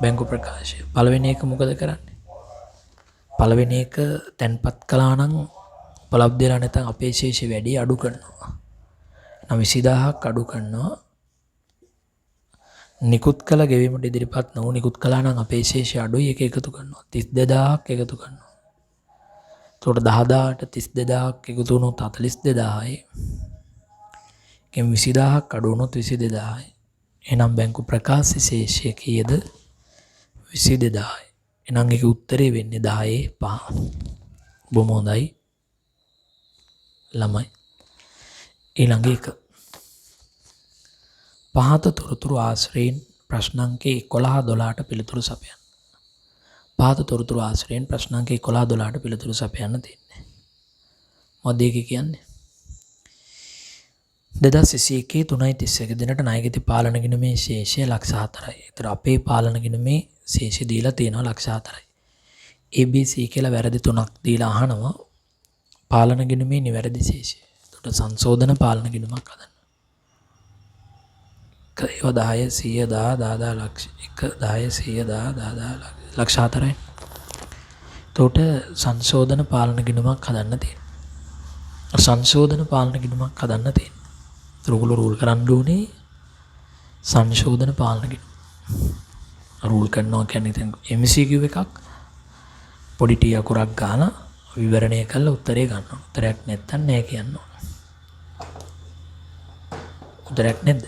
බැංකු ප්‍රකාශය. පළවෙනි එක මොකද කරන්නේ? පළවෙනි එක තැන්පත් කළා නම් උපලබ්ධ වෙලා නැත්නම් අපේ ශේෂය වැඩි අඩු කරනවා. 20000ක් අඩු කරනවා. නිකුත් කළ ගෙවීමට ඉදිරිපත් නොවු නිකුත් කළා නම් අපේ ශේෂය අඩුයි ඒක එකතු කරනවා. 32000ක් එකතු කරනවා. එතකොට 10000ට 32000ක් එකතු වුණොත් 42000යි. කෙම් 20000ක් අඩු වුණොත් 22000යි. එහෙනම් බැංකු ප්‍රකාශ ශේෂය කීයද? 22000යි. එහෙනම් ඒකේ උත්තරේ වෙන්නේ 10/5. බොහොම හොඳයි. ළමයි. ඊළඟ එක. පහත තොරතුරු ආශ්‍රයෙන් ප්‍රශ්න අංක 11 12ට පිළිතුරු සපයන්න. පහත තොරතුරු ආශ්‍රයෙන් ප්‍රශ්න අංක 11 12ට පිළිතුරු සපයන්න තියෙන්නේ. මොකද ඒක කියන්නේ? 2021 3:31 දිනට ණයගැති පාලන ගිණුමේ ශේෂය ලක්ෂ 4යි. ඒතර අපේ පාලන ගිණුමේ ශේෂය දීලා තියෙනවා ලක්ෂ 4යි. ABC කියලා වැරදි තුනක් දීලා අහනවා පාලන ගිණුමේ නිවැරදි ශේෂය. ඒකට සංශෝධන පාලන ගිණුමක් හදන්න. ඒවා 10 100 10 ලක්ෂ 1 10 100 10 ලක්ෂ 4යි. එතකොට සංශෝධන පාලන ගිණුමක් හදන්න තියෙනවා. සංශෝධන පාලන ගිණුමක් හදන්න තියෙනවා. ඒගොල්ලෝ රූල් කරන්න ඕනේ සංශෝධන පාලන ගිණුම. රූල් කරනවා කියන්නේ දැන් MCQ එකක් පොඩි ටී අකුරක් ගාලා විවරණය කරලා උත්තරේ ගන්නවා. උත්තරයක් නැත්තම් නෑ කියනවා. උත්තරයක් නැද්ද?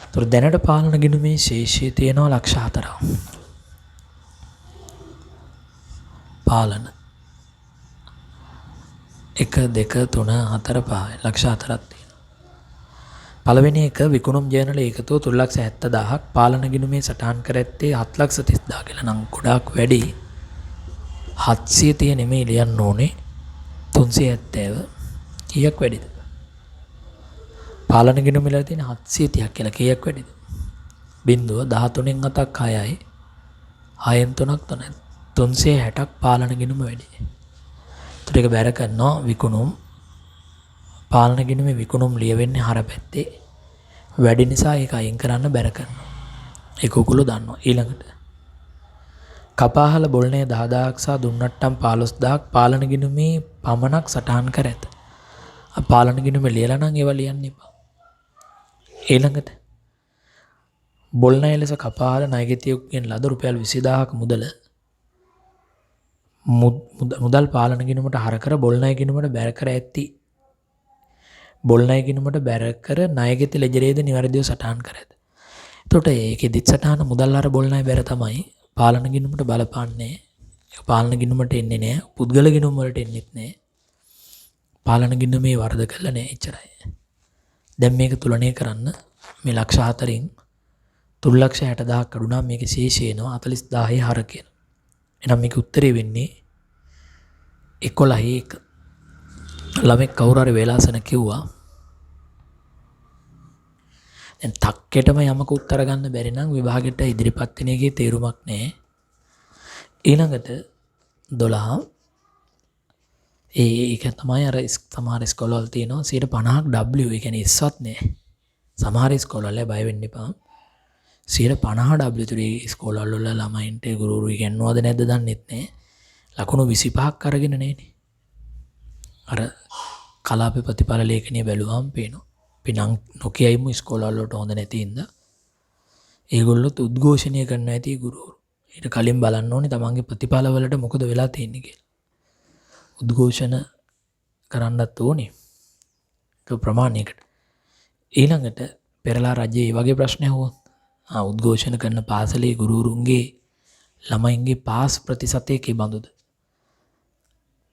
ඒතර දැනට පාලන ගිණුමේ ශේෂය තියෙනවා ලක්ෂ 4ක්. පාලන 1 2 3 4 5 ලක්ෂ 4ක් තියෙනවා. පළවෙනි එක විකුණුම් ජර්නල ඒකතුව 370000ක් පාලන ගිණුමේ සටහන් කර ඇත්තේ 730000 කියලා නම් ගොඩාක් වැඩි. 730 නෙමෙයි ලියන්න ඕනේ 370 කීයක් වැඩිද? පාලන ගිණුම වල තියෙන 730ක් කියලා කීයක් වැඩිද? බිංදුව 13න් 7ක් 6යි 6න් 3ක් 3යි 360ක් පාලන ගිණුම වැඩි. ඒත් ඒක බැර කරනවා විකුණුම් පාලන ගිණුමේ විකුණුම් ලියවෙන්නේ හර පැත්තේ වැඩි නිසා ඒක අයින් කරන්න බැර කරනවා. ඒක උගුළු දන්නවා. ඊළඟට කපාහල බොල්නේ 10000ක් සහ දුන්නට්ටම් 15000ක් පාලන ගිණුමේ පමණක් සටහන් කර ඇත. පාලන ගිණුමේ ලියලා නම් ඒවා ලියන්න එපා. ඊළඟට බොල්නය ලෙස කපාහල ණයගැතියෙකුගෙන් ලද රුපියල් 20000ක මුදල් පාලන ගිණුමට හර කර බොල්නය ගිණුමට බැර කර ඇති. බොල්නය ගිණුමට බැර කර ණයගැති ලෙජරේද නිවැරදිව සටහන් කර ඇත. එතකොට ඒකෙදිත් සටහන මුදල් හර බොල්නය බැර තමයි පාලන ගිණුමට බලපාන්නේ. ඒක පාලන ගිණුමට එන්නේ නැහැ. පුද්ගල ගිණුම වලට එන්නේත් නැහැ. පාලන ගිණුමේ වරද කළා නැහැ එච්චරයි. දැන් මේක තුලණය කරන්න මේ ලක්ෂ 4න් 360000ක් අඩුනා මේකේ ශේෂය එනවා 40000 හර කියන. එහෙනම් මේකේ උත්තරේ වෙන්නේ 11 1. ළමෙක් කවුරු හරි වේලාසන කිව්වා. දැන් තක්කෙටම යමක උත්තර ගන්න බැරි නම් විභාගෙට ඉදිරිපත් වෙන එකේ තේරුමක් නැහැ. ඊළඟට 12 ඒක තමයි අර සමහර ස්කෝලවල තියෙනවා 50ක් W ඒ කියන්නේ S වත් නැහැ. සමහර ස්කෝලවල බය වෙන්න එපා. 50 W තුරේ ස්කෝලවල වල ළමයින්ට ගුරුවරු ඉගෙනනවද නැද්ද දන්නෙත් නැහැ. ලකුණු 25ක් අරගෙන නැනේ. අර කලාපේ ප්‍රතිඵල ලේඛනය බැලුවාම පේනවා. අපි නම් නොකියයිමු ස්කෝලවල වලට හොඳ නැති ඉඳලා. ඒගොල්ලොත් උද්ඝෝෂණය කරන්න ඇති ගුරුවරු. ඊට කලින් බලන්න ඕනේ තමන්ගේ ප්‍රතිඵල වලට මොකද වෙලා තියෙන්නේ කියලා. උද්ඝෝෂණ කරන්නත් ඕනේ. ඒක ප්‍රමාණයකට. ඊළඟට පෙරලා රජයේ වගේ ප්‍රශ්න ඇහුවොත් උද්ඝෝෂණ කරන පාසලේ ගුරුවරුන්ගේ ළමයින්ගේ පාස් ප්‍රතිශතය කීබඳුද?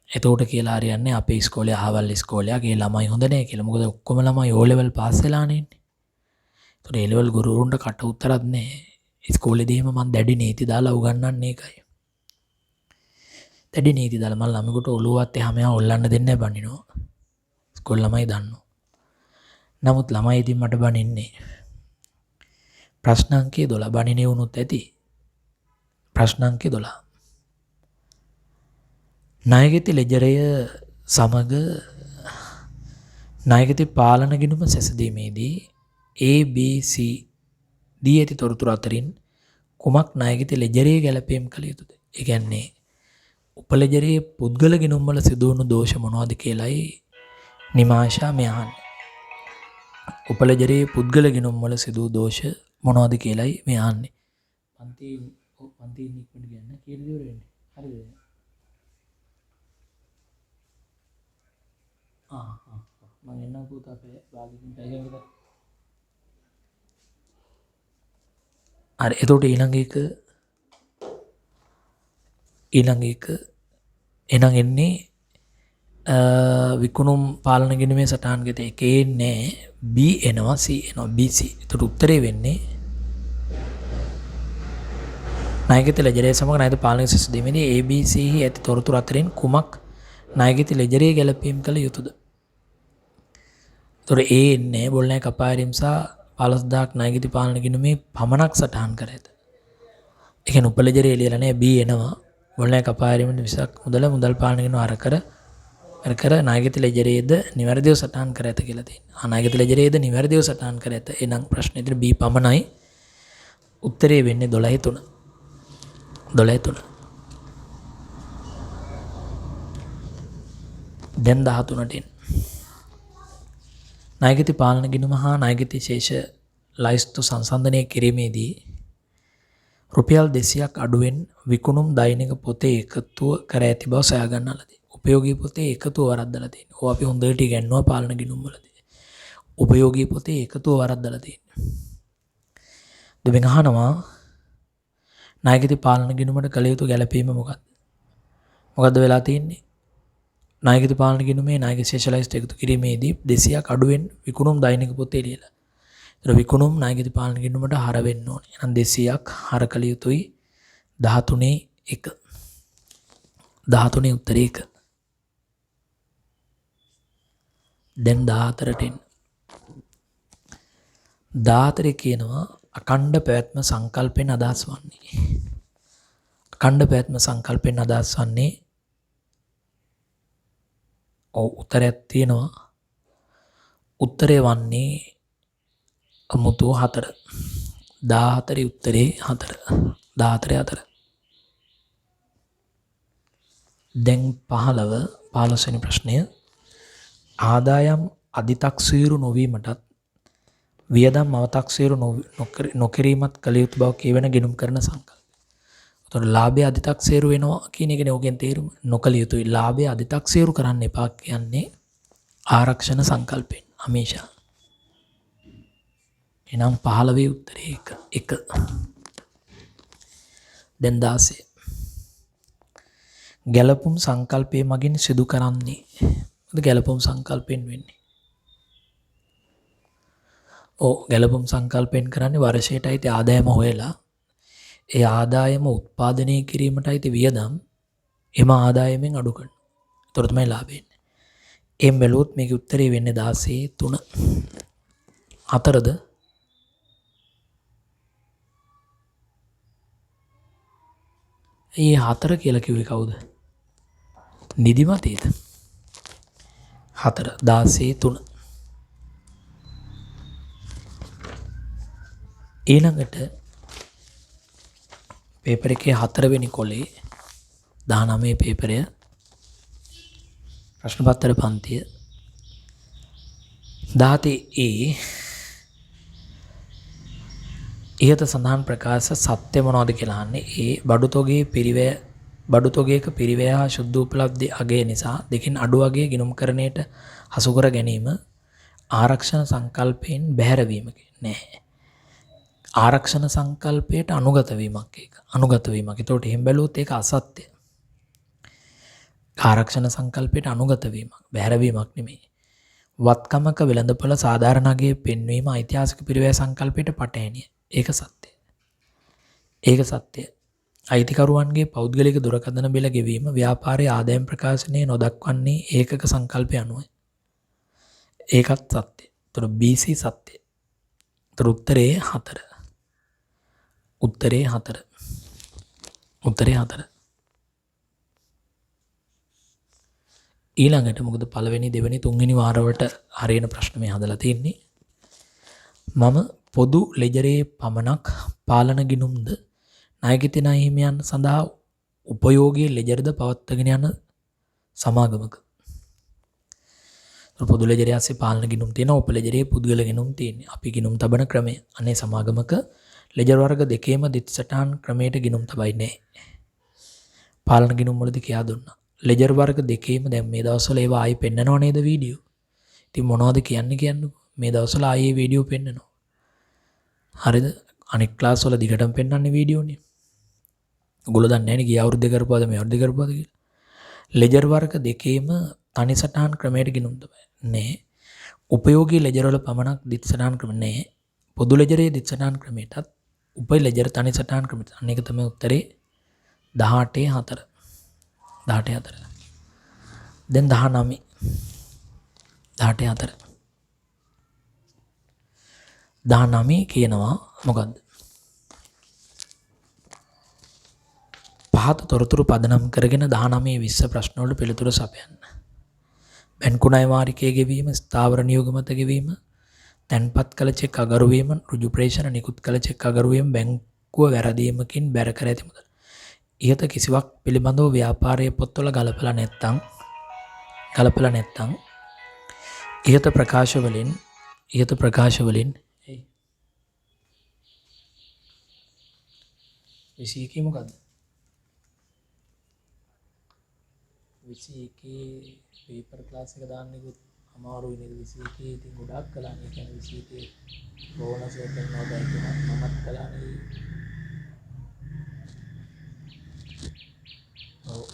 එතකොට කියලා හරියන්නේ අපේ ඉස්කෝලේ අහවල් ඉස්කෝලේගේ ළමයි හොඳ නැහැ කියලා. මොකද ඔක්කොම ළමයි O level පාස් වෙලානේ ඉන්නේ. ඒතකොට A level ගුරුවරුන්ට කට උතරක් නැහැ. ඉස්කෝලේදීම මම දැඩි නීති දාලා උගන්වන්නේ ඒකයි. දැඩි නීති දාලා මම ළමයෙකුට ඔළුවත් එහාම එහා ඔල්ලන්න දෙන්නේ නැහැ බනිනවා. ස්කෝල් ළමයි දන්නවා. නමුත් ළමයි ඉතින් මට බනින්නේ. ප්‍රශ්න අංකය 12 බනිනේ වුණොත් ඇති. ප්‍රශ්න අංකය 12. ණයගැති ලෙජරය සමග ණයගැති පාලන ගිණුම සැසඳීමේදී ABC දී ඇති තොරතුරු අතරින් කුමක් ණයගැති ලෙජරයේ ගැළපීම් කළ යුතුද? ඒ කියන්නේ උපලෙජරයේ පුද්ගල ගිණුම් වල සිදුවුණු දෝෂ මොනවද කියලායි නිමාෂා මේ අහන්නේ. උපලෙජරයේ පුද්ගල ගිණුම් වල සිදු දෝෂ මොනවද කියලායි මේ අහන්නේ. පන්ති ඉක්මනට ගන්න කියලා ඉවර වෙන්නේ. හරිද? මම එන්නම් පුතා අපේ භාගිකින් පැයකින් විතර. හරි එතකොට ඊළඟ එක එනං එන්නේ විකුණුම් පාලන ගිණුමේ සටහන් ගෙත එකේ එන්නේ B එනවා C එනවා BC. එතකොට උත්තරේ වෙන්නේ ණයගැති ලෙජරයේ සමග ණයගැති පාලනය සැසඳීමේදී ABC හි ඇති තොරතුරු අතරින් කුමක් ණයගැති ලෙජරයේ ගැළපීම් කළ යුතුද? එතකොට A එන්නේ බොල්නෑ කපාරීම් සහ 15000ක් ණයගැති පාලන ගිණුමේ පමණක් සටහන් කර ඇත. ඒ කියන්නේ උපලෙජරයේ ලියලා නැහැ B එනවා බොල්නෑ කපාරීම් විසක් මුදල් පාලන ගිණුම අර ණයගැති ලෙජරයේද නිවැරදිව සටහන් කර ඇත කියලා තියෙනවා. ණයගැති ලෙජරයේද නිවැරදිව සටහන් කර ඇත. එහෙනම් ප්‍රශ්නේ ඉතින් B පමණයි. උත්තරේ වෙන්නේ 12/3. 12/3. දැන් 13ට එන්න. ණයගැති පාලන ගිණුම හා ණයගැති ශේෂ ලයිස්තු සංසන්දනය කිරීමේදී රුපියල් 200ක් අඩුවෙන් විකුණුම් දෛනික පොතේ එකතුව කර ඇති බව සොයා ගන්නලදී. උපයෝගී පොතේ එකතුව වරද්දලා තියෙනවා. ඕවා අපි හොඳට ඉගෙනනවා පාලන ගිණුම් වලදී. උපයෝගී පොතේ එකතුව වරද්දලා තියෙනවා. දෙවෙනි අහනවා ණයගැති පාලන ගිණුමට කළ යුතු ගැළපීම මොකක්ද? මොකද්ද වෙලා තියෙන්නේ? ණයගැති පාලන ගිණුමේ ණයගැති ශේෂ ලයිස්තු එකතු කිරීමේදී 200ක් අඩුවෙන් විකුණුම් දෛනික පොතේ ලියලා. ඒතර විකුණුම් ණයගැති පාලන ගිණුමට හර වෙන්න ඕනේ. එහෙනම් 200ක් හර කළ යුතුයි 13/1. 13 උත්තරේ 1. දැන් 14ට එන්න. 14 කියනවා අඛණ්ඩ පැවැත්ම සංකල්පෙන් අදහස් වන්නේ. අඛණ්ඩ පැවැත්ම සංකල්පෙන් අදහස් වන්නේ උත්තරයක් තියෙනවා. උත්තරේ වන්නේ අමුතු 4. 14 උත්තරේ 4. 14 4. දැන් 15 වෙනි ප්‍රශ්නය. ආදායම් අධිතක්සේරු නොවීමටත් වියදම් අවතක්සේරු නොකිරීමත් කළ යුතු බව කියවෙන ගිණුම් කරන සංකල්ප. එතකොට ලාභය අධිතක්සේරු වෙනවා කියන එකනේ ඕකෙන් තේරුම. නොකළ යුතුයි. ලාභය අධිතක්සේරු කරන්න එපා කියන්නේ ආරක්ෂණ සංකල්පෙන්. හමේෂා. එනම් 15 උත්තරේ 1. දැන් 16. ගැලපුම් සංකල්පයේ මගින් සිදු කරන්නේ. මොකද ගැලපුම් සංකල්පෙන් වෙන්නේ? ගැලපුම් සංකල්පෙන් කරන්නේ වර්ෂයට අයිති ආදායම හොයලා ඒ ආදායම උත්පාදනය කිරීමට අයිති වියදම් එම ආදායමෙන් අඩු කරනවා. ඒතර තමයි ලාභය එන්නේ. එම් බැලුවොත් මේකේ උත්තරේ වෙන්නේ 16/3. 4ද? ඒ 4 කියලා කිව්වේ කවුද? නිදිමතේද? 4 16/3. ඊළඟට පේපර් එකේ 4 වෙනි කොලේ 19 පේපරය ප්‍රශ්න පත්‍ර පන්තිය 17A ඉහත සඳහන් ප්‍රකාශ සත්‍ය මොනවද කියලා අහන්නේ. ඒ බඩු තොගයක පිරිවැය හා ශුද්ධ උපලබ්ධි අගය නිසා දෙකින් අඩු අගය ගිණුම්කරණයට හසු කර ගැනීම ආරක්ෂණ සංකල්පයෙන් බැහැරවීමක නැහැ. ආරක්ෂණ සංකල්පයට අනුගත වීමක් ඒක. අනුගත වීමක්. ඒතකොට එහෙම බැලුවොත් ඒක අසත්‍ය. ආරක්ෂණ සංකල්පයට අනුගත වීමක්. බැහැරවීමක් නෙමෙයි. වත්කමක වෙළඳපොළ සාධාරණගේ පෙන්වීම ඓතිහාසික පිරිවැය සංකල්පයට පටහැනිය. ඒක සත්‍ය. ඒක සත්‍ය. අයිතිකරුවන්ගේ පෞද්ගලික දුරකථන බිල ගෙවීම ව්‍යාපාරයේ ආදායම් ප්‍රකාශනයේ නොදක්වන්නේ ඒකක සංකල්පය අනුවයි. ඒකත් සත්‍යයි. ඒතර BC සත්‍යයි. ඒතර උත්තරේ 4. උත්තරේ 4. උත්තරේ 4. ඊළඟට මොකද පළවෙනි දෙවෙනි තුන්වෙනි වාරවලට හරියන ප්‍රශ්න මේ හදලා තියෙන්නේ. මම පොදු ලෙජරේ පමණක් පාලන ගිණුම්ද ණයගිත ණය හිමියන් සඳහා උපයෝගී ලෙජර්ද පවත්වාගෙන යන සමාගමක. පොදු ලෙජරේ ASCII පාලන ගිණුම් තියෙනවා. උප ලෙජරේ පුද්ගල ගිණුම් තියෙන්නේ. අපි ගිණුම් තබන ක්‍රමය. අනේ සමාගමක ලෙජර් වර්ග දෙකේම දිත්සටහන් ක්‍රමයට ගිණුම් තබයි නෑ. පාලන ගිණුම් වලදී කියා දුන්නා. ලෙජර් වර්ග දෙකේම දැන් මේ දවස්වල ඒවා ආයි පෙන්නනව නේද වීඩියෝ. ඉතින් මොනවද කියන්නේ මේ දවස්වල ආයේ වීඩියෝ පෙන්නනවා. හරිද? අනික් ක්ලාස් වල දිගටම පෙන්නන්නේ වීඩියෝනේ. ඔයගොල්ලෝ දන්නේ නැහැ නේ ගිය අවුරුද්දේ කරපුවාද මේ අවුරුද්දේ කරපුවාද කියලා. ලෙජර් වර්ග දෙකේම තනි සටහන් ක්‍රමයට ගිණුම් තමයි. නෑ. උපයෝගී ලෙජර් වල පමණක් දිත් සටහන් ක්‍රම නෑ. පොදු ලෙජරේ දිත් සටහන් ක්‍රමයටත් උප ලෙජර් තනි සටහන් ක්‍රමයට. අන්න ඒක තමයි උත්තරේ 18/4. 18/4. දැන් 19. 18/4. 19 කියනවා මොකද්ද? පහත තොරතුරු පදනම් කරගෙන 19 20 ප්‍රශ්න වලට පිළිතුරු සපයන්න. බැංකු ණය වාරිකයේ ගෙවීම, ස්ථාවර නියෝග මත ගෙවීම, තැන්පත් කළ චෙක් අගරු වීම, ඍජු ප්‍රේෂණ නිකුත් කළ චෙක් අගරු වීම, බැංකුව වැරදීමකින් බැර කර ඇති මුදල්. ඉහත කිසිවක් පිළිබඳව ව්‍යාපාරයේ පොත්වල ගලපලා නැත්නම් ඉහත ප්‍රකාශ වලින් 21 මොකද්ද? 21 පේපර් ක්ලාස් එක දාන්න ඉතින් අමාරුයි නේද? 21 ඉතින් ගොඩාක් කළා නේ. කියන්නේ 21 බෝනස් එක කරනවා බෑ කියලා මමත් කළා නේ. ඔව්.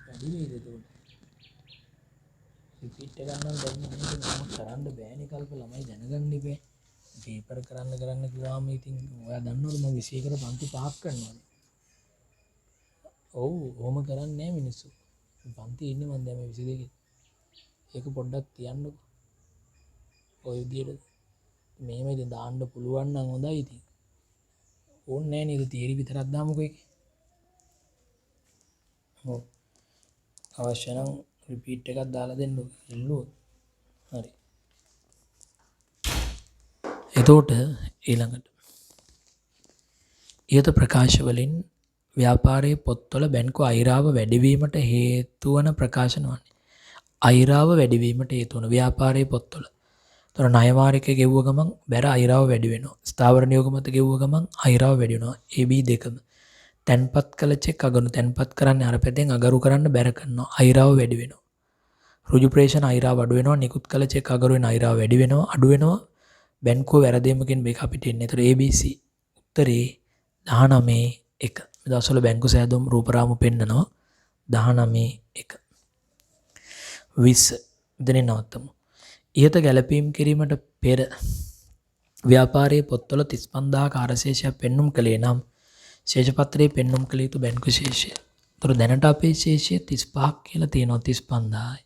වැඩි නේද ඒක? රිපීට් එක ගන්න දැන් මේක මම කරන්න බෑනේ කල්ප ළමයි දැනගන්න ඉබේ. පේපර් කරන්න කිව්වම ඉතින් ඔයා දන්නවද මම 21කට පන්ති 5ක් කරනවා. ඔව් ඔහොම කරන්නේ නැහැ මිනිස්සු. පන්ති ඉන්නේ මම දැන් මේ 22 ඒක පොඩ්ඩක් තියන්නකෝ. ඔය විදියට මෙහෙම ඉතින් දාන්න පුළුවන් නම් හොඳයි ඉතින්. ඕනේ නැහැ නේද තියරි විතරක් දාමුකෝ ඒකේ. ඔව්. අවශ්‍ය නම් රිපීට් එකක් දාලා දෙන්න ඉල්ලුවොත්. හරි. එතකොට ඊළඟට ඊට ප්‍රකාශ වලින් ව්‍යාපාරයේ පොත්වල බැංකු අයිරාව වැඩිවීමට හේතු වන ප්‍රකාශන වන්නේ. අයිරාව වැඩිවීමට හේතු වන ව්‍යාපාරයේ පොත්වල. ඒතර ණය වාරිකය ගෙවුව ගමන් බැර අයිරාව වැඩි වෙනවා. ස්ථාවර නියෝග මත ගෙවුව ගමන් අයිරාව වැඩි වෙනවා. AB දෙකම. තැන්පත් කළ චෙක් අගනු තැන්පත් කරන්නේ අර පැත්තෙන් අගරු කරන්න බැර කරනවා. අයිරාව වැඩි වෙනවා. ඍජු ප්‍රේෂණ අයිරාව අඩු වෙනවා. නිකුත් කළ චෙක් අගරු වෙන අයිරාව වැඩි වෙනවා. අඩු වෙනවා. බැංකුව වැරදීමකින් මේක අපිට එන්නේ. ඒතර ABC උත්තරේ 19/1. මේ දවස්වල බැංකු සෑදුම් රූපරාමු පෙන්නනවා 19/1. 20 දෙනේ නවත්තමු. ඉහත ගැලපීම් කිරීමට පෙර ව්‍යාපාරයේ පොත්වල 35000ක අරශේෂයක් පෙන්눔 කළේ නම් ශේෂපත්‍රයේ පෙන්눔 කළ යුතු බැංකු ශේෂය. ඒතර දැනට අපේ ශේෂය 35ක් කියලා තියෙනවා 35000යි.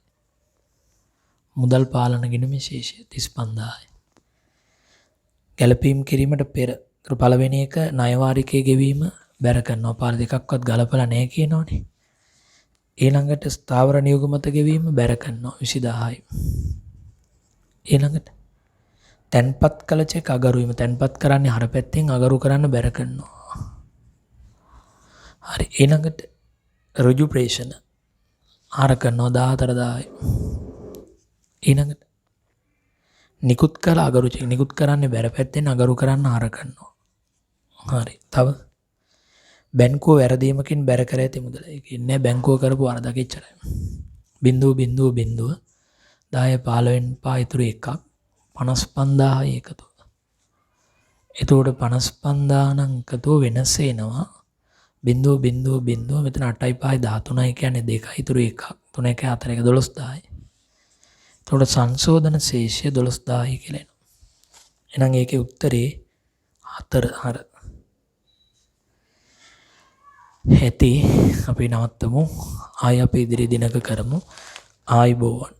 මුදල් පාලන ගිණුමේ ශේෂය 35000යි. ගැලපීම් කිරීමට පෙර පළවෙනි එක ණය වාරිකයේ ගෙවීම බැර කරනවා. පාර දෙකක්වත් ගලපලා නැහැ කියනවනේ. ඊළඟට ස්ථාවර නියෝග මත ගෙවීම බැර කරනවා 20000යි. ඊළඟට තැන්පත් කළ චෙක් අගරු වීම තැන්පත් කරන්නේ හර පැත්තෙන් අගරු කරන්න බැර කරනවා. හරි. ඊළඟට ඍජු ප්‍රේෂණ හර කරනවා 14000යි. ඊළඟට නිකුත් කළ අගරු චෙක් නිකුත් කරන්නේ බැර පැත්තෙන් අගරු කරන්න හර කරනවා. හරි. තව බැංකුව වැරදීමකින් බැර කර ඇති මුදල. ඒ කියන්නේ බැංකුව කරපු වරදක් එච්චරයි. 0.0.0 10 15න් පා ඉතුරු එකක් 55000යි එකතු. එතකොට 55000 නම් එකතු වෙනස එනවා 0.0.0 මෙතන 8යි 5යි 13යි කියන්නේ 2යි ඉතුරු එකක් 3 1 4 1 12000යි. එතකොට සංශෝධන ශේෂය 12000යි කියලා එනවා. එහෙනම් ඒකේ උත්තරේ 4 හර ඇති අපි නවත්තමු. ආය අපි ඉදිරි දිනක කරමු. ආයුබෝවන්.